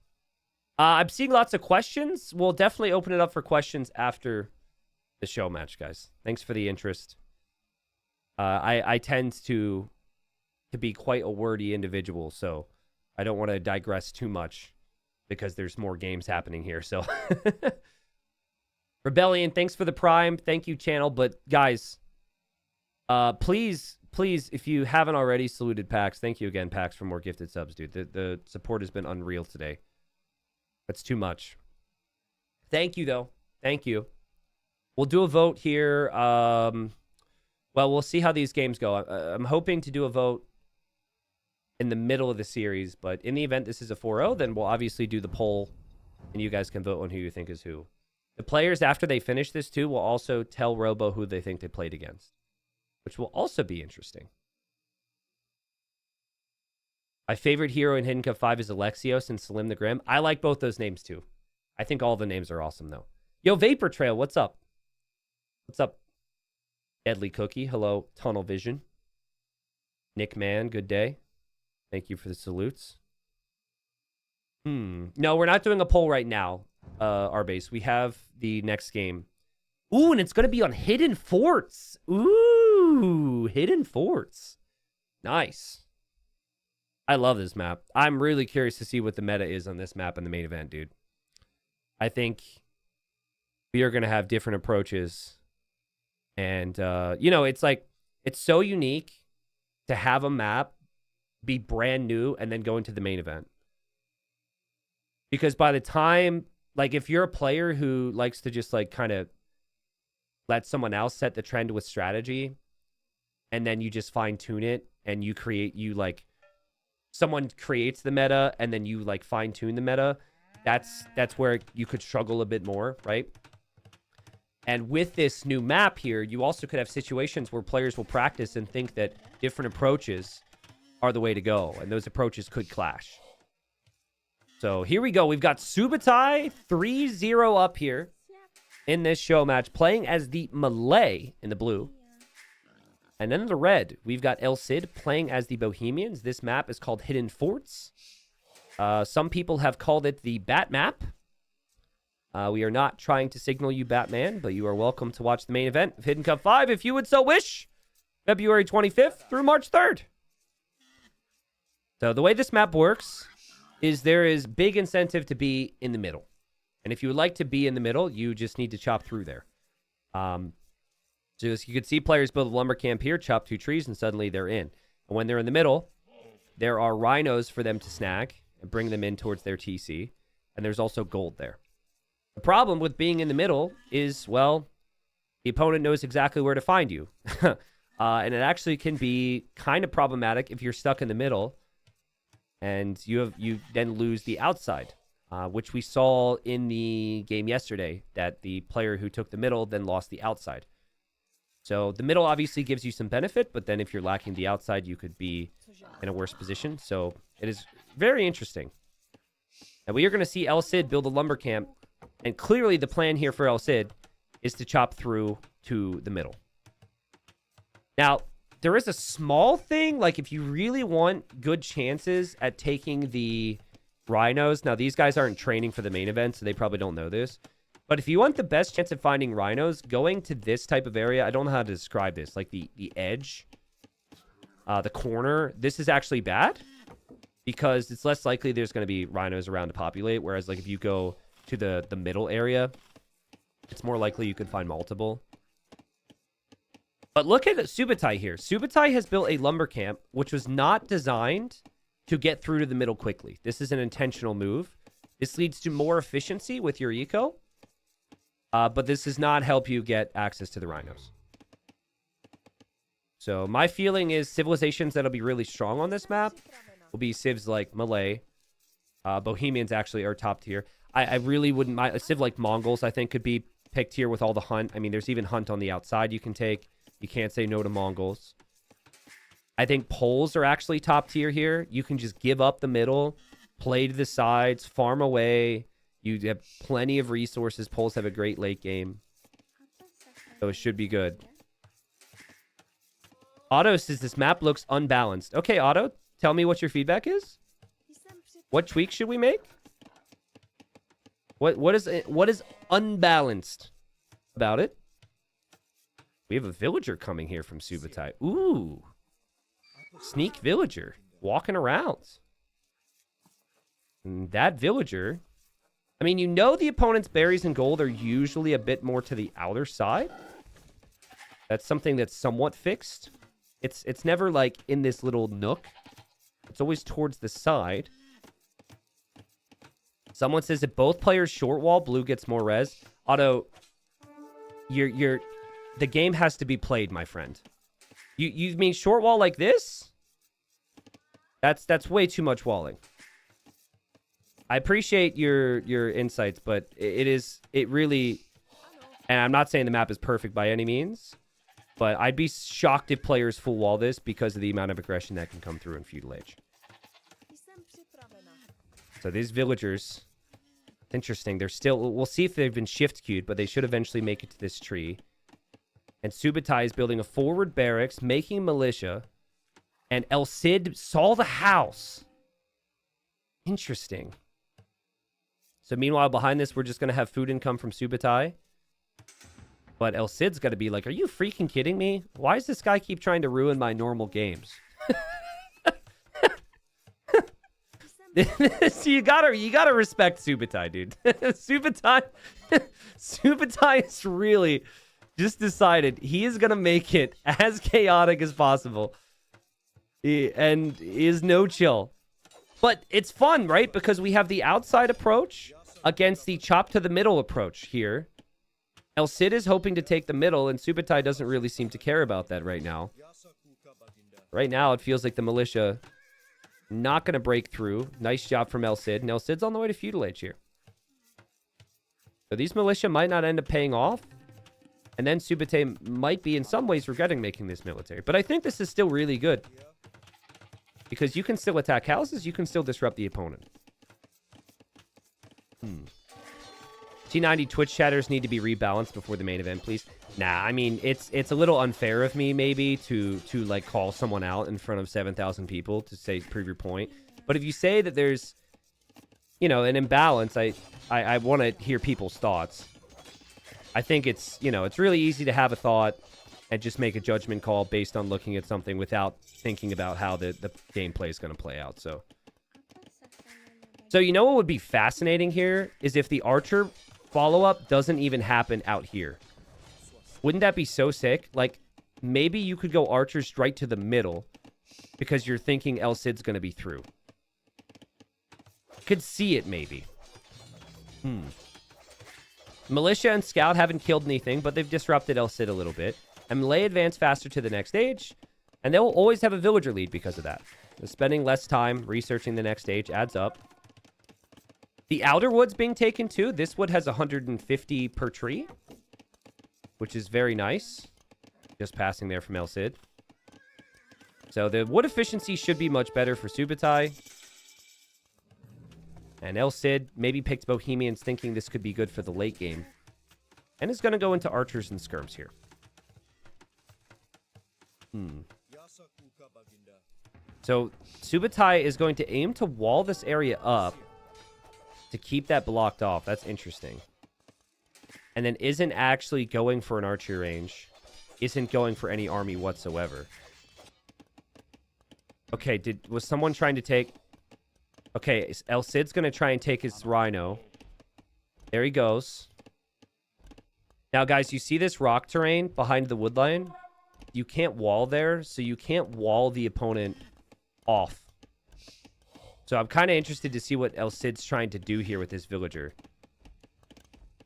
I'm seeing lots of questions. We'll definitely open it up for questions after the show match, guys. Thanks for the interest. I tend to be quite a wordy individual, so I don't want to digress too much because there's more games happening here. So, Rebellion, thanks for the Prime. Thank you, channel. But guys, please, if you haven't already, saluted Pax. Thank you again, Pax, for more gifted subs, dude. The support has been unreal today. That's too much. Thank you, though. Thank you. We'll do a vote here. Well, we'll see how these games go. I'm hoping to do a vote in the middle of the series, but in the event this is a 4-0, then we'll obviously do the poll, and you guys can vote on who you think is who. The players, after they finish this, too, will also tell Robo who they think they played against, which will also be interesting. My favorite hero in Hidden Cup 5 is Alexios and Salim the Grim. I like both those names, too. I think all the names are awesome, though. Yo, Vapor Trail, what's up? What's up? Deadly Cookie, hello, Tunnel Vision. Nick Man, good day. Thank you for the salutes. No, we're not doing a poll right now, Arbase. We have the next game. Ooh, and it's going to be on Hidden Forts. Ooh, Hidden Forts. Nice. I love this map. I'm really curious to see what the meta is on this map in the main event, dude. I think we are going to have different approaches. And, you know, it's like, it's so unique to have a map be brand new and then go into the main event. Because by the time, like, if you're a player who likes to just, like, kind of let someone else set the trend with strategy, and then you just fine-tune it, and you create, someone creates the meta, and then you, like, fine-tune the meta, that's where you could struggle a bit more, right? And with this new map here, you also could have situations where players will practice and think that different approaches are the way to go, and those approaches could clash. So here we go. We've got Subotai 3-0 up here in this show match, playing as the Malay in the blue. And then in the red, we've got El Cid playing as the Bohemians. This map is called Hidden Forts. Some people have called it the Bat Map. We are not trying to signal you Batman, but you are welcome to watch the main event of Hidden Cup 5 if you would so wish. February 25th through March 3rd. So the way this map works is there is big incentive to be in the middle. And if you would like to be in the middle, you just need to chop through there. So as you can see, players build a lumber camp here, chop 2 trees, and suddenly they're in. And when they're in the middle, there are rhinos for them to snag and bring them in towards their TC. And there's also gold there. The problem with being in the middle is, well, the opponent knows exactly where to find you. And it actually can be kind of problematic if you're stuck in the middle and you then lose the outside, which we saw in the game yesterday, that the player who took the middle then lost the outside. So the middle obviously gives you some benefit, but then if you're lacking the outside, you could be in a worse position. So it is very interesting. And we are going to see El Cid build a lumber camp. And clearly the plan here for El Cid is to chop through to the middle. Now, there is a small thing, like if you really want good chances at taking the rhinos. Now, these guys aren't training for the main event, so they probably don't know this. But if you want the best chance of finding rhinos, going to this type of area, I don't know how to describe this, like the edge, the corner, this is actually bad because it's less likely there's going to be rhinos around to populate. Whereas like if you go to the middle area, it's more likely you could find multiple. But look at Subotai here. Subotai has built a lumber camp, which was not designed to get through to the middle quickly. This is an intentional move. This leads to more efficiency with your eco. But this does not help you get access to the rhinos. So my feeling is civilizations that'll be really strong on this map will be civs like Malay. Bohemians actually are top tier. I really wouldn't mind. A civ like Mongols, I think, could be picked here with all the hunt. I mean, there's even hunt on the outside you can take. You can't say no to Mongols. I think poles are actually top tier here. You can just give up the middle, play to the sides, farm away. You have plenty of resources. Poles have a great late game. So it should be good. Otto says this map looks unbalanced. Okay, Otto, tell me what your feedback is. What tweaks should we make? What is unbalanced about it? We have a villager coming here from Subotai. Ooh. Sneak villager walking around. And that villager, I mean, you know the opponent's berries and gold are usually a bit more to the outer side. That's something that's somewhat fixed. It's never like in this little nook. It's always towards the side. Someone says if both players short wall, blue gets more res. Otto, the game has to be played, my friend. You mean short wall like this? That's way too much walling. I appreciate your insights, but it really, and I'm not saying the map is perfect by any means, but I'd be shocked if players full wall this because of the amount of aggression that can come through in Feudal Age. So these villagers, interesting. They're still, we'll see if they've been shift queued, but they should eventually make it to this tree. And Subotai is building a forward barracks, making militia, and El Cid saw the house. Interesting. So meanwhile, behind this, we're just going to have food income from Subotai. But El Cid's got to be like, are you freaking kidding me? Why does this guy keep trying to ruin my normal games? So you gotta respect Subotai, dude. Subotai is really just decided he is gonna make it as chaotic as possible, and is no chill. But it's fun, right? Because we have the outside approach against the chop to the middle approach here. El Cid is hoping to take the middle, and Subotai doesn't really seem to care about that right now. Right now, it feels like the militia not going to break through. Nice job from El Cid. And El Cid's on the way to Feudal Age here. So these militia might not end up paying off. And then Subotai might be in some ways regretting making this military. But I think this is still really good. Because you can still attack houses. You can still disrupt the opponent. T90 Twitch chatters need to be rebalanced before the main event, please. Nah, I mean, it's a little unfair of me, maybe, to like, call someone out in front of 7,000 people to say, prove your point. But if you say that there's, you know, an imbalance, I want to hear people's thoughts. I think it's, you know, it's really easy to have a thought and just make a judgment call based on looking at something without thinking about how the gameplay is going to play out, so you know what would be fascinating here is if the archer follow-up doesn't even happen out here. Wouldn't that be so sick? Like, maybe you could go archers right to the middle because you're thinking El Cid's going to be through. Could see it, maybe. Militia and Scout haven't killed anything, but they've disrupted El Cid a little bit. And Melee advance faster to the next stage, and they'll always have a villager lead because of that. So spending less time researching the next stage adds up. The Outer Wood's being taken too. This wood has 150 per tree, which is very nice. Just passing there from El Cid. So the wood efficiency should be much better for Subotai. And El Cid maybe picked Bohemians thinking this could be good for the late game. And is going to go into archers and skirms here. So Subotai is going to aim to wall this area up to keep that blocked off. That's interesting. And then isn't actually going for an archery range. Isn't going for any army whatsoever. Okay, was someone trying to take... Okay, El Cid's going to try and take his rhino. There he goes. Now, guys, you see this rock terrain behind the wood line? You can't wall there, so you can't wall the opponent off. So I'm kind of interested to see what El Cid's trying to do here with this villager.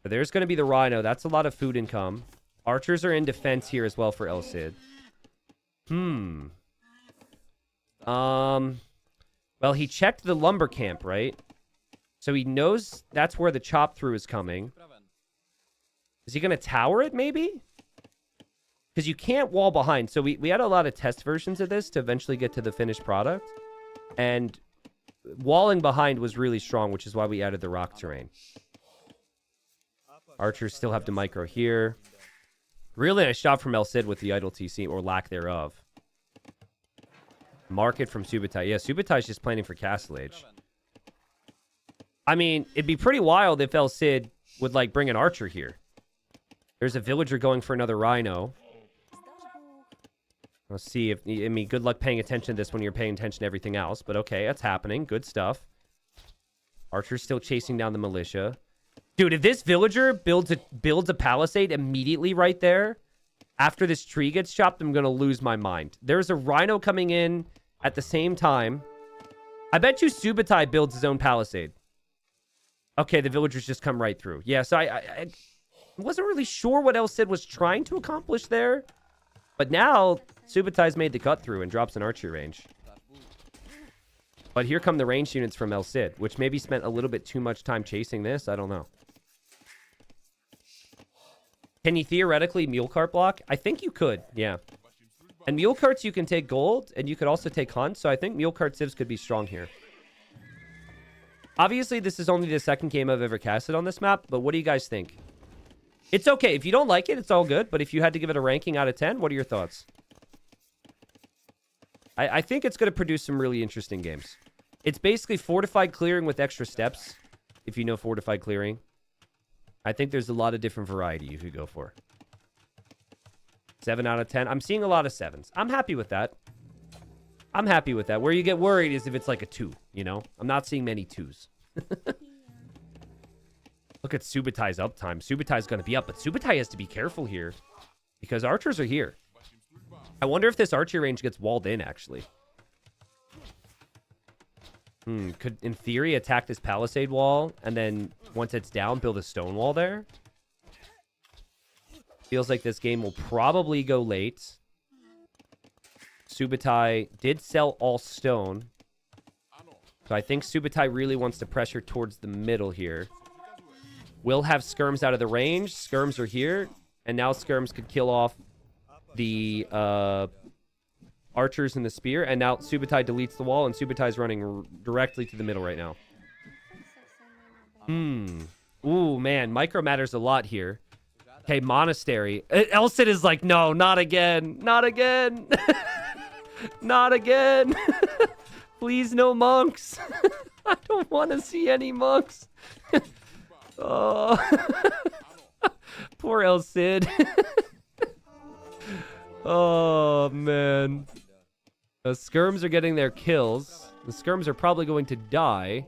But there's going to be the rhino. That's a lot of food income. Archers are in defense here as well for El Cid. Well, he checked the lumber camp, right? So he knows that's where the chop through is coming. Is he going to tower it, maybe? Because you can't wall behind. So we had a lot of test versions of this to eventually get to the finished product. And walling behind was really strong, which is why we added the rock terrain. Archers still have to micro here. Really nice shot from El Cid with the idle TC, or lack thereof. Market from Subotai. Yeah, Subotai's just planning for Castle Age. I mean, it'd be pretty wild if El Cid would, like, bring an archer here. There's a villager going for another rhino. Let's see if... I mean, good luck paying attention to this when you're paying attention to everything else. But okay, that's happening. Good stuff. Archer's still chasing down the militia. Dude, if this villager builds a palisade immediately right there, after this tree gets chopped, I'm going to lose my mind. There's a rhino coming in at the same time. I bet you Subotai builds his own palisade. Okay, the villagers just come right through. Yeah, so I wasn't really sure what El Cid was trying to accomplish there. But now, Subotai's made the cut through and drops an archery range. But here come the ranged units from El Cid, which maybe spent a little bit too much time chasing this. I don't know. Can you theoretically mule cart block? I think you could, yeah. And mule carts, you can take gold, and you could also take hunt. So I think mule cart civs could be strong here. Obviously, this is only the second game I've ever casted on this map, but what do you guys think? It's okay. If you don't like it, it's all good. But if you had to give it a ranking out of 10, what are your thoughts? I think it's going to produce some really interesting games. It's basically fortified clearing with extra steps, if you know fortified clearing. I think there's a lot of different variety you could go for. 7 out of 10. I'm seeing a lot of 7s. I'm happy with that. I'm happy with that. Where you get worried is if it's like a 2, you know? I'm not seeing many 2s. Look at Subotai's uptime. Subotai's going to be up, but Subotai has to be careful here because archers are here. I wonder if this archery range gets walled in, actually. Could, in theory, attack this palisade wall and then, once it's down, build a stone wall there? Feels like this game will probably go late. Subotai did sell all stone. So I think Subotai really wants to pressure towards the middle here. We'll have skirms out of the range. Skirms are here. And now skirms could kill off the archers and the spear. And now Subotai deletes the wall. And Subotai's running directly to the middle right now. Ooh, man. Micro matters a lot here. Okay, monastery. El Cid is like, no, not again. Not again. Not again. Please, no monks. I don't want to see any monks. Oh, poor El Cid. Oh, man. The skirms are getting their kills. The skirms are probably going to die.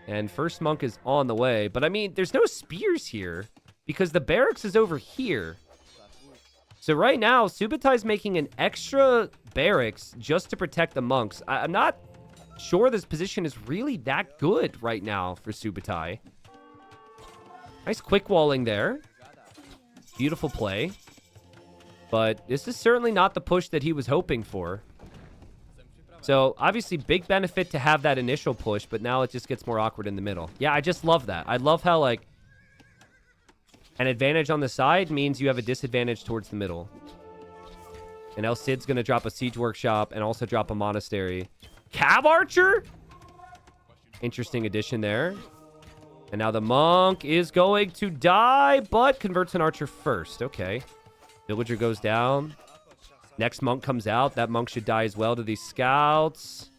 And first monk is on the way. But, I mean, there's no spears here because the barracks is over here. So right now, Subotai's making an extra barracks just to protect the monks. I'm not sure this position is really that good right now for Subotai. Nice quick walling there. Beautiful play. But this is certainly not the push that he was hoping for. So, obviously, big benefit to have that initial push, but now it just gets more awkward in the middle. Yeah, I just love that. I love how, like, an advantage on the side means you have a disadvantage towards the middle. And El Cid's going to drop a siege workshop and also drop a monastery. Cab archer? Interesting addition there. And now the monk is going to die, but converts an archer first. Okay. Villager goes down. Next monk comes out. That monk should die as well to these scouts.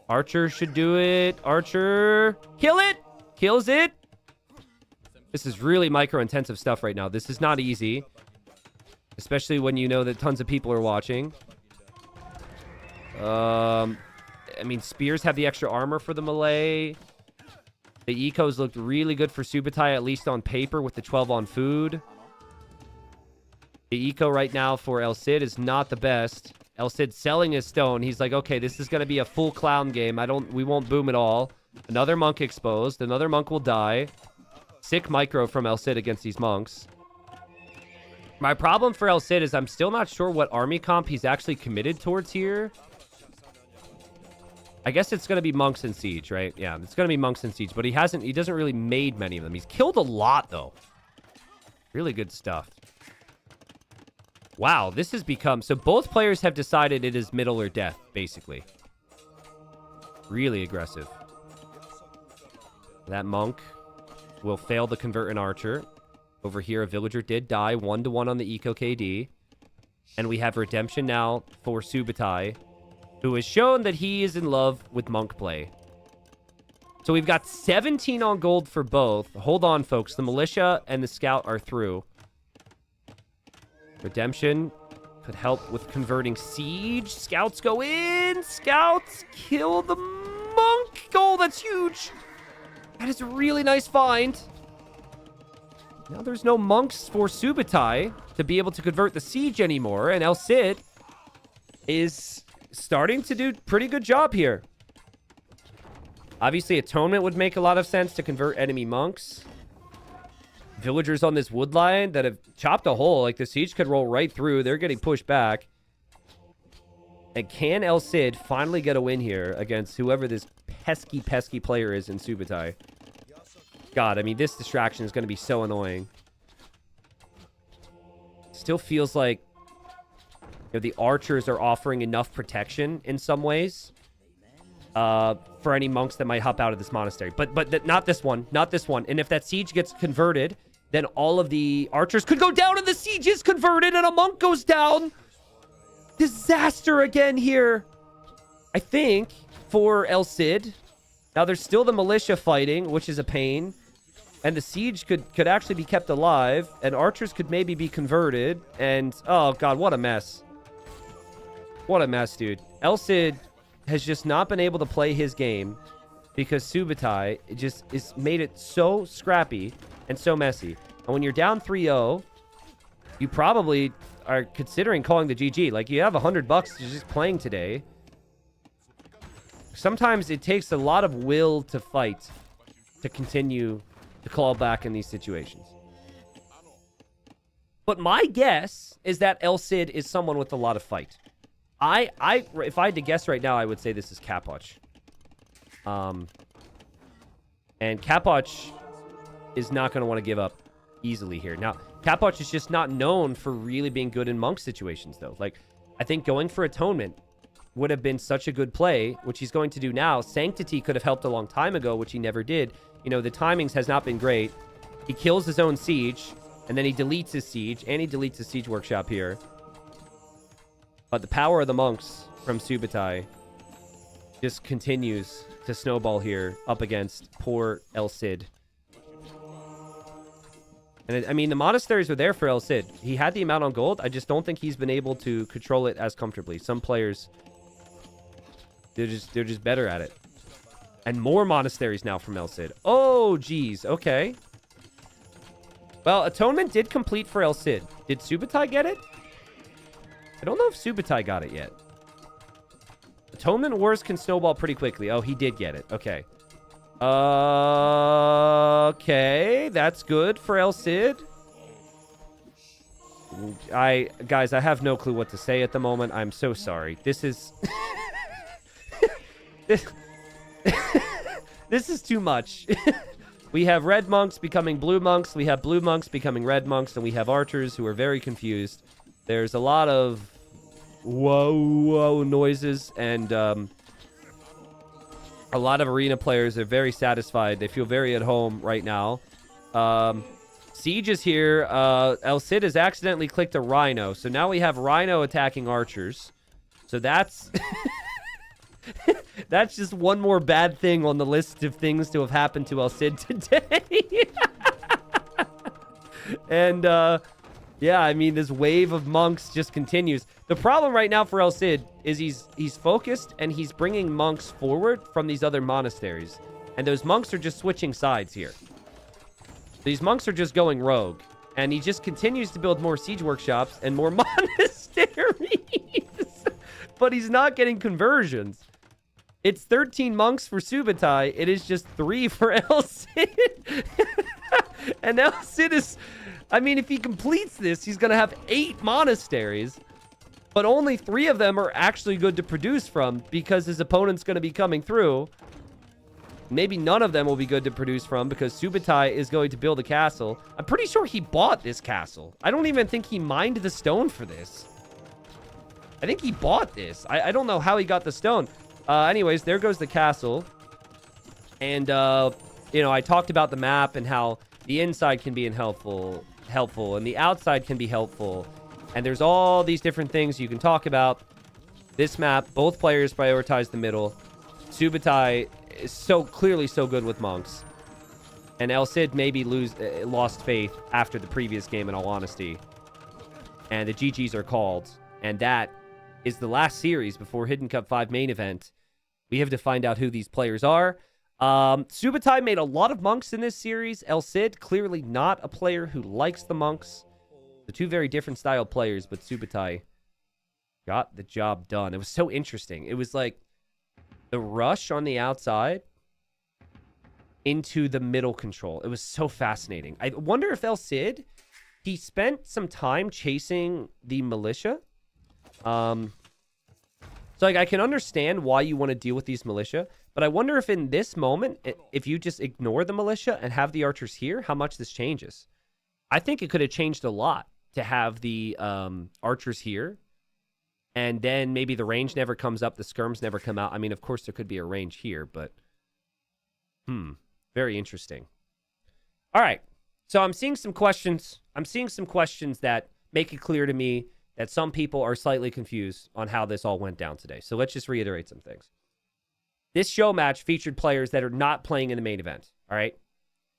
Archer should do it. Archer. Kill it. Kills it. This is really micro-intensive stuff right now. This is not easy. Especially when you know that tons of people are watching. I mean, spears have the extra armor for the melee. The ecos looked really good for Subotai, at least on paper, with the 12 on food. The eco right now for El Cid is not the best. El Cid selling his stone. He's like, okay, this is going to be a full clown game. We won't boom at all. Another monk exposed. Another monk will die. Sick micro from El Cid against these monks. My problem for El Cid is I'm still not sure what army comp he's actually committed towards here. I guess it's going to be monks in siege, right? Yeah, it's going to be monks in siege, but he doesn't really made many of them. He's killed a lot, though. Really good stuff. Wow, this has become... So both players have decided it is middle or death, basically. Really aggressive. That monk will fail to convert an archer. Over here, a villager did die 1-1 on the Eco KD. And we have redemption now for Subotai, who has shown that he is in love with monk play. So we've got 17 on gold for both. Hold on, folks. The militia and the scout are through. Redemption could help with converting siege. Scouts go in. Scouts kill the monk. Oh, that's huge. That is a really nice find. Now there's no monks for Subotai to be able to convert the siege anymore. And El Cid is starting to do pretty good job here. Obviously, Atonement would make a lot of sense to convert enemy monks. Villagers on this wood line that have chopped a hole. Like, the siege could roll right through. They're getting pushed back. And can El Cid finally get a win here against whoever this pesky, pesky player is in Subotai? God, I mean, this distraction is going to be so annoying. Still feels like the archers are offering enough protection in some ways for any monks that might hop out of this monastery. But not this one. Not this one. And if that siege gets converted, then all of the archers could go down and the siege is converted and a monk goes down. Disaster again here, I think, for El Cid. Now, there's still the militia fighting, which is a pain. And the siege could actually be kept alive. And archers could maybe be converted. And, oh, God, what a mess. What a mess, dude. El Cid has just not been able to play his game because Subotai just made it so scrappy and so messy. And when you're down 3-0, you probably are considering calling the GG. Like, you have $100 just playing today. Sometimes it takes a lot of will to fight to continue to claw back in these situations. But my guess is that El Cid is someone with a lot of fight. If I had to guess right now, I would say this is Capoch. And Capoch is not going to want to give up easily here. Now, Capoch is just not known for really being good in monk situations, though. Like, I think going for Atonement would have been such a good play, which he's going to do now. Sanctity could have helped a long time ago, which he never did. You know, the timings has not been great. He kills his own siege, and then he deletes his siege, and he deletes his siege workshop here. But the power of the monks from Subotai just continues to snowball here up against poor El Cid. And I mean, the monasteries were there for El Cid. He had the amount on gold. I just don't think he's been able to control it as comfortably. Some players, they're just better at it. And more monasteries now from El Cid. Oh, geez. Okay. Well, Atonement did complete for El Cid. Did Subotai get it? I don't know if Subotai got it yet. Atonement wars can snowball pretty quickly. Oh, he did get it. Okay. Okay, that's good for El Cid. Guys, I have no clue what to say at the moment. I'm so sorry. This is this is too much. We have red monks becoming blue monks. We have blue monks becoming red monks, and we have archers who are very confused. There's a lot of whoa noises, and a lot of arena players are very satisfied. They feel very at home right now. Siege is here. El Cid has accidentally clicked a Rhino, so now we have Rhino attacking archers. So that's that's just one more bad thing on the list of things to have happened to El Cid today. And yeah, I mean, this wave of monks just continues. The problem right now for El Cid is he's focused and he's bringing monks forward from these other monasteries. And those monks are just switching sides here. These monks are just going rogue. And he just continues to build more siege workshops and more monasteries. But he's not getting conversions. It's 13 monks for Subotai. It is just 3 for El Cid. And El Cid is... I mean, if he completes this, he's going to have 8 monasteries. But only 3 of them are actually good to produce from because his opponent's going to be coming through. Maybe none of them will be good to produce from because Subotai is going to build a castle. I'm pretty sure he bought this castle. I don't even think he mined the stone for this. I think he bought this. I don't know how he got the stone. Anyways, there goes the castle. And, you know, I talked about the map and how the inside can be helpful, and the outside can be helpful. And there's all these different things you can talk about. This map, both players prioritize the middle. Subotai is so clearly so good with monks. And El Cid maybe lost faith after the previous game, in all honesty. And the GGs are called. And that is the last series before Hidden Cup 5 main event. We have to find out who these players are. Subotai made a lot of monks in this series. El Cid, clearly not a player who likes the monks. The two very different style players, but Subotai got the job done. It was so interesting. It was like the rush on the outside into the middle control. It was so fascinating. I wonder if El Cid, he spent some time chasing the militia. So like I can understand why you want to deal with these militia, but I wonder if in this moment, if you just ignore the militia and have the archers here, how much this changes. I think it could have changed a lot to have the archers here. And then maybe the range never comes up. The skirms never come out. I mean, of course, there could be a range here, but... very interesting. All right. So I'm seeing some questions. I'm seeing some questions that make it clear to me that some people are slightly confused on how this all went down today. So let's just reiterate some things. This show match featured players that are not playing in the main event. All right?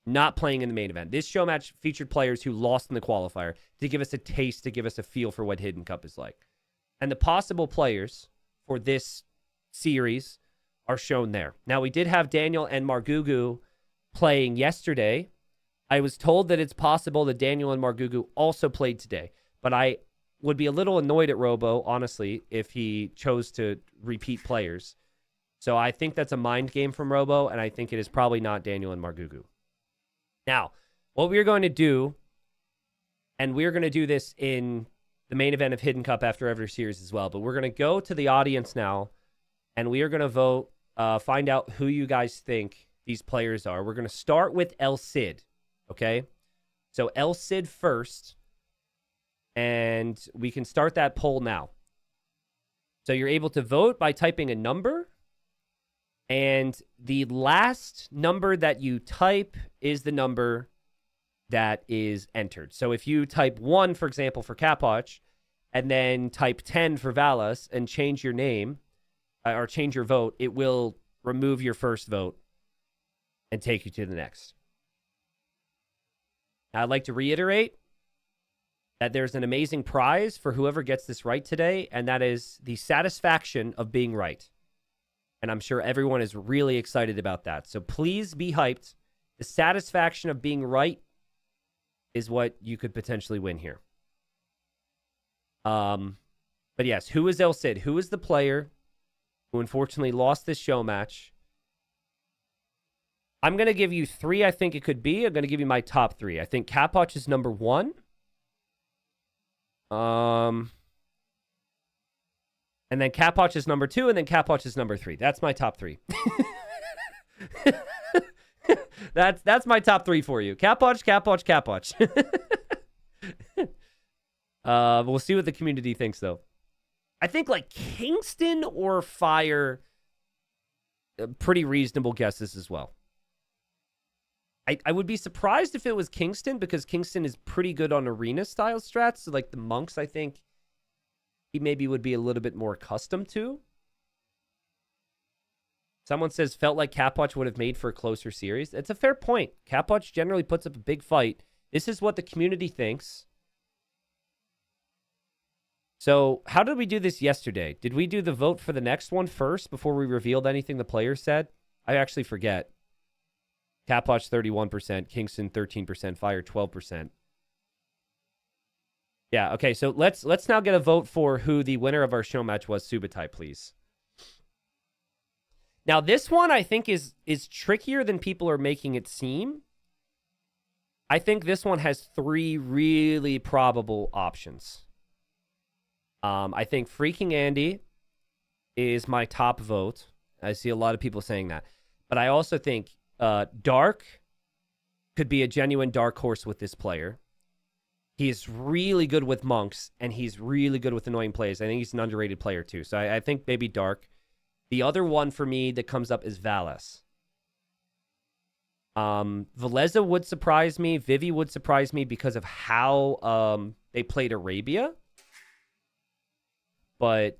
Not playing in the main event. This show match featured players who lost in the qualifier to give us a taste, to give us a feel for what Hidden Cup is like. And the possible players for this series are shown there. Now, we did have Daniel and Margugu playing yesterday. I was told that it's possible that Daniel and Margugu also played today. But I would be a little annoyed at Robo, honestly, if he chose to repeat players. So I think that's a mind game from Robo, and I think it is probably not Daniel and Margugu. Now, what we're going to do, and we're going to do this in the main event of Hidden Cup after every series as well, but we're going to go to the audience now, and we are going to vote, find out who you guys think these players are. We're going to start with El Cid, okay? So El Cid first, and we can start that poll now. So you're able to vote by typing a number, and the last number that you type is the number that is entered. So if you type 1, for example, for Kapoch, and then type 10 for Valas and change your name, or change your vote, it will remove your first vote and take you to the next. Now, I'd like to reiterate that there's an amazing prize for whoever gets this right today, and that is the satisfaction of being right. And I'm sure everyone is really excited about that. So please be hyped. The satisfaction of being right is what you could potentially win here. But yes, who is El Cid? Who is the player who unfortunately lost this show match? I'm going to give you 3, I think it could be. I'm going to give you my top 3. I think Kapoch is number 1. And then Kapoch is number 2, and then Kapoch is number 3. That's my top 3. That's my top 3 for you. Kapoch, Kapoch, Kapoch. We'll see what the community thinks, though. I think like Kingston or Fire, pretty reasonable guesses as well. I would be surprised if it was Kingston, because Kingston is pretty good on arena-style strats. So, like, the monks, I think he maybe would be a little bit more accustomed to. Someone says, felt like Kapoch would have made for a closer series. It's a fair point. Kapoch generally puts up a big fight. This is what the community thinks. So, how did we do this yesterday? Did we do the vote for the next one first before we revealed anything the players said? I actually forget. Kapoch 31%, Kingston 13%, Fire 12%. Yeah, okay, so let's now get a vote for who the winner of our show match was. Subotai, please. Now, this one I think is trickier than people are making it seem. I think this one has 3 really probable options. I think Freaking Andy is my top vote. I see a lot of people saying that. But I also think Dark could be a genuine dark horse with this player. He's really good with monks, and he's really good with annoying plays. I think he's an underrated player, too. So I think maybe Dark. The other one for me that comes up is Valis. Veleza would surprise me. Vivi would surprise me because of how they played Arabia. But,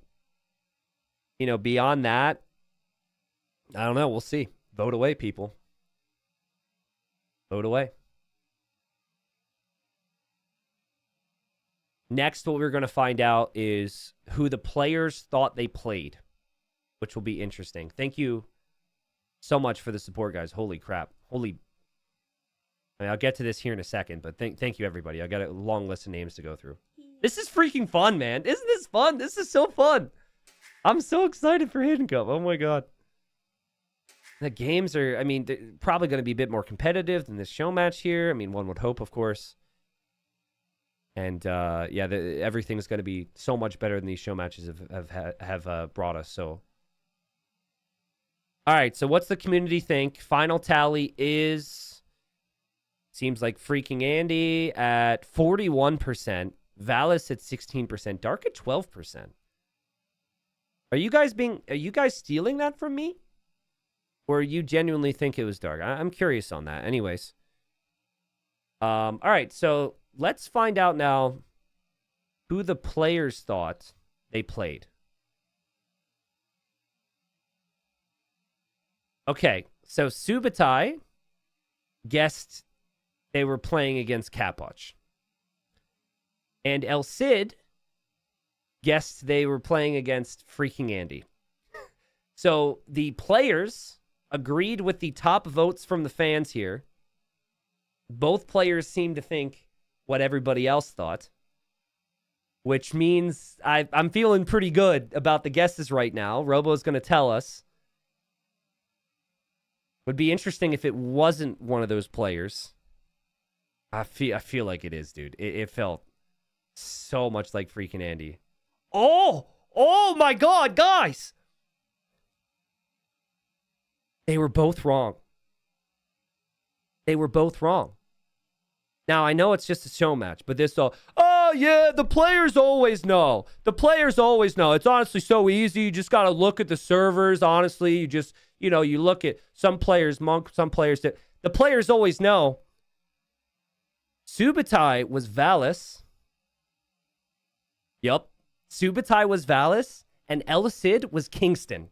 beyond that, I don't know. We'll see. Vote away, people. Vote away. Next, what we're going to find out is who the players thought they played, which will be interesting. Thank you so much for the support, guys. Holy crap. I'll get to this here in a second, but thank you, everybody. I got a long list of names to go through. This is freaking fun, man. Isn't this fun? This is so fun. I'm so excited for Hidden Cup. Oh, my God. The games are, they're probably going to be a bit more competitive than this show match here. One would hope, of course. And, everything's going to be so much better than these show matches have brought us. So, all right. So, what's the community think? Final tally is, seems like freaking Andy at 41%, Valis at 16%, Dark at 12%. Are you guys stealing that from me? Or you genuinely think it was Dark? I'm curious on that. Anyways. All right. So, let's find out now who the players thought they played. Okay, so Subotai guessed they were playing against Capoch. And El Cid guessed they were playing against freaking Andy. So the players agreed with the top votes from the fans here. Both players seem to think what everybody else thought, which means I'm feeling pretty good about the guesses right now. Robo's going to tell us. Would be interesting if it wasn't one of those players. I feel like it is, dude. It felt so much like freaking Andy. Oh my God, guys! They were both wrong. They were both wrong. Now, I know it's just a show match, but this all, oh, yeah, the players always know. The players always know. It's honestly so easy. You just got to look at the servers, honestly. You just, you look at some players, Monk, some players. The players always know. Subotai was Valis. Yup. Subotai was Valis, and El Cid was Kingston.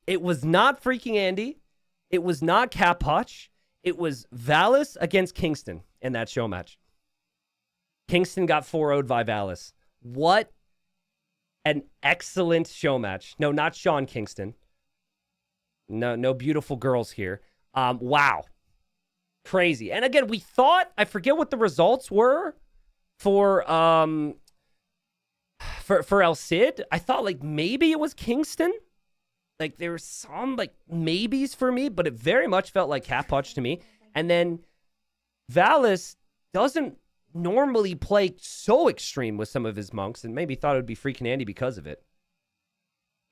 It was not freaking Andy. It was not Capoch. It was Valis against Kingston in that show match. Kingston got 4-0'd by Valis. What an excellent show match. No, not Sean Kingston. No beautiful girls here. Wow. Crazy. And again, we thought, I forget what the results were for El Cid. I thought like maybe it was Kingston. Like, there were some, like, maybes for me, but it very much felt like Capoch to me. And then Valis doesn't normally play so extreme with some of his monks, and maybe thought it would be freaking Andy because of it.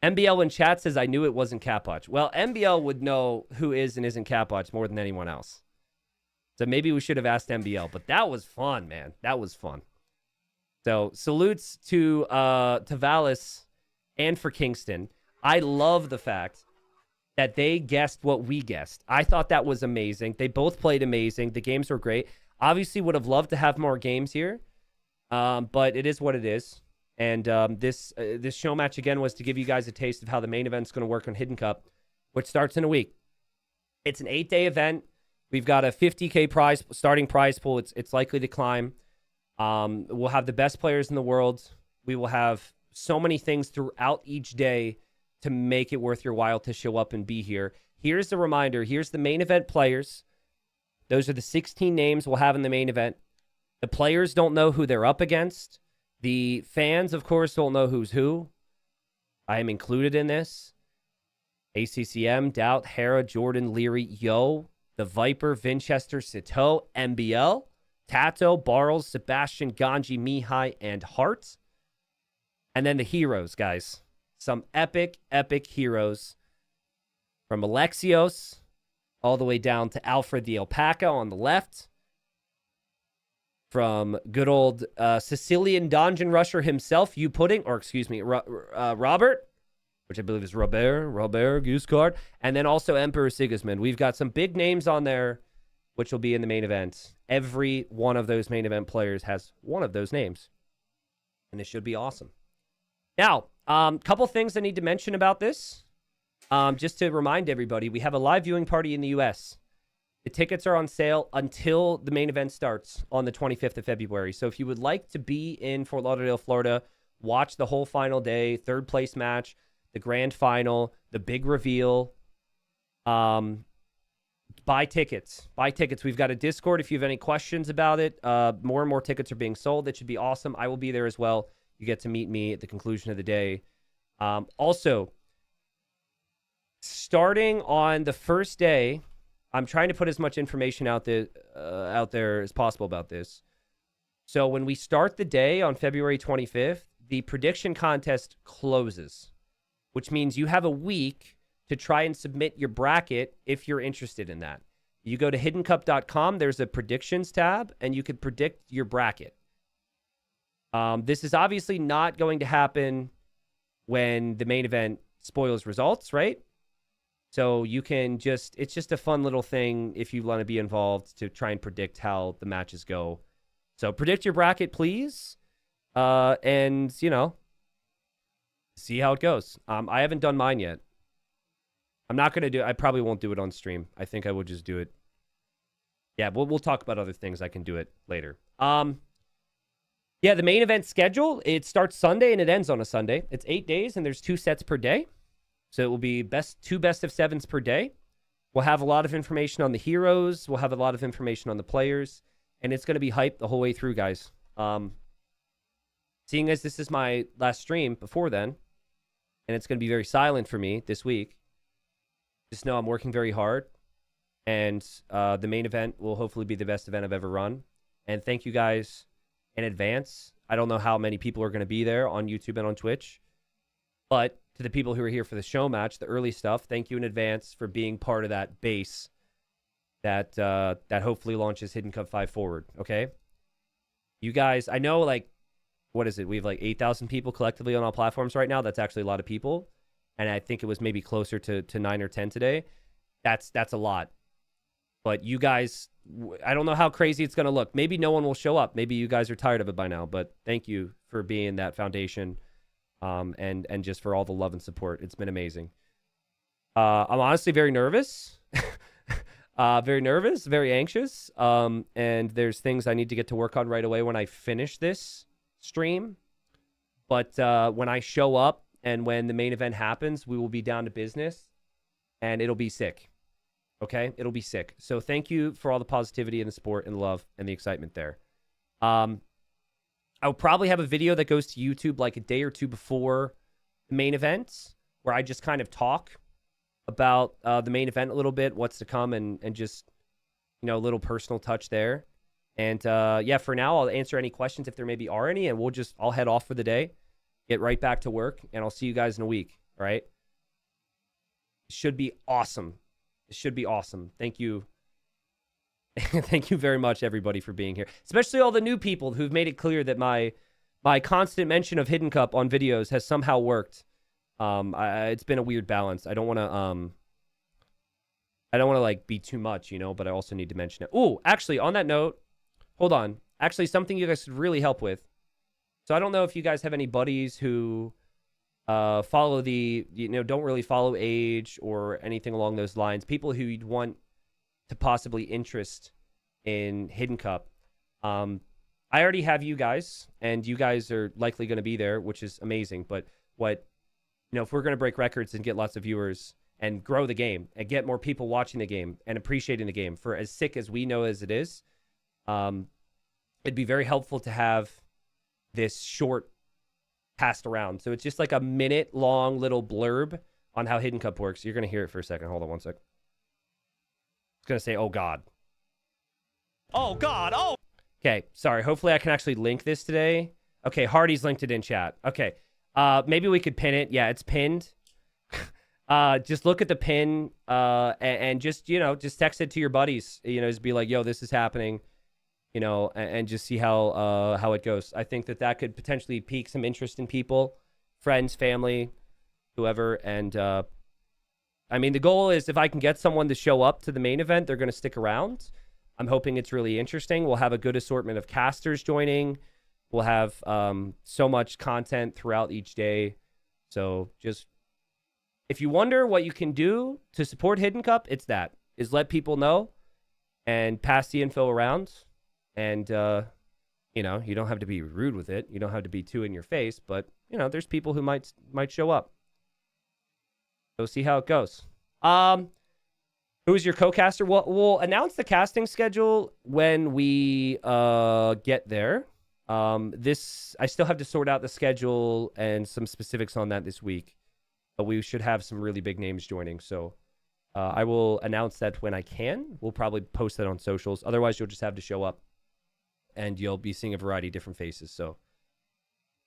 MBL in chat says, I knew it wasn't Capoch. Well, MBL would know who is and isn't Capoch more than anyone else. So maybe we should have asked MBL, but that was fun, man. That was fun. So salutes to Valis and for Kingston. I love the fact that they guessed what we guessed. I thought that was amazing. They both played amazing. The games were great. Obviously would have loved to have more games here, but it is what it is. And this show match, again, was to give you guys a taste of how the main event's going to work on Hidden Cup, which starts in a week. It's an 8-day event. We've got a 50K starting prize pool. It's likely to climb. We'll have the best players in the world. We will have so many things throughout each day to make it worth your while to show up and be here. Here's the reminder. Here's the main event players. Those are the 16 names we'll have in the main event. The players don't know who they're up against. The fans, of course, don't know who's who. I am included in this. ACCM, Doubt, Hera, Jordan, Leary, Yo, The Viper, Vinchester, Sito, MBL, Tato, Barles, Sebastian, Ganji, Mihai, and Hart. And then the heroes, guys. Some epic, epic heroes. from Alexios all the way down to Alfred the Alpaca on the left. From good old Sicilian dungeon rusher himself, Robert, which I believe is Robert Gooseguard, and then also Emperor Sigismund. We've got some big names on there, which will be in the main event. Every one of those main event players has one of those names, and it should be awesome. Now, couple things I need to mention about this. Just to remind everybody, we have a live viewing party in the U.S. The tickets are on sale until the main event starts on the 25th of February. So if you would like to be in Fort Lauderdale, Florida, watch the whole final day, third place match, the grand final, the big reveal, buy tickets. Buy tickets. We've got a Discord if you have any questions about it. More and more tickets are being sold. That should be awesome. I will be there as well. You get to meet me at the conclusion of the day. Also, starting on the first day, I'm trying to put as much information out there as possible about this. So when we start the day on February 25th, the prediction contest closes, which means you have a week to try and submit your bracket if you're interested in that. You go to hiddencup.com, there's a predictions tab, and you can predict your bracket. This is obviously not going to happen when the main event spoils results, right? So you can it's just a fun little thing if you want to be involved to try and predict how the matches go. So predict your bracket, please. And, see how it goes. I haven't done mine yet. I'm not going to I probably won't do it on stream. I think I will just do it. Yeah, we'll talk about other things. I can do it later. Yeah, the main event schedule, it starts Sunday and it ends on a Sunday. It's 8 days and there's 2 sets per day. So it will be two best of 7s per day. We'll have a lot of information on the heroes. We'll have a lot of information on the players. And it's going to be hype the whole way through, guys. Seeing as this is my last stream before then, and it's going to be very silent for me this week, just know I'm working very hard. And the main event will hopefully be the best event I've ever run. And thank you guys in advance. I don't know how many people are going to be there on YouTube and on Twitch. But to the people who are here for the show match, the early stuff, thank you in advance for being part of that base that hopefully launches Hidden Cup 5 forward, okay? You guys, I know, what is it? We have 8,000 people collectively on all platforms right now. That's actually a lot of people. And I think it was maybe closer to 9 or 10 today. That's a lot. But you guys, I don't know how crazy it's going to look. Maybe no one will show up. Maybe you guys are tired of it by now. But thank you for being that foundation. And just for all the love and support. It's been amazing. I'm honestly very nervous. Very anxious. And there's things I need to get to work on right away when I finish this stream. But when I show up and when the main event happens, we will be down to business. And it'll be sick. Okay? It'll be sick. So thank you for all the positivity and the support and the love and the excitement there. I'll probably have a video that goes to YouTube a day or two before the main event where I just kind of talk about the main event a little bit, what's to come, and just, a little personal touch there. And, yeah, for now, I'll answer any questions if there maybe are any, and I'll head off for the day, get right back to work, and I'll see you guys in a week, all right? It should be awesome. It should be awesome. Thank you. Thank you very much, everybody, for being here. Especially all the new people who've made it clear that my constant mention of Hidden Cup on videos has somehow worked. It's been a weird balance. I don't want to be too much, but I also need to mention it. Oh, actually, on that note, hold on. Actually, something you guys could really help with. So I don't know if you guys have any buddies who follow don't really follow age or anything along those lines. People who you'd want to possibly interest in Hidden Cup. I already have you guys, and you guys are likely going to be there, which is amazing. But if we're going to break records and get lots of viewers and grow the game and get more people watching the game and appreciating the game for as sick as we know as it is, it'd be very helpful to have this short passed around. So it's just like a minute-long little blurb on how Hidden Cup works. You're going to hear it for a second. Hold on one sec. It's going to say, oh, God. Oh, God. Oh. Okay, sorry. Hopefully I can actually link this today. Okay, Hardy's linked it in chat. Okay, maybe we could pin it. Yeah, it's pinned. Just look at the pin and just, just text it to your buddies. Just be like, yo, this is happening, and just see how it goes. I think that could potentially pique some interest in people, friends, family, whoever. And I mean, the goal is if I can get someone to show up to the main event, they're going to stick around. I'm hoping it's really interesting. We'll have a good assortment of casters joining. We'll have so much content throughout each day. So just, if you wonder what you can do to support Hidden Cup, it's is let people know and pass the info around. And, you don't have to be rude with it. You don't have to be too in your face, but, there's people who might show up. So see how it goes. Who is your co-caster? We'll announce the casting schedule when we get there. I still have to sort out the schedule and some specifics on that this week. But we should have some really big names joining. So I will announce that when I can. We'll probably post that on socials. Otherwise, you'll just have to show up. And you'll be seeing a variety of different faces. So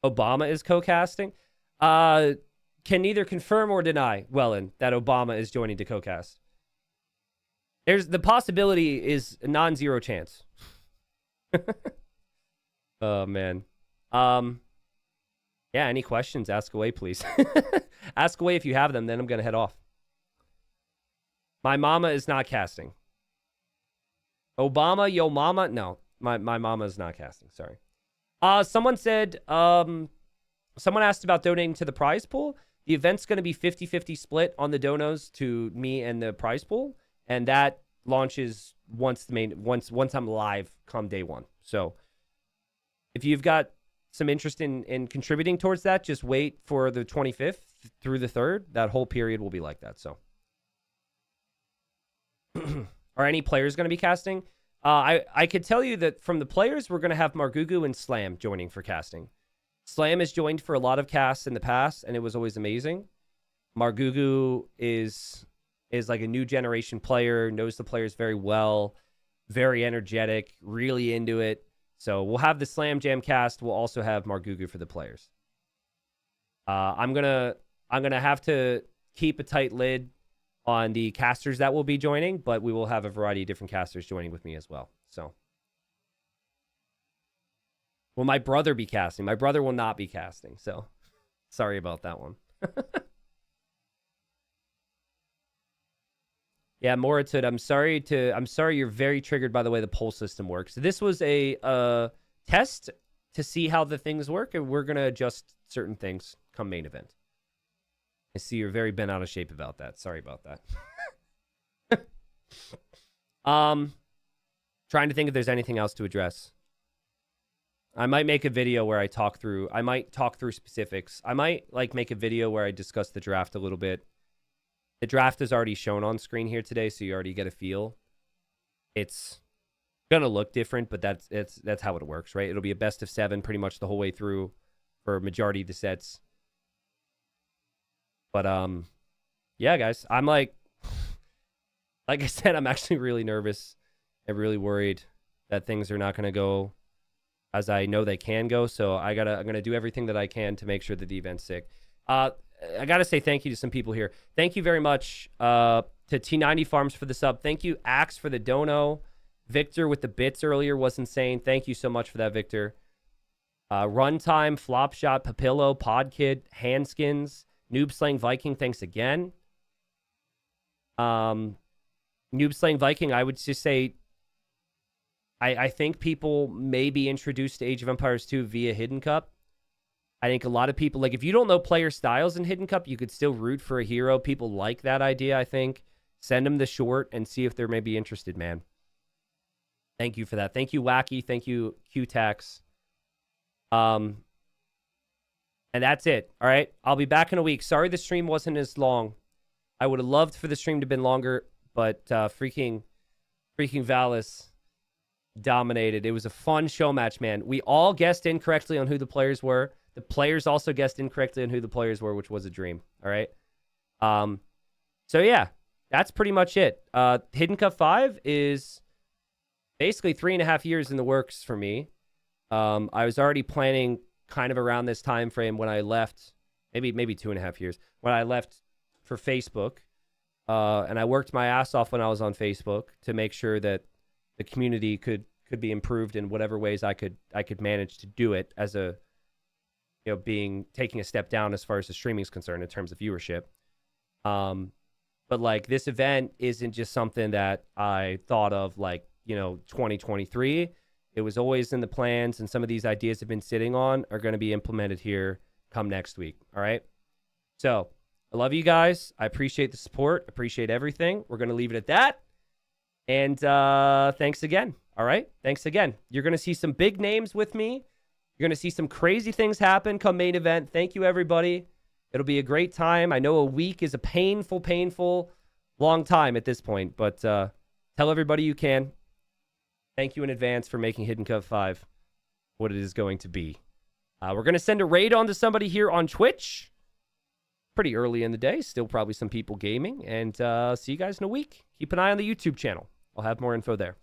Obama is co-casting. Can neither confirm or deny, Wellen, that Obama is joining to co-cast. There's the possibility is a non-zero chance. Oh, man. Yeah, any questions, ask away, please. Ask away if you have them, then I'm going to head off. My mama is not casting. Obama, yo mama? No, my mama is not casting, sorry. Someone said, someone asked about donating to the prize pool. The event's going to be 50-50 split on the donos to me and the prize pool. And that launches once I'm live come day one. So if you've got some interest in contributing towards that, just wait for the 25th through the 3rd. That whole period will be like that. So are any players going to be casting? I could tell you that from the players, we're going to have Margugu and Slam joining for casting. Slam has joined for a lot of casts in the past, and it was always amazing. Margugu is like a new generation player, knows the players very well, very energetic, really into it. So we'll have the Slam Jam cast. We'll also have Margugu for the players. I'm gonna have to keep a tight lid on the casters that will be joining, but we will have a variety of different casters joining with me as well. So, will my brother be casting? My brother will not be casting. So, sorry about that one. Yeah, Moritud, I'm sorry you're very triggered by the way the poll system works. This was a test to see how the things work, and we're gonna adjust certain things come main event. I see you're very bent out of shape about that. Sorry about that. Trying to think if there's anything else to address. I might make a video where I talk through specifics. I might make a video where I discuss the draft a little bit. The draft is already shown on screen here today, so you already get a feel. It's gonna look different, but that's how it works, right? It'll be a best of 7 pretty much the whole way through for a majority of the sets. But yeah, guys, I'm like I said, I'm actually really nervous and really worried that things are not gonna go as I know they can go. So I'm gonna do everything that I can to make sure that the event's sick. I got to say thank you to some people here. Thank you very much to T90 Farms for the sub. Thank you, Axe, for the dono. Victor with the bits earlier was insane. Thank you so much for that, Victor. Runtime, Flopshot, Papillo, Podkid, Handskins, Noob Slaying Viking, thanks again. Noob Slaying Viking, I would just say, I think people may be introduced to Age of Empires 2 via Hidden Cup. I think a lot of people, if you don't know player styles in Hidden Cup, you could still root for a hero. People like that idea, I think. Send them the short and see if they're maybe interested, man. Thank you for that. Thank you, Wacky. Thank you, Q-Tax. And that's it, all right? I'll be back in a week. Sorry the stream wasn't as long. I would have loved for the stream to have been longer, but freaking Valis dominated. It was a fun show match, man. We all guessed incorrectly on who the players were. The players also guessed incorrectly on who the players were, which was a dream. All right. So yeah, that's pretty much it. Hidden Cup 5 is basically 3.5 years in the works for me. I was already planning kind of around this time frame when I left, maybe 2.5 years when I left for Facebook. And I worked my ass off when I was on Facebook to make sure that the community could be improved in whatever ways I could manage to do it as a, taking a step down as far as the streaming is concerned in terms of viewership. But like this event isn't just something that I thought of 2023. It was always in the plans, and some of these ideas have been sitting on are going to be implemented here come next week. All right. So I love you guys. I appreciate the support. Appreciate everything. We're going to leave it at that. And thanks again. All right. Thanks again. You're going to see some big names with me. You're going to see some crazy things happen come main event. Thank you, everybody. It'll be a great time. I know a week is a painful, long time at this point, but tell everybody you can. Thank you in advance for making Hidden Cove 5 what it is going to be. We're going to send a raid on to somebody here on Twitch. Pretty early in the day. Still probably some people gaming. And see you guys in a week. Keep an eye on the YouTube channel. I'll have more info there.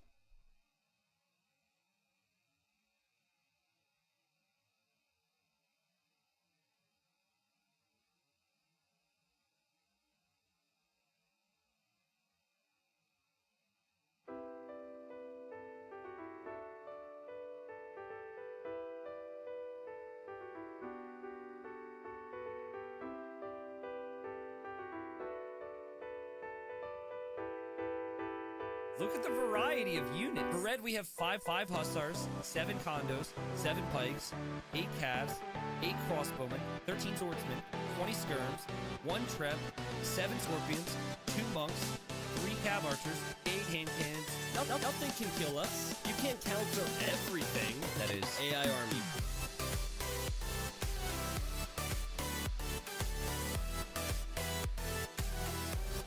Look at the variety of units. For red, we have 5 hussars, 7 condos, 7 pikes, 8 calves, 8 crossbowmen, 13 swordsmen, 20 skirms, 1 trep, 7 scorpions, 2 monks, 3 cav archers, 8 hand cannons. Nothing can kill us. You can't counter everything. That is AI army.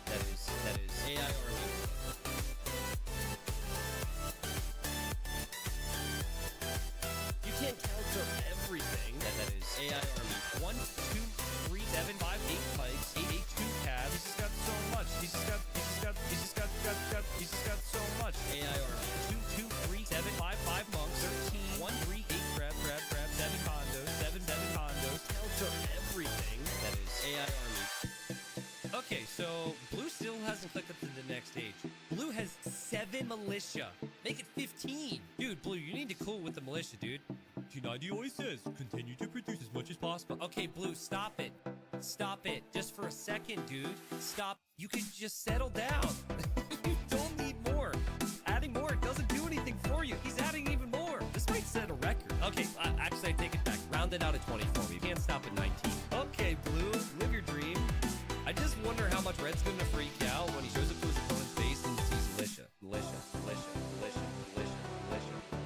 That is AI army. You can't counter everything. That is AI army. 1, 2, 3, 7, 5, 8 pikes, 8, 2 calves. He's just got so much. He's just got so much. AI army. 2, 3, 7, 5, 5 monks. 13, 1, 3, 8 grab, 7 condos, 7 condos. Counter everything. That is AI army. Okay, so blue still hasn't clicked up to the next stage. Blue has 7 militia. Make it 15. Dude, blue, you need to cool with the militia, dude. T90 always says, continue to produce as much as possible. Okay, blue, stop it. Stop it. Just for a second, dude. Stop. You can just settle down. You don't need more. Adding more doesn't do anything for you. He's adding even more. This might set a record. Okay, actually, I take it back. Round it out at 20 for me. You can't stop at 19. Okay, blue, live your dream. I just wonder how much red's gonna freak out when he shows up to his opponent's face and sees militia.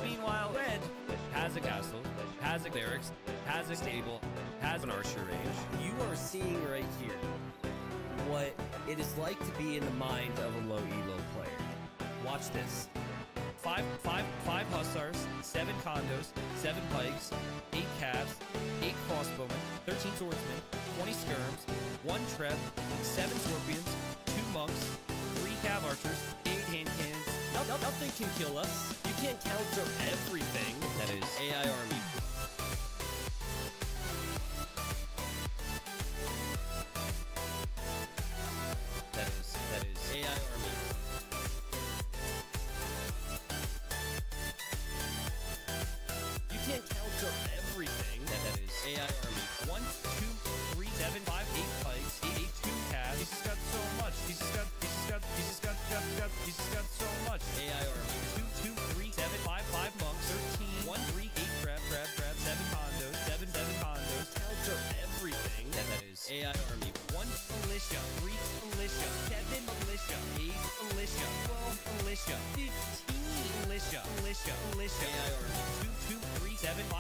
Meanwhile, red has a castle, has a barracks, has a stable, has an archer range. You are seeing right here what it is like to be in the mind of a low elo player. Watch this. 5 hussars, 7 condos, 7 pikes, 8 calves, 8 crossbowmen, 13 swordsmen, 20 skirms, 1 trep, 7 scorpions, 2 monks, 3 cav archers, 8 hand cannons. Nothing can kill us. You can't counter everything. That is AI army. That is AI army. You can't counter everything. That is AI army. 1, 2, 3, 7, 5, 8 pikes, 8, 2 calves. He's just got so much. He's just got so much. AI army. 2, 3, 7, 5, 5 monks. 13, 1, 3, 8 grab, 7 condos, 7 condos. Counter everything. That is AI army. 1 militia, 3 militia, 7 militia, 8 militia, 12 militia, 15 militia. AI army. 2, 3, 7, 5.